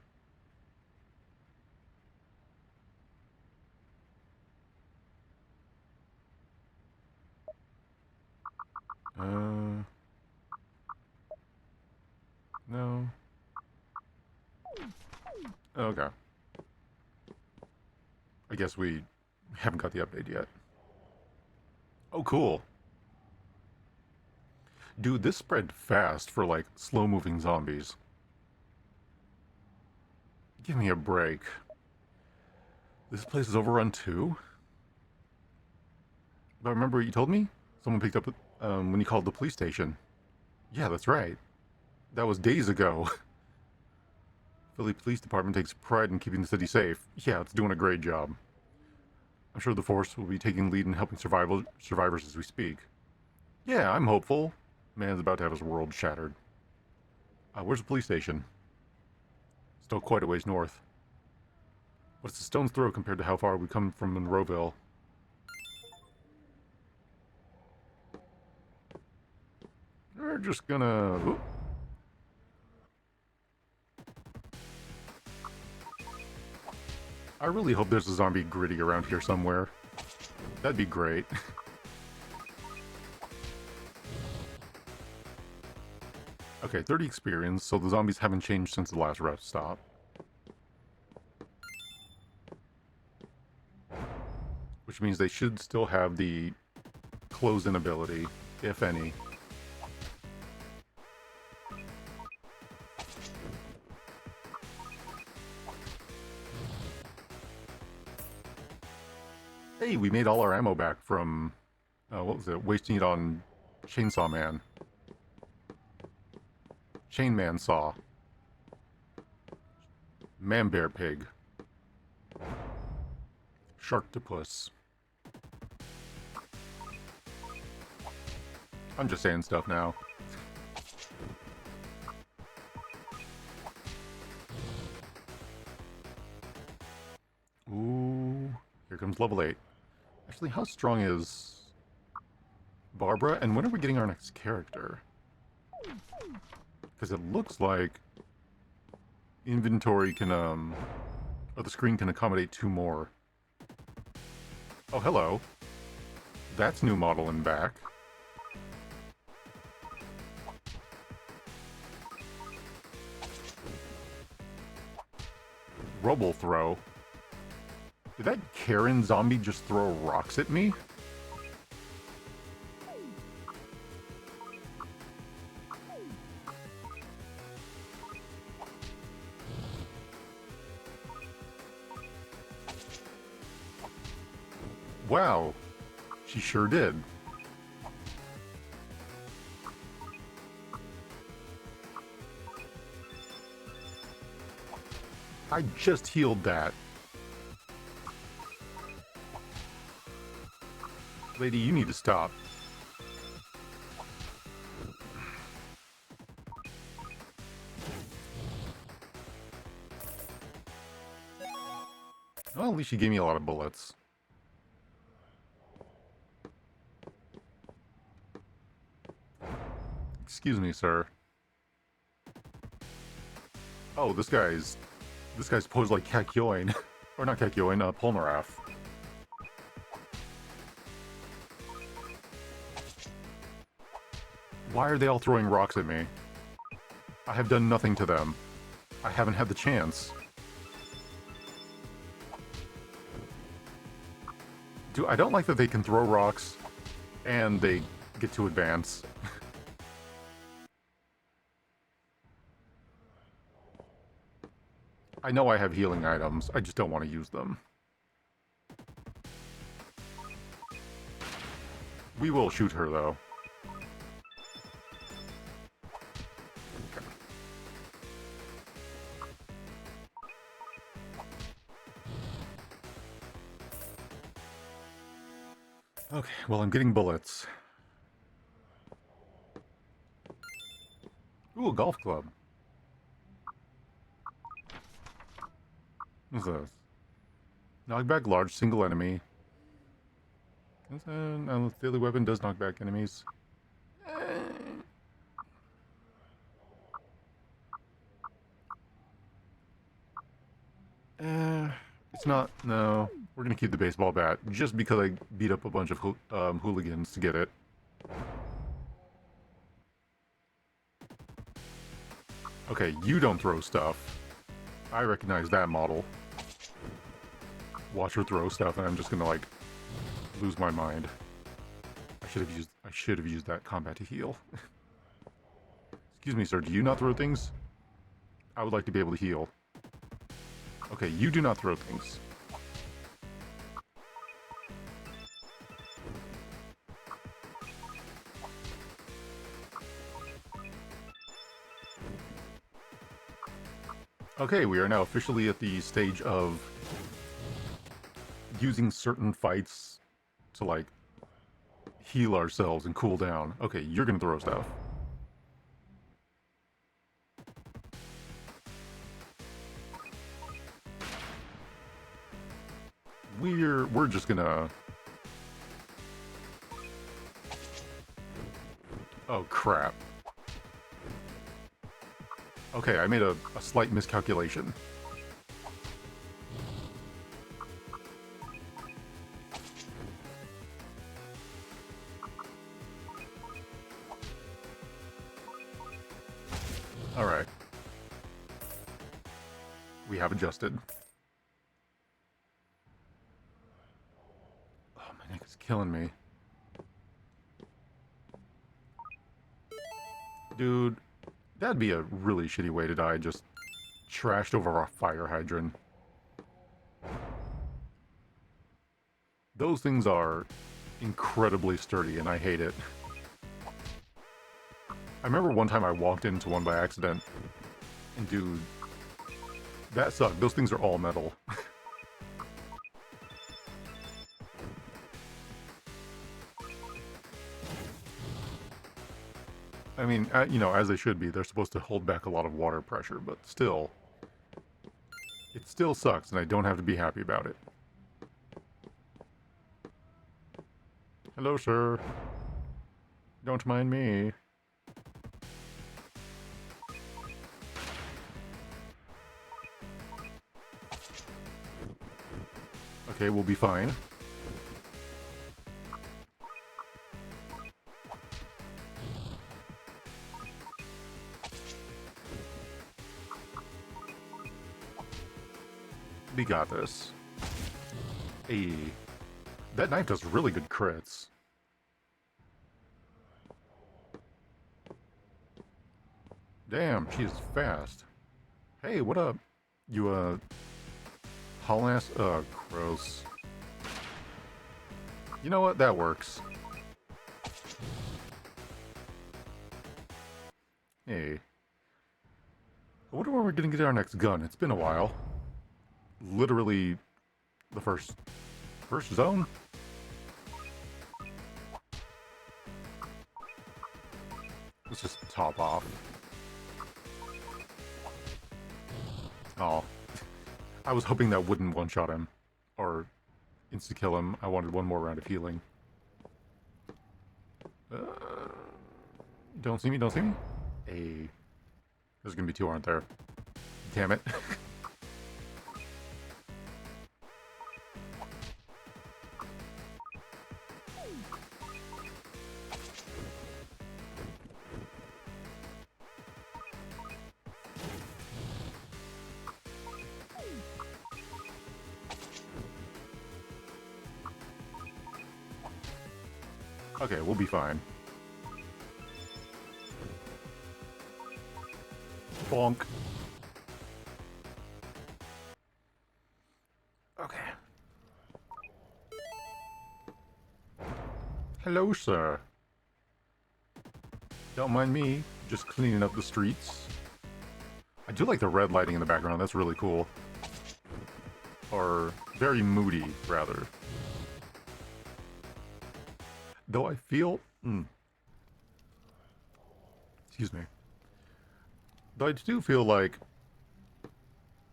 No. Okay. I guess we haven't got the update yet. Oh, cool. Dude, this spread fast for, like, slow-moving zombies. Give me a break. This place is overrun too? But remember what you told me? Someone picked up when you called the police station. Yeah, that's right. That was days ago. Philly Police Department takes pride in keeping the city safe. Yeah, it's doing a great job. I'm sure the force will be taking lead in helping survivors as we speak. Yeah, I'm hopeful. Man's about to have his world shattered. Where's the police station? Still quite a ways north. What's a stone's throw compared to how far we come from Monroeville? We're just gonna... Ooh. I really hope there's a zombie Gritty around here somewhere. That'd be great. Okay, 30 experience, so the zombies haven't changed since the last rest stop. Which means they should still have the close-in ability, if any. Hey, we made all our ammo back from, what was it, wasting it on Chainsaw Man. Chain Man Saw. Man Bear Pig. Sharktopus. I'm just saying stuff now. Ooh, here comes level 8. Actually, how strong is Barbara? And when are we getting our next character? Because it looks like inventory can, or the screen can accommodate 2 more. Oh, hello. That's new model and back. Rubble throw. Did that Karen zombie just throw rocks at me? Wow, she sure did. I just healed that. Lady, you need to stop. Well, at least she gave me a lot of bullets. Excuse me, sir. Oh, this guy's posed like Kakyoin. Or not Kakyoin, Polnareff. Why are they all throwing rocks at me? I have done nothing to them. I haven't had the chance. I don't like that they can throw rocks and they get to advance. I know I have healing items, I just don't want to use them. We will shoot her, though. Okay, well, I'm getting bullets. Ooh, a golf club. What's this? Knockback large single enemy. Daily weapon does knock back enemies. It's not. No, we're gonna keep the baseball bat just because I beat up a bunch of hooligans to get it. Okay, you don't throw stuff. I recognize that model. Watch her throw stuff, and I'm just gonna like lose my mind. I should have used that combat to heal. Excuse me, sir. Do you not throw things? I would like to be able to heal. Okay, you do not throw things. Okay, we are now officially at the stage of using certain fights to, like, heal ourselves and cool down. Okay, you're gonna throw stuff. We're just gonna... Oh, crap. Okay, I made a slight miscalculation. Alright. We have adjusted. Oh, my neck is killing me. Dude, that'd be a really shitty way to die, just trashed over a fire hydrant. Those things are incredibly sturdy, and I hate it. I remember one time I walked into one by accident, and dude, that sucked. Those things are all metal. I mean, you know, as they should be. They're supposed to hold back a lot of water pressure, but still, it still sucks, and I don't have to be happy about it. Hello, sir. Don't mind me. Okay, we'll be fine. We got this. Hey, that knife does really good crits. Damn, she's fast. Hey, what up? You, haul ass? Gross. You know what? That works. Hey. I wonder where we're gonna get our next gun. It's been a while. Literally the first zone? Let's just top off. Oh. I was hoping that wouldn't one-shot him. Or insta-kill him. I wanted one more round of healing. Don't see me, don't see me? Hey. There's gonna be two, aren't there? Damn it. Okay, we'll be fine. Bonk. Okay. Hello, sir. Don't mind me, just cleaning up the streets. I do like the red lighting in the background, that's really cool. Or very moody, rather. Though I feel... Excuse me. Though I do feel like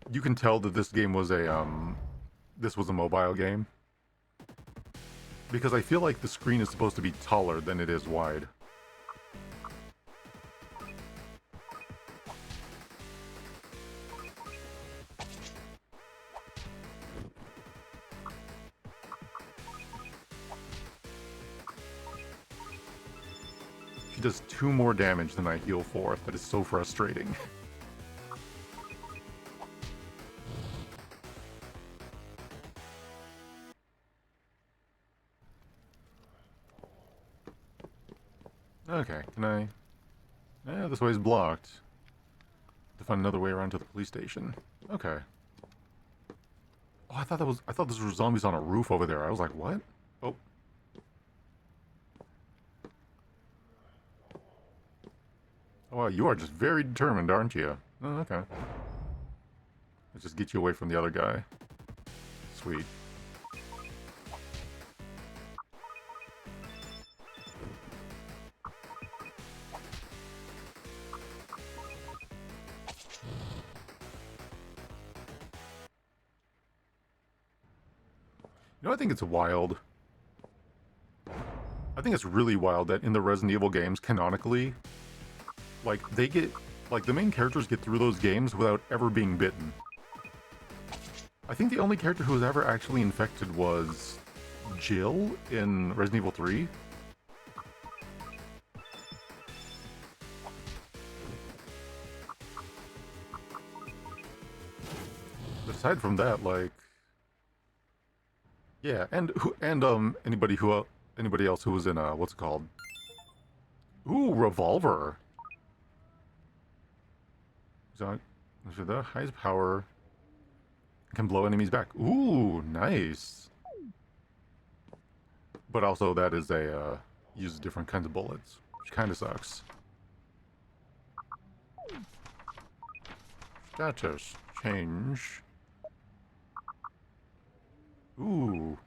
you can tell that this game was a mobile game. Because I feel like the screen is supposed to be taller than it is wide. She does 2 more damage than I heal for. That is so frustrating. Okay, can I... Yeah, this way is blocked. To find another way around to the police station. Okay. Oh, I thought this were zombies on a roof over there. I was like, what? Oh. Oh, wow, you are just very determined, aren't you? Oh, okay. Let's just get you away from the other guy. Sweet. You know, I think it's wild. I think it's really wild that in the Resident Evil games, canonically, like, the main characters get through those games without ever being bitten. I think the only character who was ever actually infected was Jill in Resident Evil 3. But aside from that, like... Yeah, and anybody else who was in, what's it called? Ooh, Revolver! So the highest power can blow enemies back. Ooh, nice. But also that is uses different kinds of bullets, which kind of sucks. Status change. Ooh,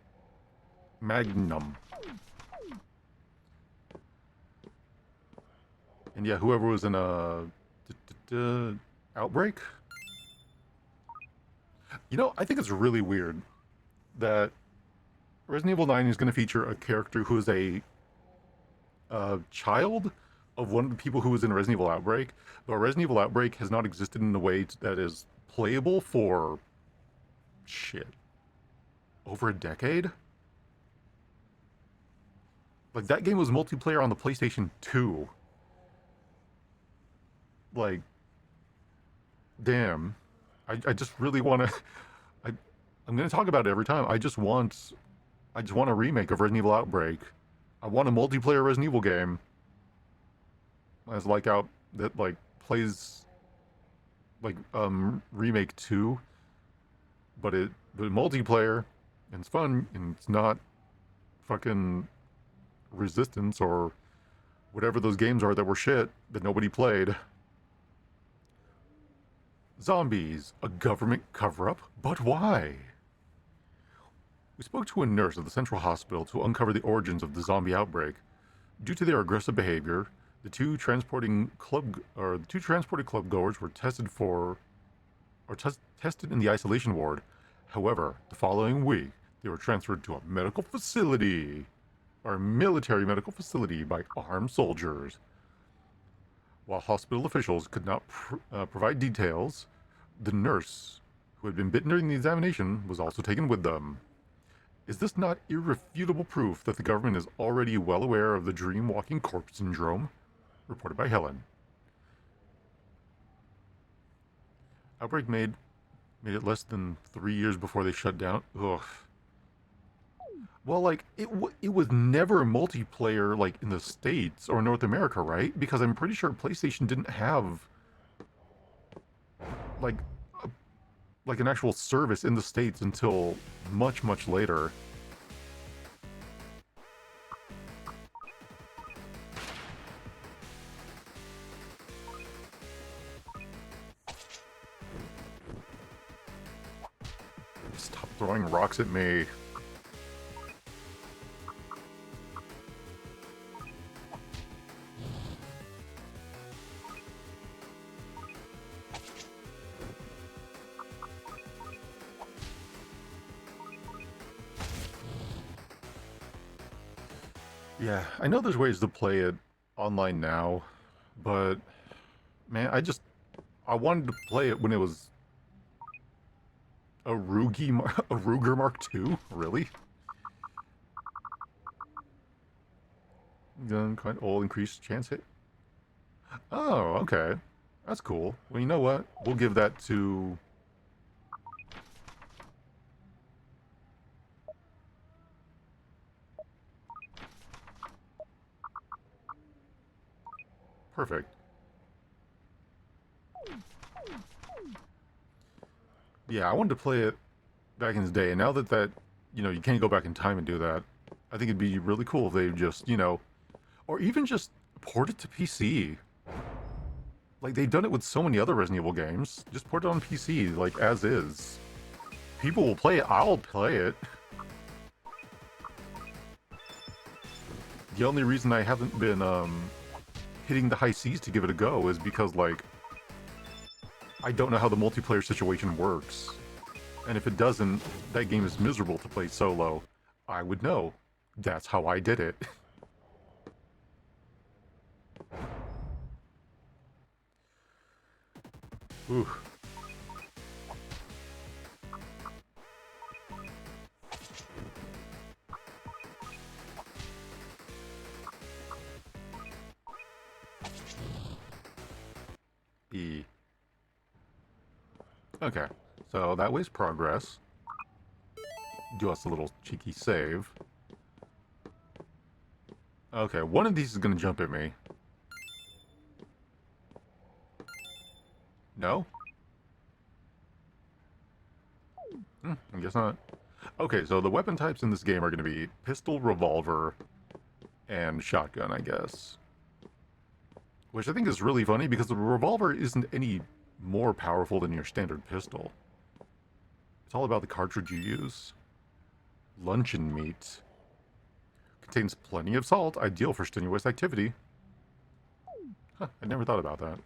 Magnum. And yeah, whoever was in Outbreak? You know, I think it's really weird that Resident Evil 9 is going to feature a character who is a child of one of the people who was in Resident Evil Outbreak, but Resident Evil Outbreak has not existed in a way that is playable for shit, over a decade? Like, that game was multiplayer on the PlayStation 2. Like, damn. I just really want to... I'm going to talk about it every time. I just want a remake of Resident Evil Outbreak. I want a multiplayer Resident Evil game. As like out that like plays like remake 2, but multiplayer and it's fun and it's not fucking Resistance or whatever those games are that were shit that nobody played. Zombies, a government cover-up? But why? We spoke to a nurse at the Central Hospital to uncover the origins of the zombie outbreak. Due to their aggressive behavior, the two transported club goers were tested in the isolation ward. However, the following week, they were transferred to a medical facility, or a military medical facility, by armed soldiers. While hospital officials could not provide details, the nurse, who had been bitten during the examination, was also taken with them. Is this not irrefutable proof that the government is already well aware of the dream-walking corpse syndrome? Reported by Helen. Outbreak made it less than 3 years before they shut down. Ugh. Well, like, it was never multiplayer, like, in the States or North America, right? Because I'm pretty sure PlayStation didn't have, like an actual service in the States until much, much later. Stop throwing rocks at me. Yeah, I know there's ways to play it online now, but man, I wanted to play it when it was a Ruger Mark II? Really? Gun kind of old, increased chance hit. Oh, okay. That's cool. Well, you know what? We'll give that to... Perfect. Yeah, I wanted to play it back in the day, and now that, you can't go back in time and do that, I think it'd be really cool if they just, or even just port it to PC. Like, they've done it with so many other Resident Evil games. Just port it on PC, like, as is. People will play it. I'll play it. The only reason I haven't been, hitting the high seas to give it a go is because, like, I don't know how the multiplayer situation works. And if it doesn't, that game is miserable to play solo. I would know. That's how I did it. Ooh. E. Okay, so that way's progress. Do us a little cheeky save. Okay, one of these is gonna jump at me. No? I guess not. Okay, so the weapon types in this game are gonna be pistol, revolver, and shotgun, I guess. Which I think is really funny because the revolver isn't any more powerful than your standard pistol. It's all about the cartridge you use. Luncheon meat. Contains plenty of salt, ideal for strenuous activity. Huh, I never thought about that.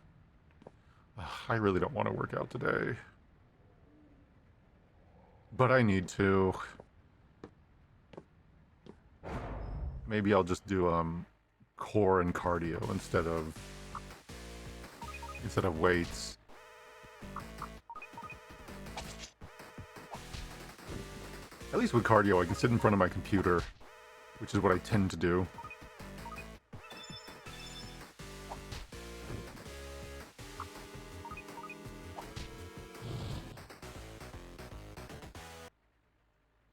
Ugh, I really don't want to work out today. But I need to. Maybe I'll just do core and cardio instead of weights. At least with cardio, I can sit in front of my computer, which is what I tend to do.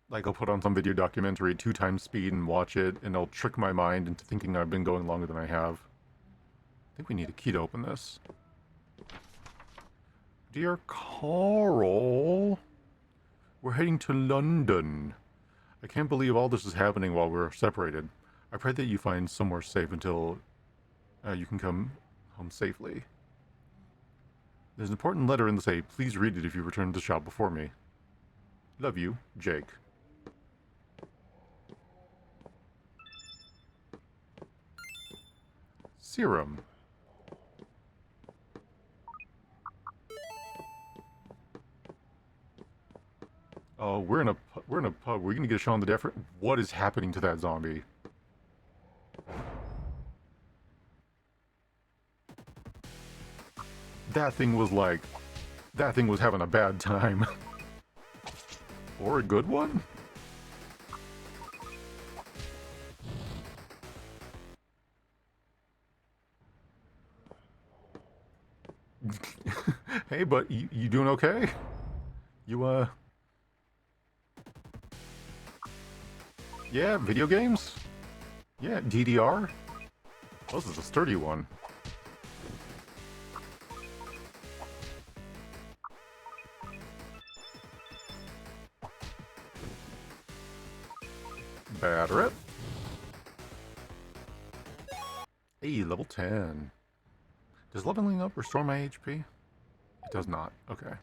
Like, I'll put on some video documentary at 2x speed and watch it, and it'll trick my mind into thinking I've been going longer than I have. I think we need a key to open this. Dear Carl, we're heading to London. I can't believe all this is happening while we're separated. I pray that you find somewhere safe until you can come home safely. There's an important letter in the safe. Please read it if you return to the shop before me. Love you, Jake. Serum. Oh, we're in a pub. We're gonna get a shot on the different. What is happening to that zombie? That thing was like, that thing was having a bad time. Or a good one? Hey, but you doing okay? You, yeah, video games? Yeah, DDR? Oh, this is a sturdy one. Batter it. Hey, level 10. Does leveling up restore my HP? It does not. Okay.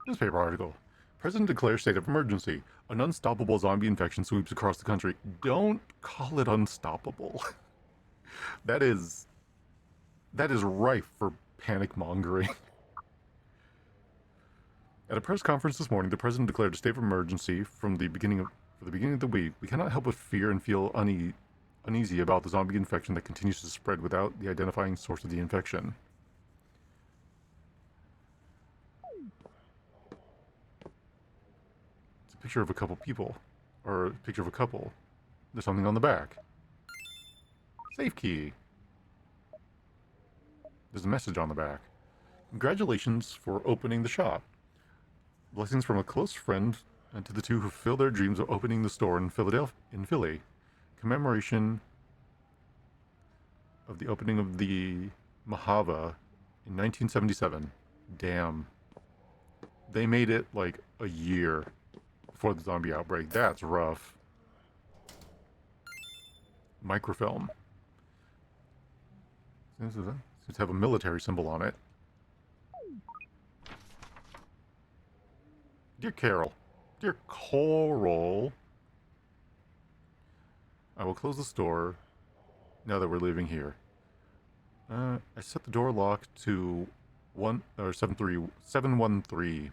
Newspaper article. President declares state of emergency. An unstoppable zombie infection sweeps across the country. Don't call it unstoppable. That is rife for panic mongering. At a press conference this morning, the president declared a state of emergency for the beginning of the week. We cannot help but fear and feel uneasy about the zombie infection that continues to spread without the identifying source of the infection. It's a picture of a couple people, or a picture of a couple. There's something on the back. Safe key. There's a message on the back. Congratulations for opening the shop. Blessings from a close friend and to the two who fulfill their dreams of opening the store in Philly. Commemoration of the opening of the Mahava in 1977. Damn. They made it like a year before the zombie outbreak. That's rough. Microfilm. Seems to have a military symbol on it. Dear Carol. Dear Coral. I will close the store now that we're leaving here. I set the door lock to 713.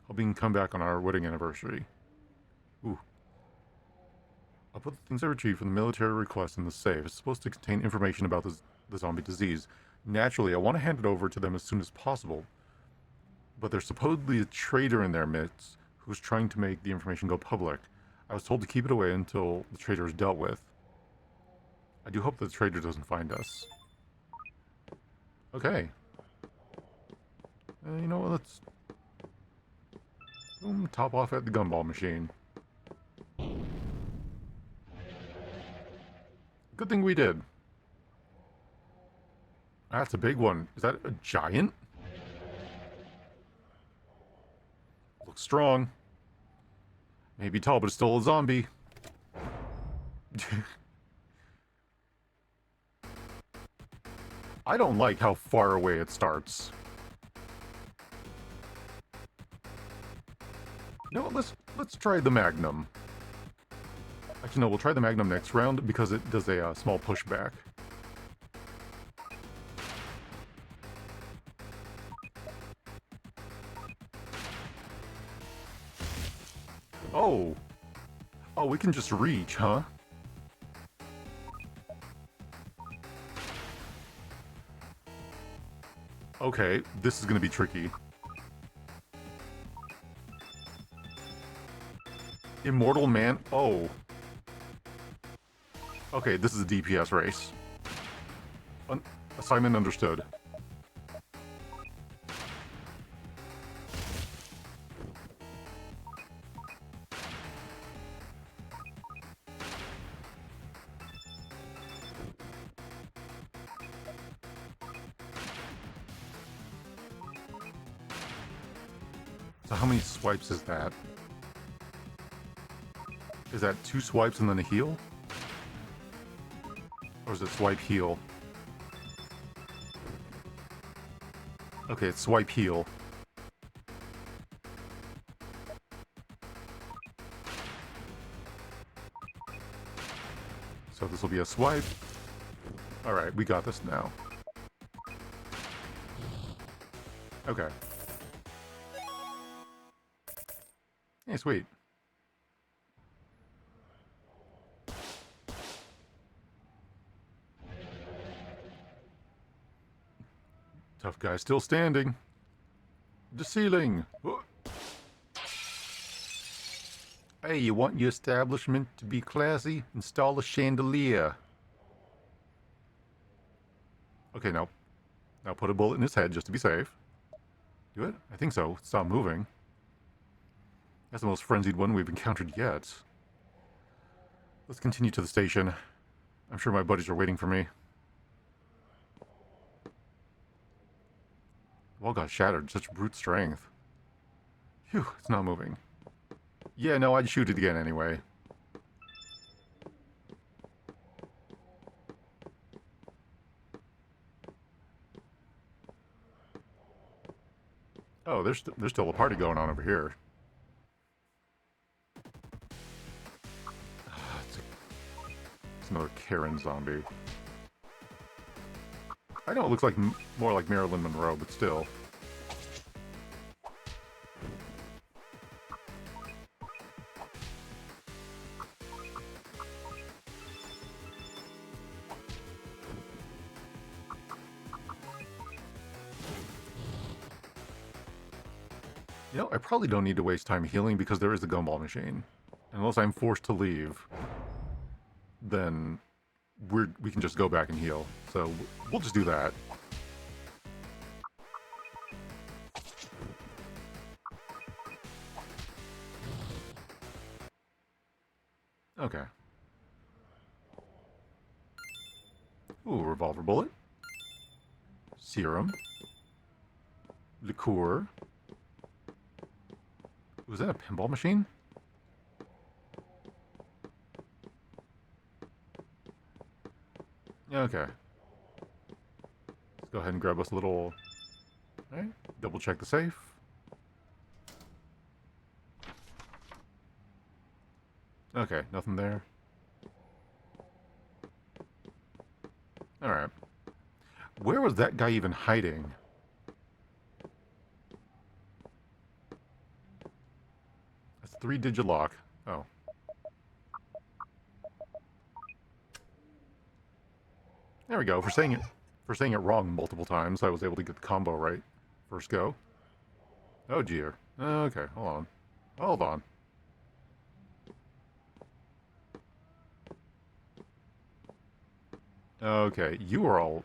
Hoping to come back on our wedding anniversary. Ooh. I'll put the things I retrieved from the military request in the safe. It's supposed to contain information about the zombie disease. Naturally, I want to hand it over to them as soon as possible. But there's supposedly a traitor in their midst who's trying to make the information go public. I was told to keep it away until the traitor is dealt with. I do hope that the traitor doesn't find us. Okay. You know what, let's... top off at the gumball machine. Good thing we did. That's a big one. Is that a giant? Looks strong. Maybe tall, but it's still a zombie. I don't like how far away it starts. No, let's try the Magnum. Actually, no, we'll try the Magnum next round because it does a small pushback. Oh. Oh, we can just reach, huh? Okay, this is gonna be tricky. Immortal Man? Oh. Okay, this is a DPS race. Assignment understood. So how many swipes is that? Is that 2 swipes and then a heal? Or is it swipe heal? Okay, it's swipe heal. So this will be a swipe. Alright, we got this now. Okay. Hey, sweet. Tough guy still standing. The ceiling. Hey, you want your establishment to be classy? Install a chandelier. Okay, now put a bullet in his head just to be safe. Do it? I think so. Stop moving. That's the most frenzied one we've encountered yet. Let's continue to the station. I'm sure my buddies are waiting for me. Wall got shattered. Such brute strength. Phew, it's not moving. Yeah, no, I'd shoot it again anyway. Oh, there's still a party going on over here. It's another Karen zombie. I know it looks like more like Marilyn Monroe, but still. You know, I probably don't need to waste time healing because there is the gumball machine. Unless I'm forced to leave, then we can just go back and heal. So we'll just do that. Okay. Ooh, revolver bullet. Serum. Liqueur. Was that a pinball machine? Okay. Let's go ahead and grab us a little... Alright, double check the safe. Okay, nothing there. Alright. Where was that guy even hiding? That's a 3-digit lock. Oh. There we go. For saying it wrong multiple times, I was able to get the combo right. First go. Oh dear. Okay, hold on. Hold on. Okay, you are all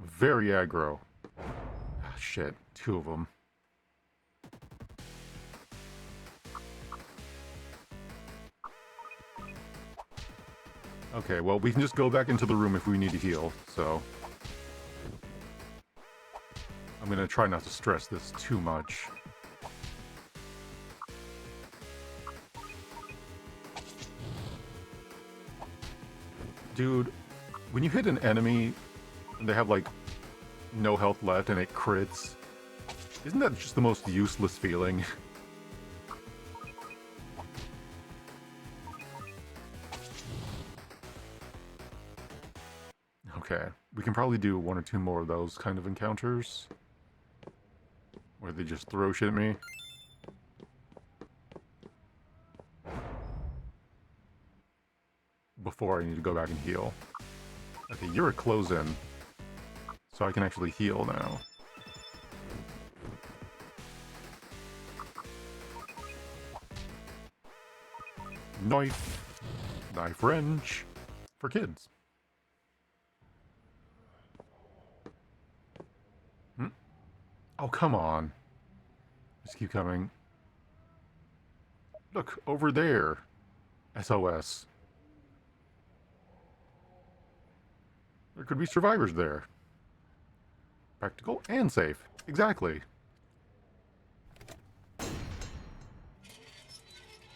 very aggro. Ah, shit, 2 of them. Okay, well, we can just go back into the room if we need to heal, so... I'm gonna try not to stress this too much. Dude, when you hit an enemy and they have, like, no health left and it crits, isn't that just the most useless feeling? Okay, we can probably do 1 or 2 more of those kind of encounters. Where they just throw shit at me. Before I need to go back and heal. Okay, you're a close-in. So I can actually heal now. Knife. Knife wrench. For kids. Hmm? Oh, come on. Just keep coming. Look, over there. SOS. There could be survivors there. Practical and safe. Exactly.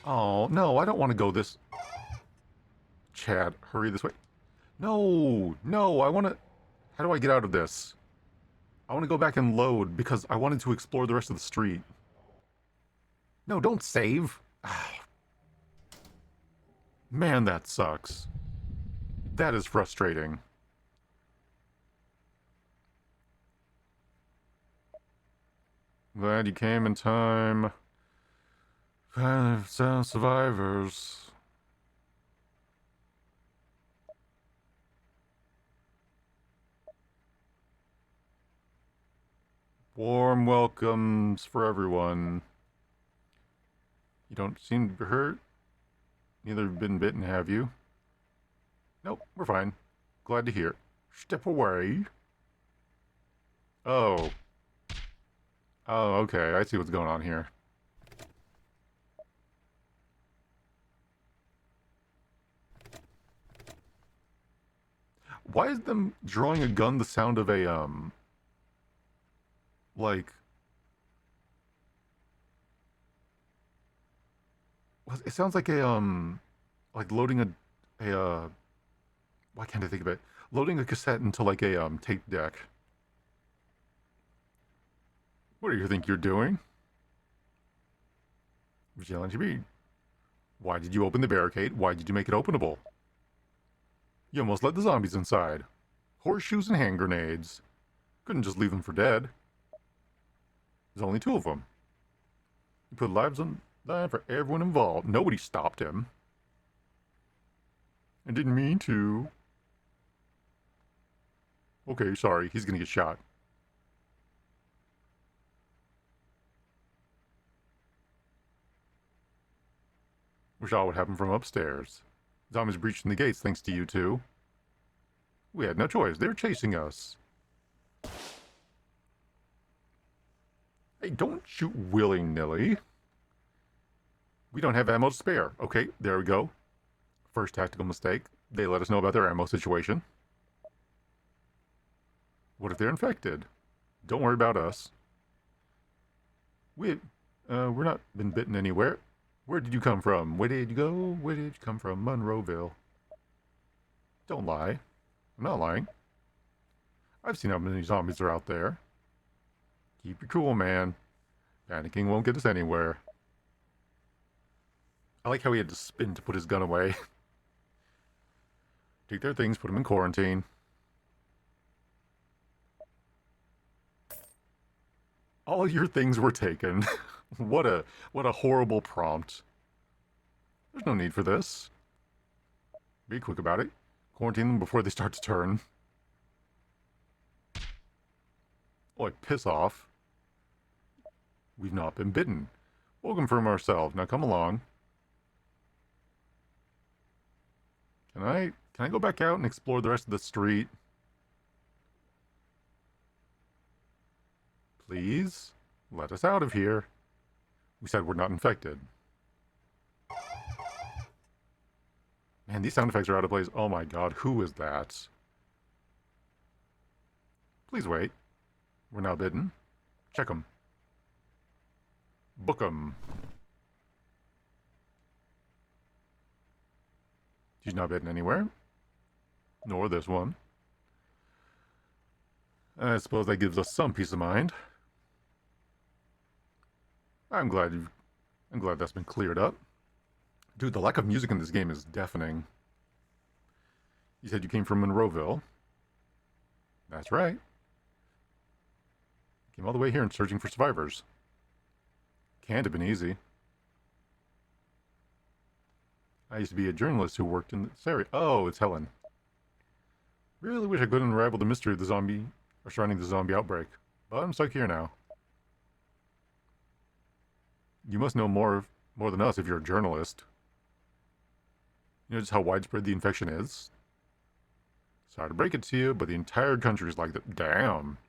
Oh, no, I don't want to go this... Chad, hurry this way. No, no, I want to... How do I get out of this? I want to go back and load because I wanted to explore the rest of the street. No, don't save. Man, that sucks. That is frustrating. Glad you came in time. 5 survivors. Warm welcomes for everyone. You don't seem to be hurt. Neither have been bitten, have you? Nope, we're fine. Glad to hear. Step away. Oh. Oh, okay. I see what's going on here. Why is them drawing a gun the sound of a, like... It sounds like a, like loading why can't I think of it? Loading a cassette into like a, tape deck. What do you think you're doing? Vigilante B. Why did you open the barricade? Why did you make it openable? You almost let the zombies inside. Horseshoes and hand grenades. Couldn't just leave them for dead. There's only 2 of them. You put lives on the line for everyone involved. Nobody stopped him. I didn't mean to. Okay, sorry. He's gonna get shot. Wish all would happen from upstairs. Zombies breaching the gates thanks to you two. We had no choice. They were chasing us. Hey, don't shoot willy-nilly. We don't have ammo to spare. Okay, there we go. First tactical mistake. They let us know about their ammo situation. What if they're infected? Don't worry about us. We're not been bitten anywhere. Where did you come from? Where did you go? Where did you come from? Monroeville. Don't lie. I'm not lying. I've seen how many zombies are out there. Keep your cool, man. Panicking won't get us anywhere. I like how he had to spin to put his gun away. Take their things, put them in quarantine. All your things were taken. What a horrible prompt. There's no need for this. Be quick about it. Quarantine them before they start to turn. Oh, piss off. We've not been bitten. We'll confirm ourselves. Now come along. Can I go back out and explore the rest of the street? Please? Let us out of here. We said we're not infected. Man, these sound effects are out of place. Oh my god, who is that? Please wait. We're now bidden. Check them. Book them. She's not bidden anywhere. Nor this one. I suppose that gives us some peace of mind. I'm glad that's been cleared up. Dude, the lack of music in this game is deafening. You said you came from Monroeville. That's right. Came all the way here and searching for survivors. Can't have been easy. I used to be a journalist who worked in this area. Oh, it's Helen. Really wish I could unravel the mystery of the zombie, or surrounding the zombie outbreak. But I'm stuck here now. You must know more than us if you're a journalist. You know just how widespread the infection is? Sorry to break it to you, but the entire country is like that. Damn.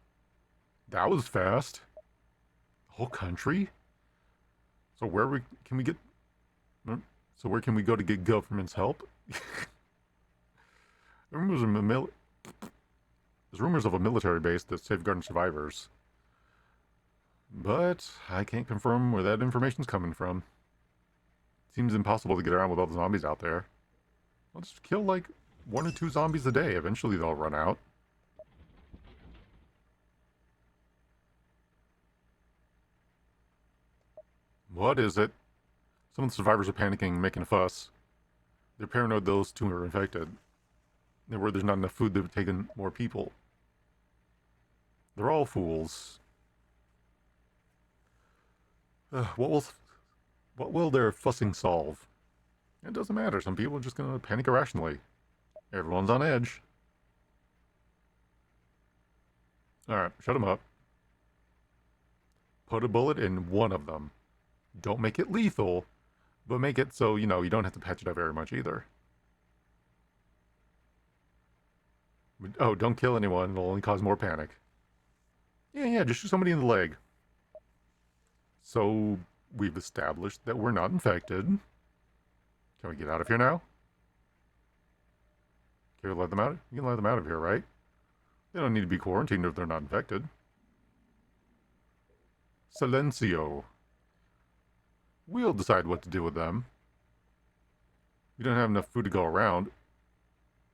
That was fast. The whole country? So can we get... So where can we go to get government's help? Rumors of There's rumors of a military base that's safeguarding survivors. But I can't confirm where that information's coming from. Seems impossible to get around with all the zombies out there. I'll just kill like 1 or 2 zombies a day. Eventually they'll run out. What is it? Some of the survivors are panicking, making a fuss. They're paranoid those 2 are infected. They're worried there's not enough food to take in more people. They're all fools. What will their fussing solve? It doesn't matter. Some people are just gonna panic irrationally. Everyone's on edge. Alright, shut them up. Put a bullet in one of them. Don't make it lethal, but make it so, you know, you don't have to patch it up very much either. Oh, don't kill anyone. It'll only cause more panic. Yeah, just shoot somebody in the leg. So, we've established that we're not infected. Can we get out of here now? Can we let them out? You can let them out of here, right? They don't need to be quarantined if they're not infected. Silencio. We'll decide what to do with them. We don't have enough food to go around.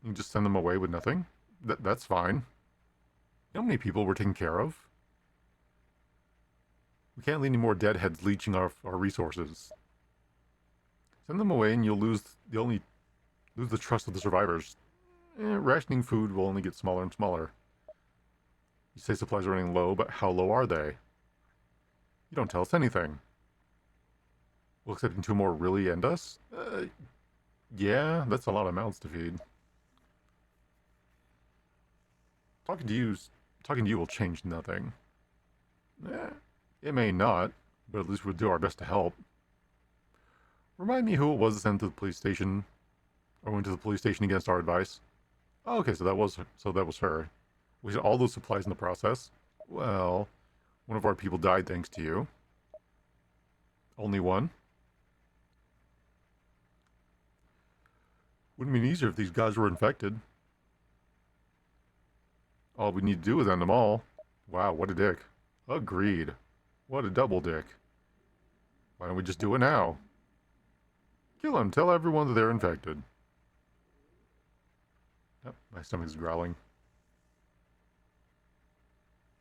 You can just send them away with nothing. That's fine. You know how many people we're taking care of? We can't let any more deadheads leeching our resources. Send them away and you'll lose the trust of the survivors. Rationing food will only get smaller and smaller. You say supplies are running low, but how low are they? You don't tell us anything. Will accepting 2 more really end us? Yeah, that's a lot of mouths to feed. Talking to you will change nothing. It may not, but at least we'll do our best to help. Remind me who it was that sent to the police station, or went to the police station against our advice. Oh, okay, so that was her. We had all those supplies in the process. Well, one of our people died thanks to you. Only one. Wouldn't be easier if these guys were infected. All we need to do is end them all. Wow, what a dick. Agreed. What a double dick. Why don't we just do it now? Kill them. Tell everyone that they're infected. Oh, my stomach's growling.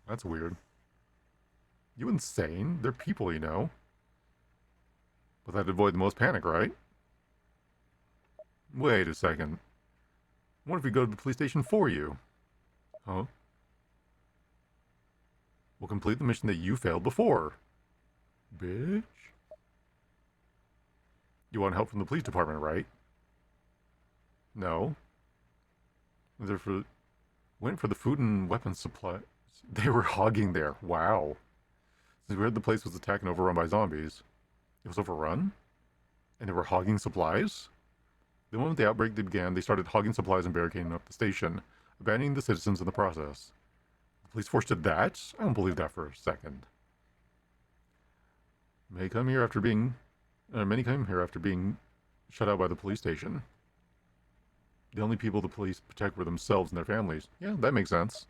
That's weird. You insane? They're people, you know. But that'd avoid the most panic, right? Wait a second. What if we go to the police station for you? Huh? We'll complete the mission that you failed before. Bitch. You want help from the police department, right? No. Went for the food and weapons supply. They were hogging there. Wow. Since we heard the place was attacked and overrun by zombies. It was overrun? And they were hogging supplies? The moment the outbreak began, they started hogging supplies and barricading up the station, abandoning the citizens in the process. The police force did that? I don't believe that for a second. Many come here after being shut out by the police station. The only people the police protect were themselves and their families. Yeah, that makes sense.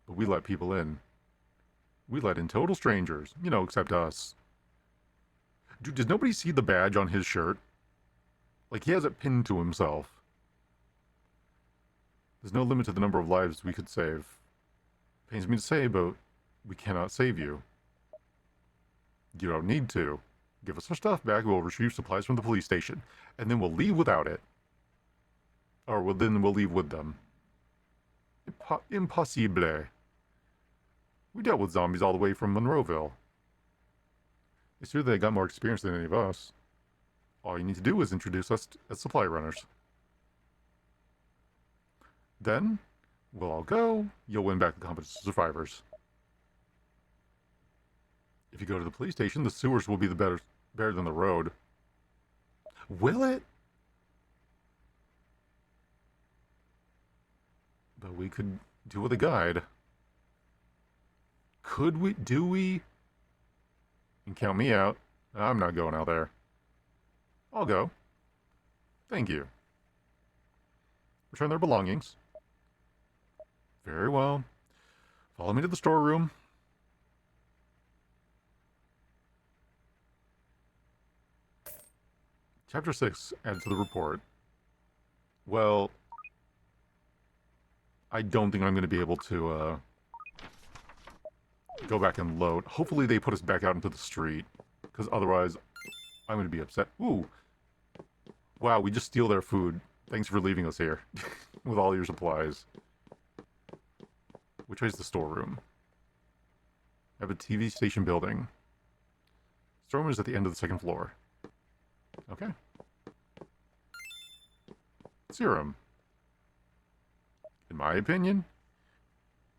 But we let people in. We let in total strangers, you know, except us. Dude, does nobody see the badge on his shirt? Like, he has it pinned to himself. There's no limit to the number of lives we could save. Pains me to say, but we cannot save you. You don't need to. Give us our stuff back, we'll retrieve supplies from the police station, and then we'll leave without it. Or then we'll leave with them. Impossible. We dealt with zombies all the way from Monroeville. It's true they got more experience than any of us. All you need to do is introduce us as supply runners. Then, we'll all go, you'll win back the competition survivors. If you go to the police station, the sewers will be better than the road. Will it? Though we could do with a guide. Could we? Do we? And count me out. I'm not going out there. I'll go. Thank you. Return their belongings. Very well. Follow me to the storeroom. Chapter 6, added to the report. Well, I don't think I'm going to be able to go back and load. Hopefully they put us back out into the street, because otherwise I'm going to be upset. Ooh. Wow, we just steal their food. Thanks for leaving us here with all your supplies. Which way is the storeroom? I have a TV station building. Storeroom is at the end of the second floor. Okay. Serum. In my opinion,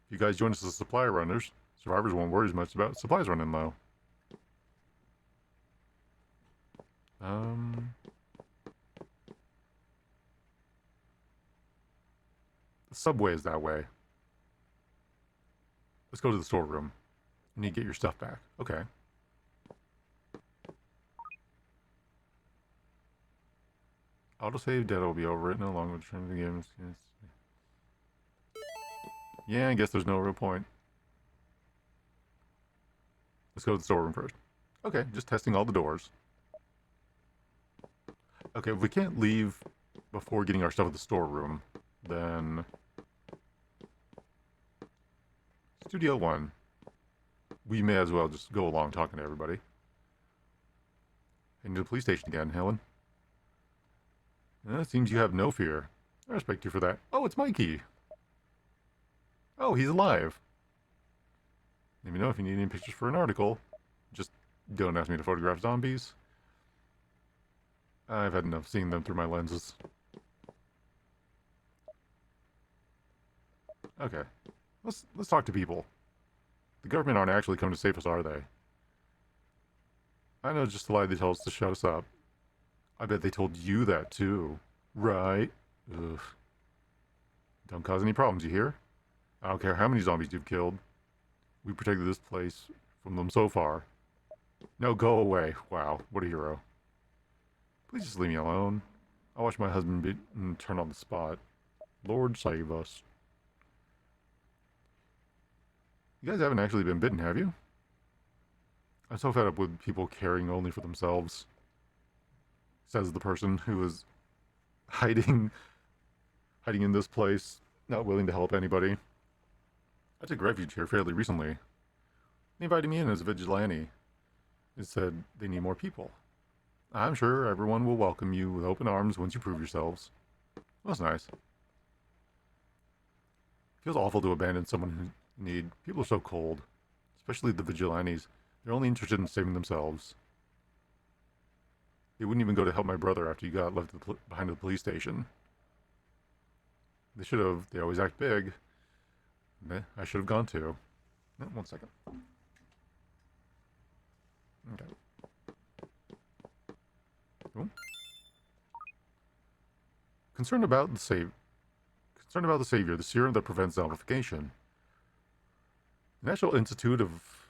if you guys join us as supply runners, survivors won't worry as much about supplies running low. The subway is that way. Let's go to the storeroom. You need to get your stuff back. Okay. Autosave data will be overwritten along with the terms of the game. Yeah, I guess there's no real point. Let's go to the storeroom first. Okay, just testing all the doors. Okay, if we can't leave before getting our stuff at the storeroom, then... Studio 1. We may as well just go along talking to everybody. Heading to the police station again, Helen. It seems you have no fear. I respect you for that. Oh, it's Mikey. Oh, he's alive. Let me know if you need any pictures for an article. Just don't ask me to photograph zombies. I've had enough seeing them through my lenses. Okay. Let's talk to people. The government aren't actually coming to save us, are they? I know just a lie they tell us to shut us up. I bet they told you that too. Right? Ugh. Don't cause any problems, you hear? I don't care how many zombies you've killed. We protected this place from them so far. No, go away. Wow, what a hero. Please just leave me alone. I'll watch my husband be turn on the spot. Lord save us. You guys haven't actually been bitten, have you? I'm so fed up with people caring only for themselves. Says the person who is hiding in this place, not willing to help anybody. I took refuge here fairly recently. They invited me in as a vigilante. It said they need more people. I'm sure everyone will welcome you with open arms once you prove yourselves. That's nice. Feels awful to abandon someone who need. People are so cold. Especially the vigilantes. They're only interested in saving themselves. They wouldn't even go to help my brother after you got left behind the police station. They should have. They always act big. I should have gone too. No, 1 second. Okay. Cool. Concerned about the savior, the serum that prevents zombification. The National Institute of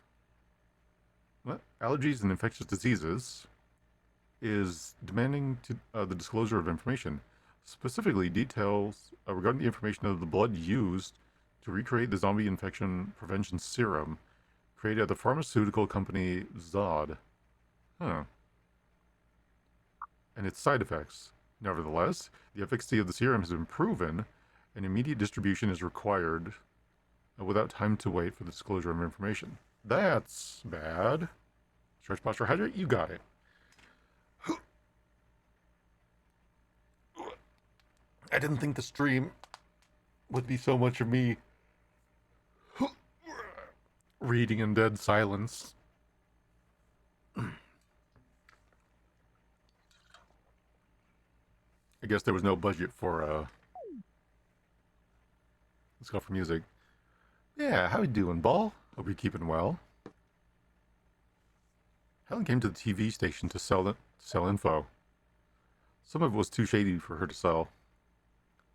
Allergies and Infectious Diseases is demanding the disclosure of information, specifically details regarding the information of the blood used to recreate the zombie infection prevention serum created at the pharmaceutical company Zod. Huh. And its side effects. Nevertheless, the efficacy of the serum has been proven, and immediate distribution is required without time to wait for the disclosure of information. That's bad. Stretch, posture, hydrate, you got it. I didn't think the stream would be so much of me reading in dead silence. I guess there was no budget for, let's go for music. Yeah, how you doing, Ball? Hope you're keeping well. Helen came to the TV station to sell info. Some of it was too shady for her to sell,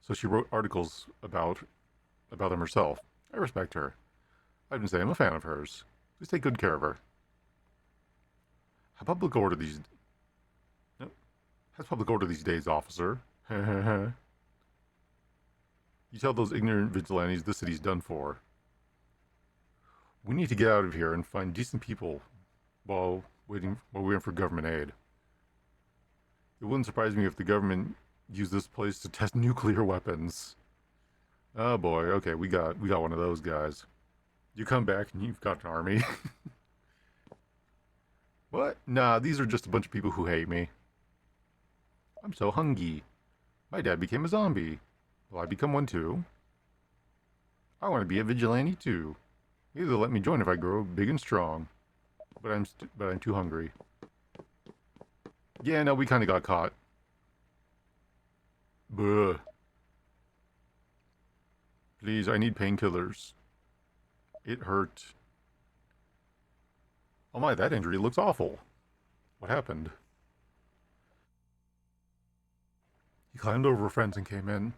so she wrote articles about about them herself. I respect her. I didn't say I'm a fan of hers. Please take good care of her. How public order these... No. How's public order these days, officer? You tell those ignorant vigilantes the city's done for. We need to get out of here and find decent people while waiting for government aid. It wouldn't surprise me if the government used this place to test nuclear weapons. Oh boy, okay, we got one of those guys. You come back and you've got an army. What? Nah, these are just a bunch of people who hate me. I'm so hungry. My dad became a zombie. Will I become one too? I want to be a vigilante too. Either let me join if I grow big and strong. But I'm too hungry. Yeah, no, we kind of got caught. Buh. Please, I need painkillers. It hurt. Oh my, that injury looks awful. What happened? He climbed over a fence and came in.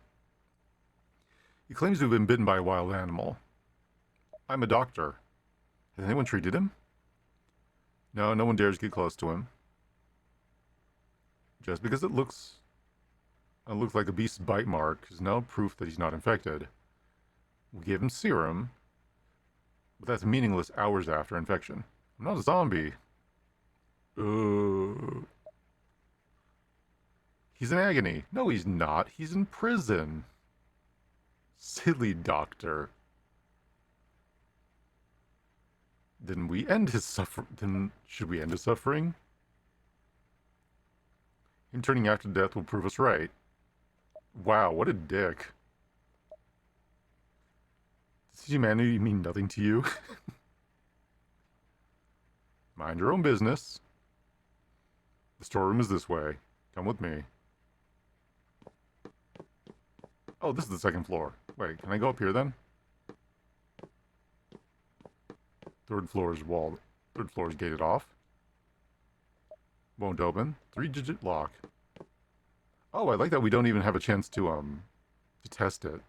He claims to have been bitten by a wild animal. I'm a doctor. Has anyone treated him? No, no one dares get close to him. Just because it looks like a beast's bite mark is no proof that he's not infected. We gave him serum, but that's meaningless hours after infection. I'm not a zombie. He's in agony. No, he's not. He's in prison. Silly doctor. Then we end his suffering. Then should we end his suffering? Him turning after death will prove us right. Wow, what a dick. Does humanity mean nothing to you? Mind your own business. The storeroom is this way. Come with me. Oh, this is the second floor. Wait, can I go up here then? Third floor is walled. Third floor is gated off. Won't open. 3-digit lock. Oh, I like that we don't even have a chance to test it.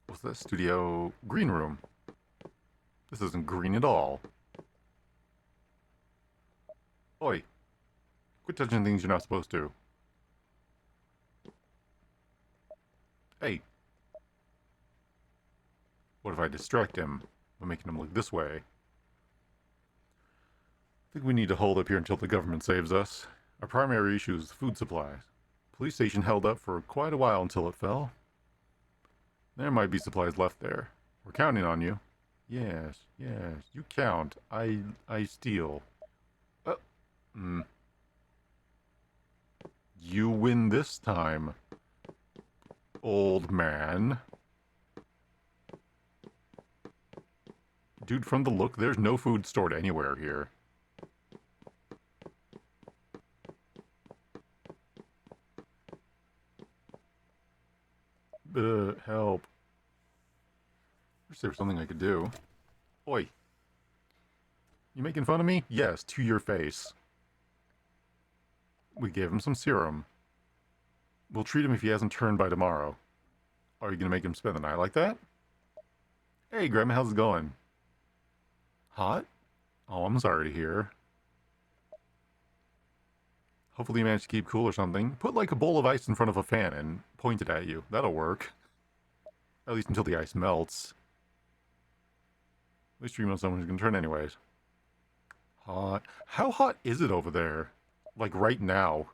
What's that? Studio green room. This isn't green at all. Oi. Quit touching things you're not supposed to. Hey. What if I distract him by making him look this way? I think we need to hold up here until the government saves us. Our primary issue is food supplies. Police station held up for quite a while until it fell. There might be supplies left there. We're counting on you. Yes, yes, you count. I steal. You win this time, old man. Dude, from the look, there's no food stored anywhere here. Help. Wish there was something I could do. Oi. You making fun of me? Yes, to your face. We gave him some serum. We'll treat him if he hasn't turned by tomorrow. Are you gonna make him spend the night like that? Hey, Grandma, how's it going? Hot? Oh, I'm sorry to hear. Hopefully you managed to keep cool or something. Put like a bowl of ice in front of a fan and point it at you. That'll work. At least until the ice melts. At least 3 months someone's gonna turn anyways. Hot. How hot is it over there? Like right now?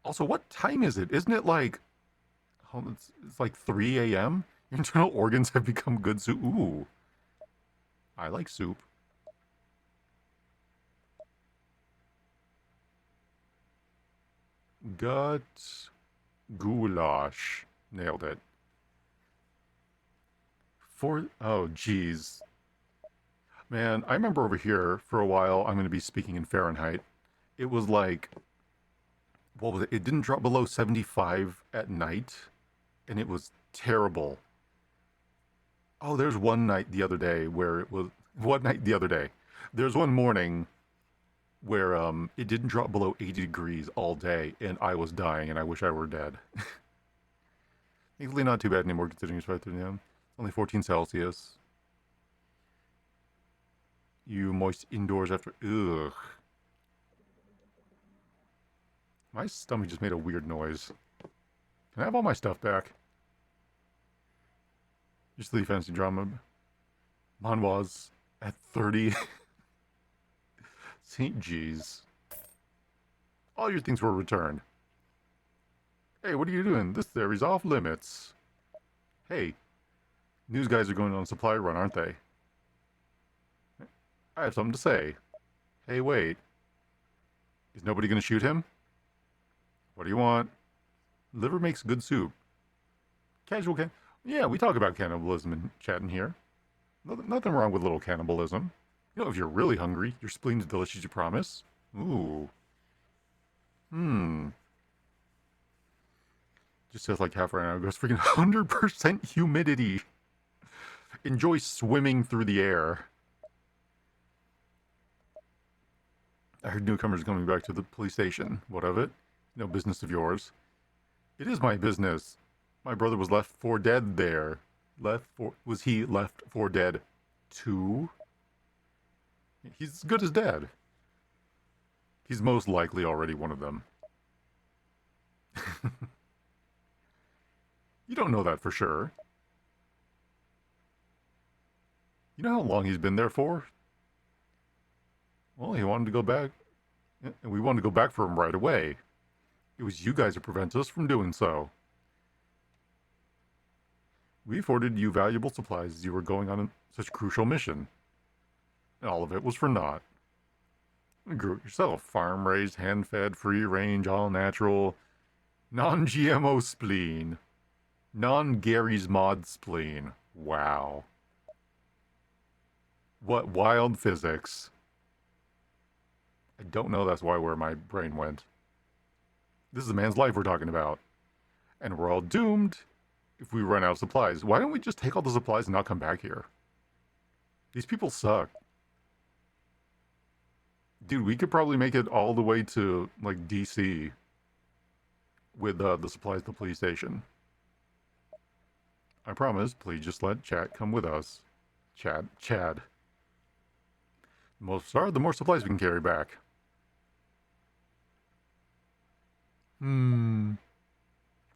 Also, what time is it? Isn't it like... Oh, it's like 3 a.m.? Your internal organs have become good soup. Ooh. I like soup. Gut goulash. Nailed it. Oh, geez. Man, I remember over here for a while, I'm going to be speaking in Fahrenheit. It was like, what was it? It didn't drop below 75 at night, and it was terrible. Oh, there's one night the other day where it was, there's one morning where it didn't drop below 80 degrees all day, and I was dying, and I wish I were dead. Thankfully, not too bad anymore considering it's 5:30 a.m. Only 14 Celsius. You moist indoors after. Ugh. My stomach just made a weird noise. Can I have all my stuff back? Just the fancy drama. Manhwa's at 30. St. G's. All your things were returned. Hey, what are you doing? This theory's off limits. Hey, news guys are going on a supply run, aren't they? I have something to say. Hey, wait. Is nobody gonna shoot him? What do you want? Liver makes good soup. Casual can. Yeah, we talk about cannibalism in chat in here. Nothing wrong with little cannibalism. You know, if you're really hungry, your spleen is delicious, you promise. Ooh. Just says like half an hour ago, it's freaking 100% humidity. Enjoy swimming through the air. I heard newcomers coming back to the police station. What of it? No business of yours. It is my business. My brother was left for dead there. Was he left for dead too? He's as good as dead. He's most likely already one of them. You don't know that for sure. You know how long he's been there for? Well, he wanted to go back, and we wanted to go back for him right away. It was you guys who prevented us from doing so. We afforded you valuable supplies as you were going on such a crucial mission. And all of it was for naught. You grew it yourself. Farm-raised, hand-fed, free-range, all-natural, non-GMO spleen. Non-Gary's Mod spleen. Wow. What wild physics. I don't know that's where my brain went. This is a man's life we're talking about. And we're all doomed if we run out of supplies. Why don't we just take all the supplies and not come back here? These people suck. Dude, we could probably make it all the way to, like, DC with the supplies at the police station. I promise, please just let Chad come with us. Chad. The the more supplies we can carry back.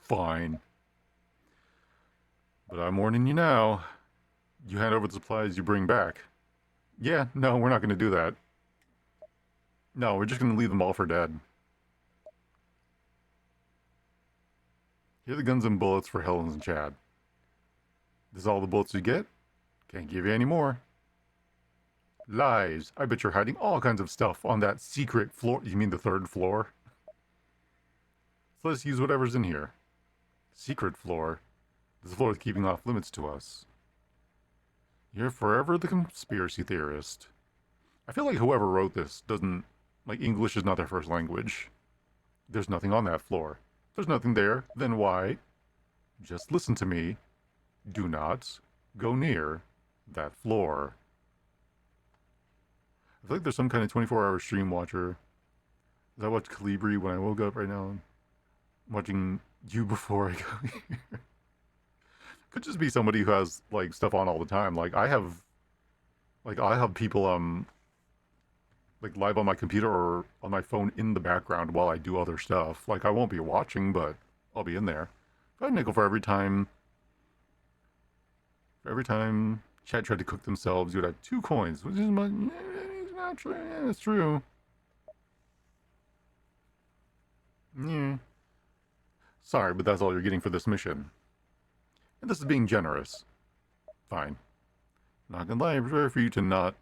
Fine. But I'm warning you now. You hand over the supplies you bring back. Yeah, no, we're not going to do that. No, we're just going to leave them all for dead. Here are the guns and bullets for Helens and Chad. This is all the bullets you get? Can't give you any more. Lies. I bet you're hiding all kinds of stuff on that secret floor. You mean the third floor? So let's use whatever's in here. Secret floor. This floor is keeping off limits to us. You're forever the conspiracy theorist. I feel like whoever wrote this doesn't... Like, English is not their first language. There's nothing on that floor. There's nothing there. Then why? Just listen to me. Do not go near that floor. I feel like there's some kind of 24-hour stream watcher. I watched Calibri when I woke up right now. I'm watching you before I go here. Could just be somebody who has, like, stuff on all the time. Like, I have people, like, live on my computer or on my phone in the background while I do other stuff. Like, I won't be watching, but I'll be in there. I'd nickel for every time Chad tried to cook themselves, you would have 2 coins, which is my... It's not true. Yeah, it's true. Yeah. Sorry, but that's all you're getting for this mission. And this is being generous. Fine. Not gonna lie, it's rare for you to not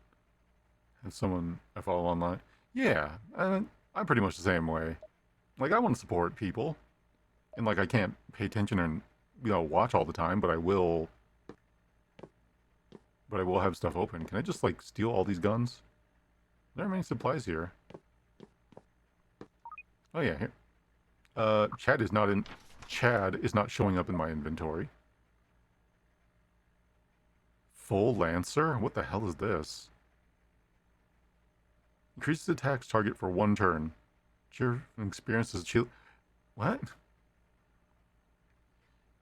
have someone I follow online. Yeah, I'm pretty much the same way. Like, I want to support people. And, like, I can't pay attention and, you know, watch all the time, but I will... But I will have stuff open. Can I just, like, steal all these guns? There are many supplies here. Oh, yeah, here. Chad is not showing up in my inventory. Full Lancer? What the hell is this? Increases attacks target for 1 turn. Cheer and experiences chill. What?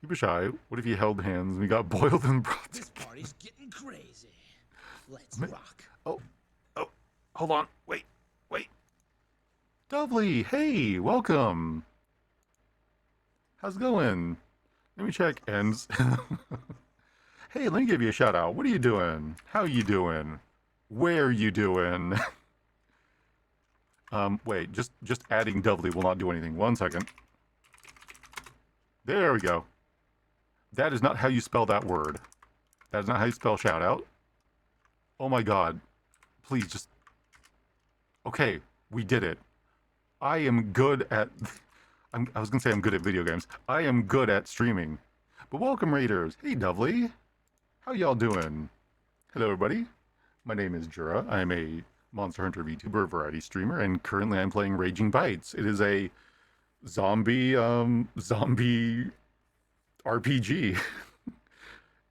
People shy. What if you held hands and we got boiled and brought This party's getting crazy. Let's Ma- rock. Oh, hold on. Wait. Dovely, hey, welcome. How's it going? Let me check ends. Hey, let me give you a shout out. What are you doing? How you doing? Where you doing? Wait, just adding Dovely will not do anything. 1 second. There we go. That is not how you spell that word. That is not how you spell shout out. Oh my god. Please just... Okay, we did it. I am good at... I was gonna say I'm good at video games. I am good at streaming. But welcome, Raiders. Hey, Dovely. How y'all doing? Hello, everybody. My name is Jura. I'm a Monster Hunter VTuber variety streamer, and currently I'm playing Raging Bites. It is a zombie RPG.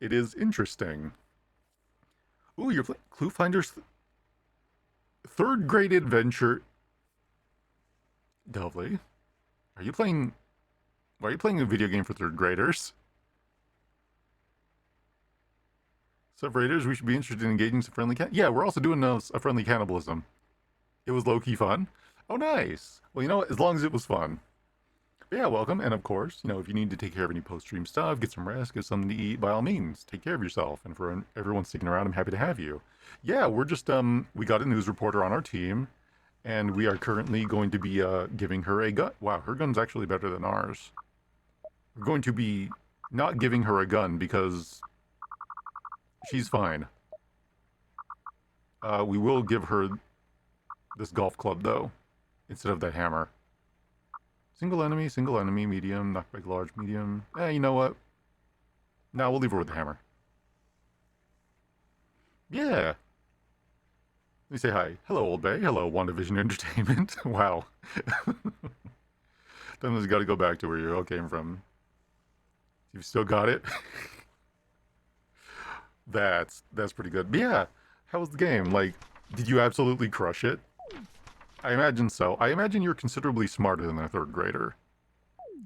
It is interesting. Ooh, you're playing Clue Finder's third grade adventure. Dovely, are you playing? Why are you playing a video game for third graders? So, Raiders, we should be interested in engaging some friendly Yeah, we're also doing a friendly cannibalism. It was low-key fun. Oh, nice. Well, you know what? As long as it was fun. But yeah, welcome. And of course, you know, if you need to take care of any post-stream stuff, get some rest, get something to eat, by all means, take care of yourself. And for everyone sticking around, I'm happy to have you. Yeah, we're just, we got a news reporter on our team, and we are currently going to be, giving her a gun. Wow, her gun's actually better than ours. We're going to be not giving her a gun because she's fine. We will give her this golf club, though, instead of that hammer. Single enemy, medium, knockback large, medium. You know what? Now we'll leave her with the hammer. Yeah. Let me say hi. Hello, Old Bay. Hello, WandaVision Entertainment. Wow. Then there's got to go back to where you all came from. You've still got it? That's pretty good. But yeah, how was the game? Like, did you absolutely crush it? I imagine so. I imagine you're considerably smarter than a third grader.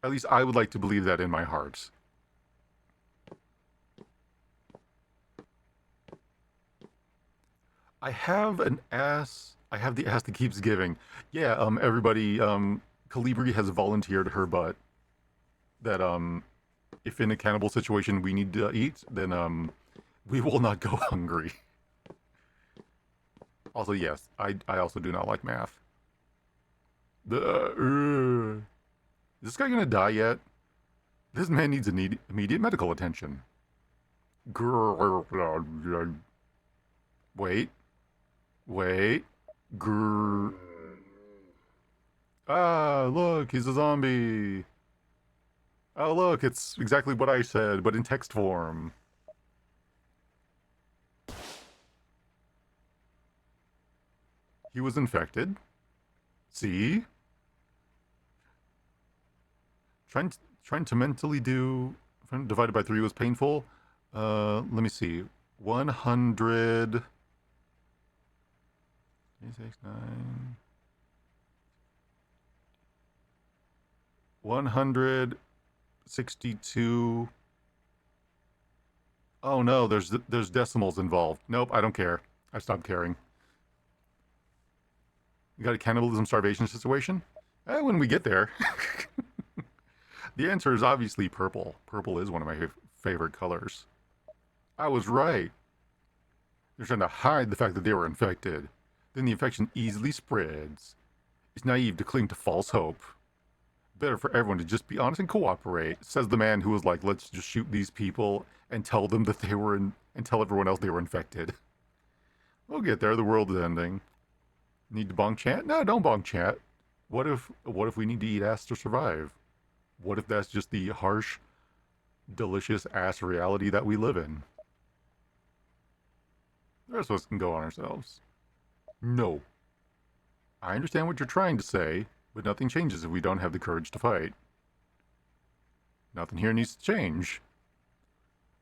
At least I would like to believe that in my heart. I have an ass. I have the ass that keeps giving. Yeah, everybody, Calibri has volunteered her butt that, if in a cannibal situation we need to eat, then, we will not go hungry. Also, yes, I also do not like math. Is this guy gonna die yet? This man needs immediate medical attention. Wait. Ah, look, he's a zombie. Oh, look, it's exactly what I said, but in text form. He was infected. See? Trying to mentally do... Divided by 3 was painful. Let me see. 100... 9... 162... Oh no, there's decimals involved. Nope, I don't care. I stopped caring. You got a cannibalism starvation situation? When we get there. The answer is obviously purple. Purple is one of my favorite colors. I was right. They're trying to hide the fact that they were infected. Then the infection easily spreads. It's naive to cling to false hope. Better for everyone to just be honest and cooperate, says the man who was like, let's just shoot these people and tell them that they were and tell everyone else they were infected. We'll get there. The world is ending. Need to bonk chat? No, don't bonk chat. What if we need to eat ass to survive? What if that's just the harsh, delicious ass reality that we live in? The rest of us can go on ourselves. No. I understand what you're trying to say, but nothing changes if we don't have the courage to fight. Nothing here needs to change.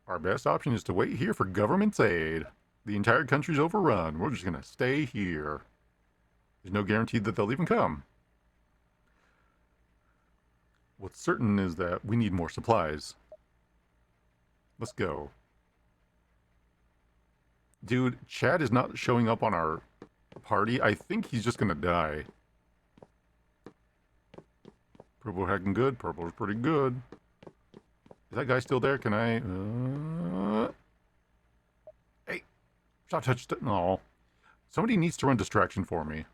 Our best option is to wait here for government's aid. The entire country's overrun. We're just gonna stay here. There's no guarantee that they'll even come. What's certain is that we need more supplies. Let's go. Dude, Chad is not showing up on our party. I think he's just gonna die. Purple hacking good. Purple's pretty good. Is that guy still there? Can I... Hey! Stop touching... No. Somebody needs to run distraction for me.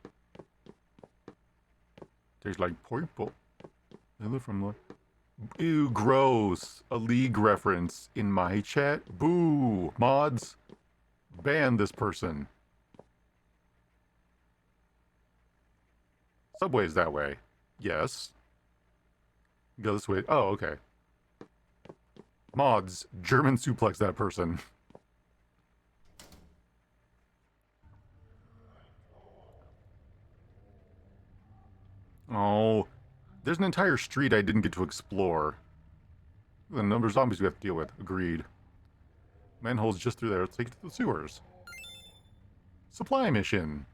Tastes like purple. Hello from the... Ew, gross. A League reference in my chat. Boo! Mods, ban this person. Subway's that way. Yes. Go this way. Oh, okay. Mods, German suplex that person. Oh, there's an entire street I didn't get to explore. The number of zombies we have to deal with. Agreed. Manhole's just through there. Let's take it to the sewers. Supply mission.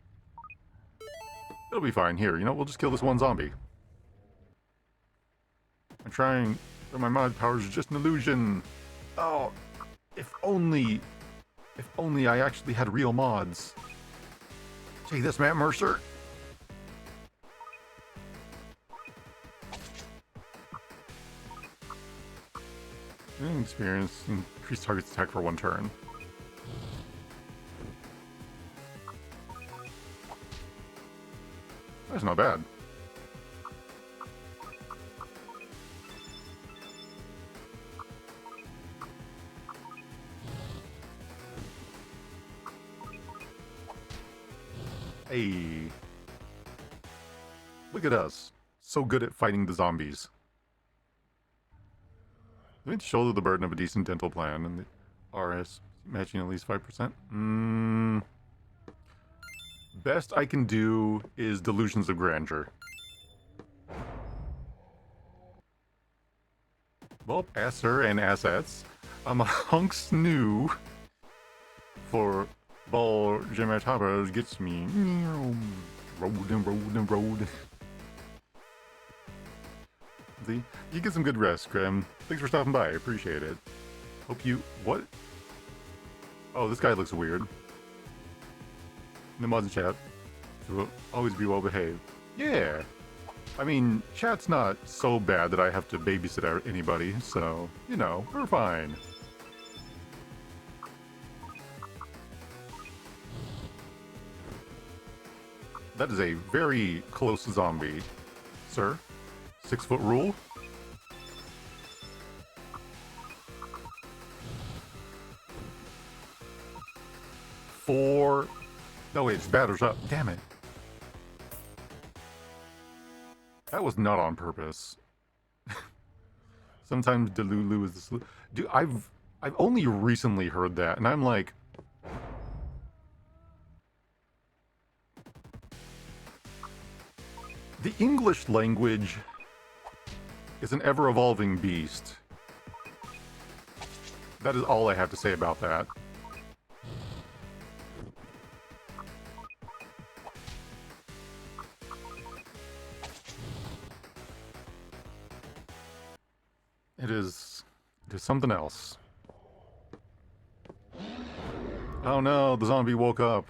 It'll be fine. Here, you know, we'll just kill this one zombie. I'm trying, but my mod powers are just an illusion. Oh, if only I actually had real mods. Take this, Matt Mercer. Experience, increase target's attack for 1 turn. That's not bad. Hey. Look at us. So good at fighting the zombies. We need to shoulder the burden of a decent dental plan and the RS matching at least 5%. Best I can do is Delusions of Grandeur. Well, asser and assets. I'm a hunks new for ball Gematabas gets me. Road and road and road. See? You get some good rest, Graham. Thanks for stopping by. I appreciate it. Hope you... What? Oh, this guy looks weird. No mods in chat. So we'll always be well behaved. Yeah. I mean, chat's not so bad that I have to babysit anybody, so, you know, we're fine. That is a very close zombie, sir. 6-foot rule. Four. No, wait, it's batters up. Damn it. That was not on purpose. Sometimes Delulu is the solution. Dude, I've only recently heard that, and I'm like... The English language is an ever-evolving beast. That is all I have to say about that. It is something else. Oh no, the zombie woke up.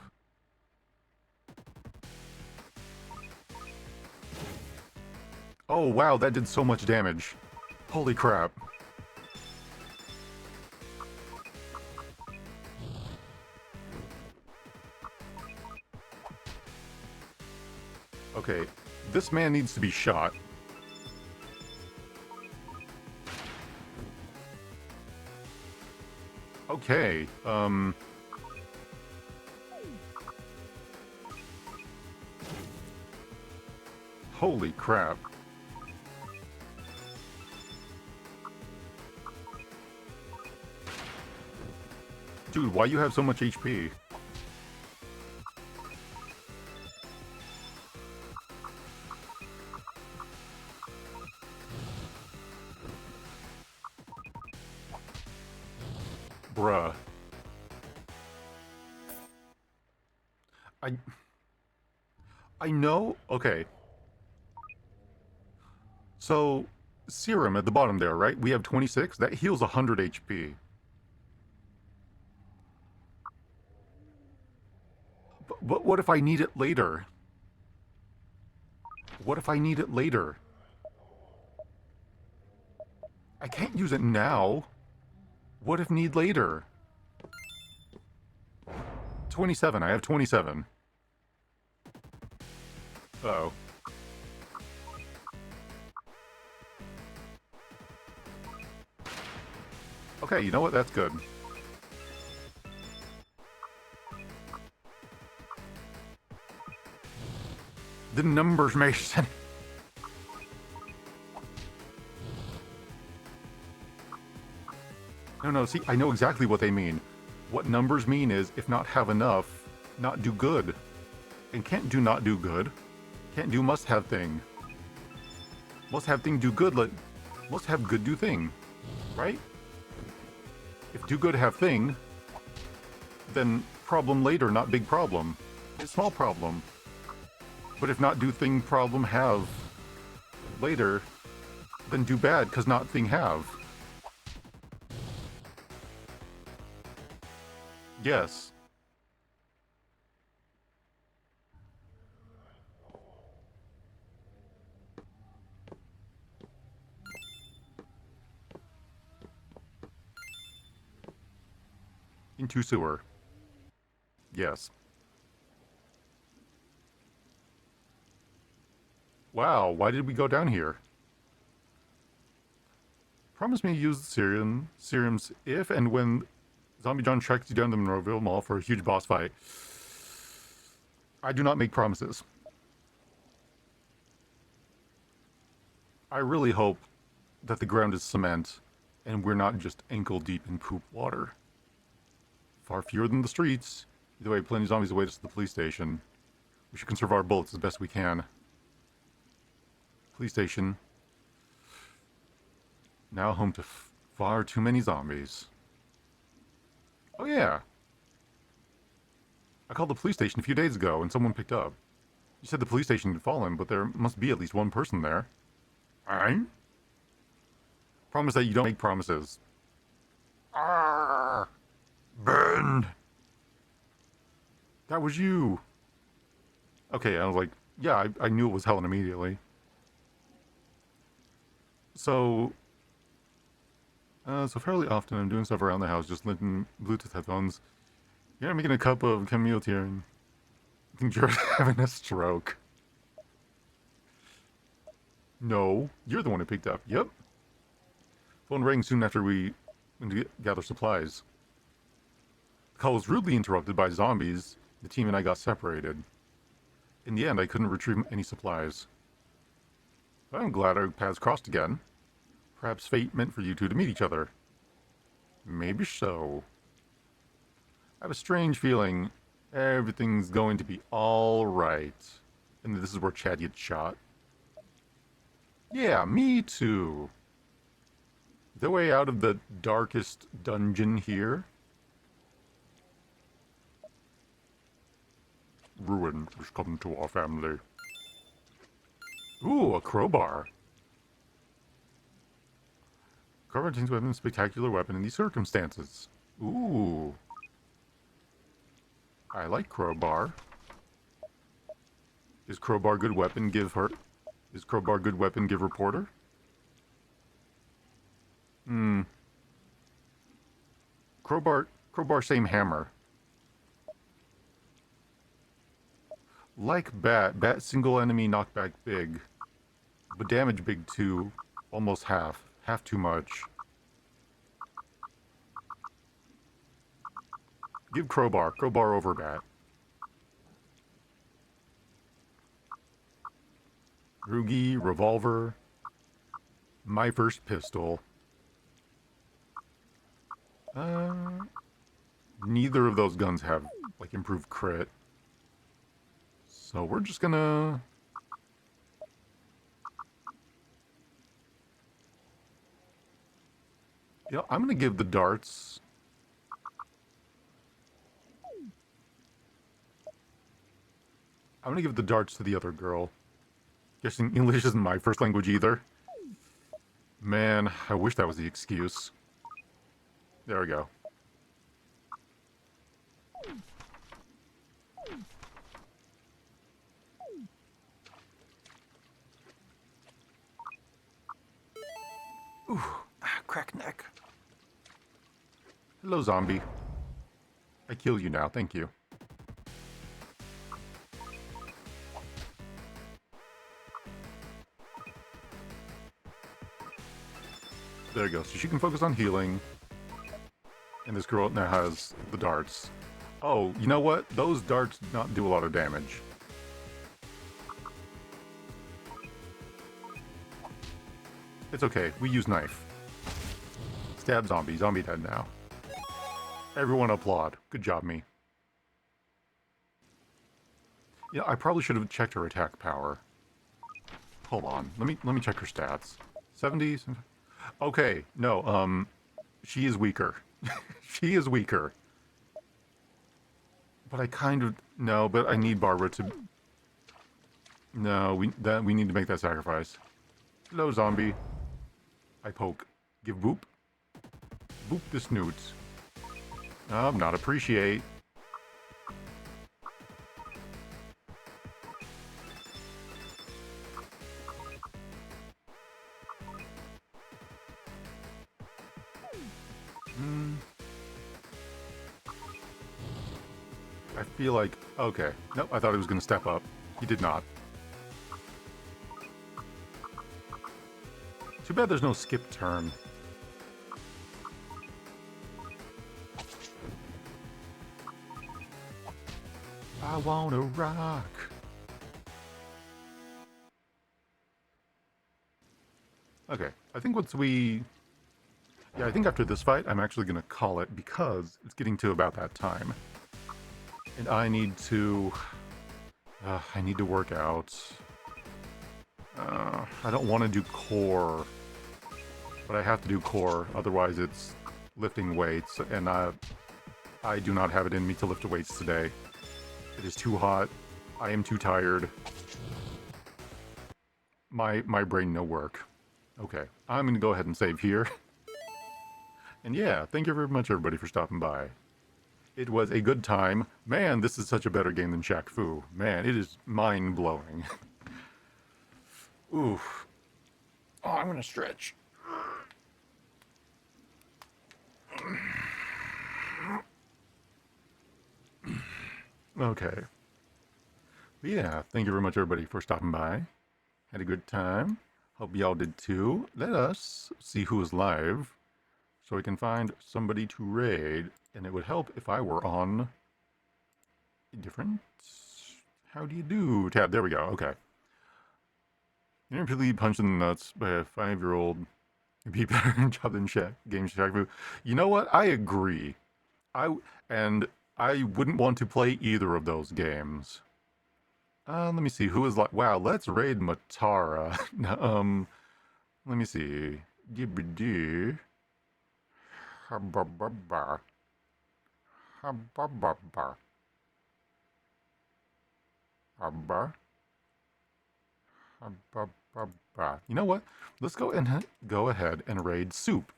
Oh wow, that did so much damage. Holy crap. Okay, this man needs to be shot. Okay, holy crap. Dude, why you have so much HP? Bruh. I know. Okay. So, serum at the bottom there, right? We have 26. That heals 100 HP. But what if I need it later? What if I need it later? I can't use it now. What if need later? 27. I have 27. Uh-oh. Okay, you know what? That's good. The numbers make sense. No, see, I know exactly what they mean. What numbers mean is, if not have enough, not do good. And can't do not do good. Can't do must have thing. Must have thing do good, must have good do thing. Right? If do good have thing, then problem later, not big problem. It's small problem. But if not do thing problem have later, then do bad, cause not thing have. Yes. Into sewer. Yes. Wow, why did we go down here? Promise me to use the serums if and when Zombie John tracks you down to Monroeville Mall for a huge boss fight. I do not make promises. I really hope that the ground is cement and we're not just ankle deep in poop water. Far fewer than the streets. Either way, plenty of zombies await us at the police station. We should conserve our bullets as best we can. Police station. Now home to far too many zombies. Oh yeah. I called the police station a few days ago and someone picked up. You said the police station had fallen, but there must be at least one person there. Alright? Promise that you don't make promises. Arrgh! Burned! That was you! Okay, I was like, yeah, I knew it was Helen immediately. So fairly often I'm doing stuff around the house, just listening Bluetooth headphones. Yeah, I'm making a cup of chamomile tea and I think you're having a stroke. No, you're the one who picked up. Yep. Phone rang soon after we went to gather supplies. The call was rudely interrupted by zombies. The team and I got separated. In the end, I couldn't retrieve any supplies. But I'm glad our paths crossed again. Perhaps fate meant for you two to meet each other. Maybe so. I have a strange feeling everything's going to be alright. And this is where Chad gets shot. Yeah, me too. The way out of the darkest dungeon here. Ruin has come to our family. Ooh, a crowbar. Crowbar seems to have been a spectacular weapon in these circumstances. Ooh. I like crowbar. Is crowbar good weapon give her... Is crowbar good weapon give reporter? Crowbar same hammer. Like bat single enemy knockback big. But damage big too. Almost half. Half too much. Give crowbar over bat. Rugi, revolver. My first pistol. Neither of those guns have, like, improved crit. So we're just gonna... You know, I'm gonna give the darts... I'm gonna give the darts to the other girl. Guessing English isn't my first language either. Man, I wish that was the excuse. There we go. Ooh, crack neck. Hello, zombie. I kill you now, thank you. There you go. So she can focus on healing. And this girl now has the darts. Oh, you know what? Those darts do not do a lot of damage. It's okay. We use knife. Stab zombie. Zombie dead now. Everyone applaud. Good job, me. Yeah, I probably should have checked her attack power. Hold on. Let me check her stats. 70s. Okay. No, she is weaker. She is weaker. But I kind of no, but I need Barbara to. No, we need to make that sacrifice. Hello, zombie. I poke. Give boop. Boop the snoots. Not appreciate. I feel like... Okay. Nope, I thought he was going to step up. He did not. Too bad there's no skip turn. I wanna rock. Okay, I think once we... Yeah, I think after this fight, I'm actually going to call it because it's getting to about that time. And I need to work out. I don't want to do core, but I have to do core, otherwise it's lifting weights, and I do not have it in me to lift weights today. It is too hot. I am too tired. My brain no work. Okay, I'm gonna go ahead and save here. And yeah, thank you very much everybody for stopping by. It was a good time. Man, this is such a better game than Shaq Fu. Man, it is mind-blowing. Oof. Oh, I'm gonna stretch. Okay. But yeah, thank you very much everybody for stopping by. Had a good time. Hope y'all did too. Let us see who is live so we can find somebody to raid. And it would help if I were on a different... How do you do? Tab. There we go. Okay. You're repeatedly punched in the nuts by a 5-year-old. It'd be better job than Game Shaq Fu. You know what? I agree. I wouldn't want to play either of those games. Let me see. Who is like... Wow, let's raid Matara. Let me see. Gibbidi. Habababa. Habababa. Habba. Habababa. You know what? Let's go ahead and raid Soup.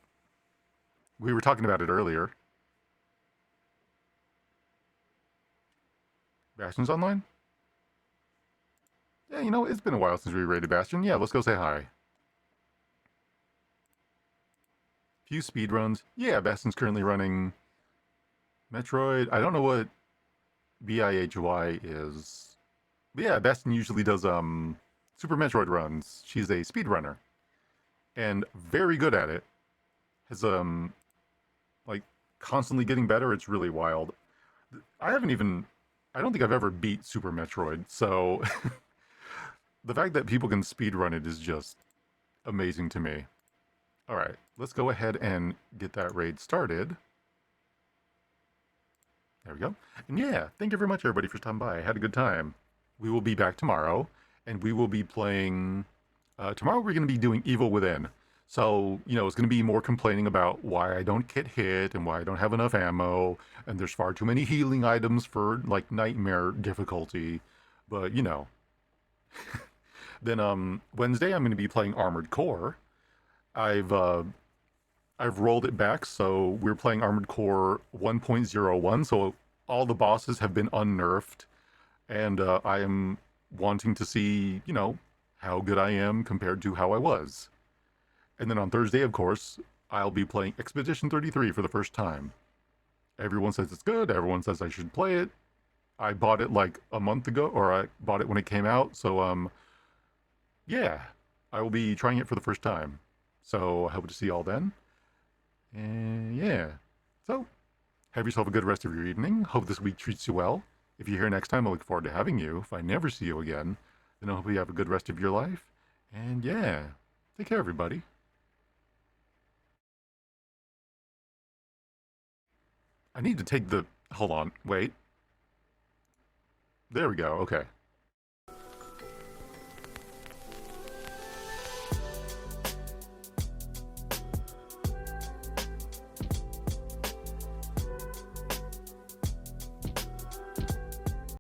We were talking about it earlier. Bastion's online? Yeah, you know, it's been a while since we raided Bastion. Yeah, let's go say hi. Few speedruns. Yeah, Bastion's currently running Metroid. I don't know what BIHY is. But yeah, Bastion usually does Super Metroid runs. She's a speedrunner. And very good at it. Has like constantly getting better. It's really wild. I don't think I've ever beat Super Metroid, so the fact that people can speedrun it is just amazing to me. Alright, let's go ahead and get that raid started. There we go. And yeah, thank you very much everybody for stopping by. I had a good time. We will be back tomorrow, and we will be playing... tomorrow we're going to be doing Evil Within. So, you know, it's going to be more complaining about why I don't get hit and why I don't have enough ammo, and there's far too many healing items for, like, nightmare difficulty. But you know. Then Wednesday I'm going to be playing Armored Core. I've uh, I've rolled it back, so we're playing Armored Core 1.01. So all the bosses have been unnerfed, and I am wanting to see, how good I am compared to how I was. And then on Thursday, of course, I'll be playing Expedition 33 for the first time. Everyone says it's good. Everyone says I should play it. I bought it like a month ago, or I bought it when it came out. So yeah, I will be trying it for the first time. So I hope to see you all then. And yeah, so have yourself a good rest of your evening. Hope this week treats you well. If you're here next time, I look forward to having you. If I never see you again, then I hope you have a good rest of your life. And yeah, take care, everybody. I need to take the. Hold on, wait. There we go. Okay.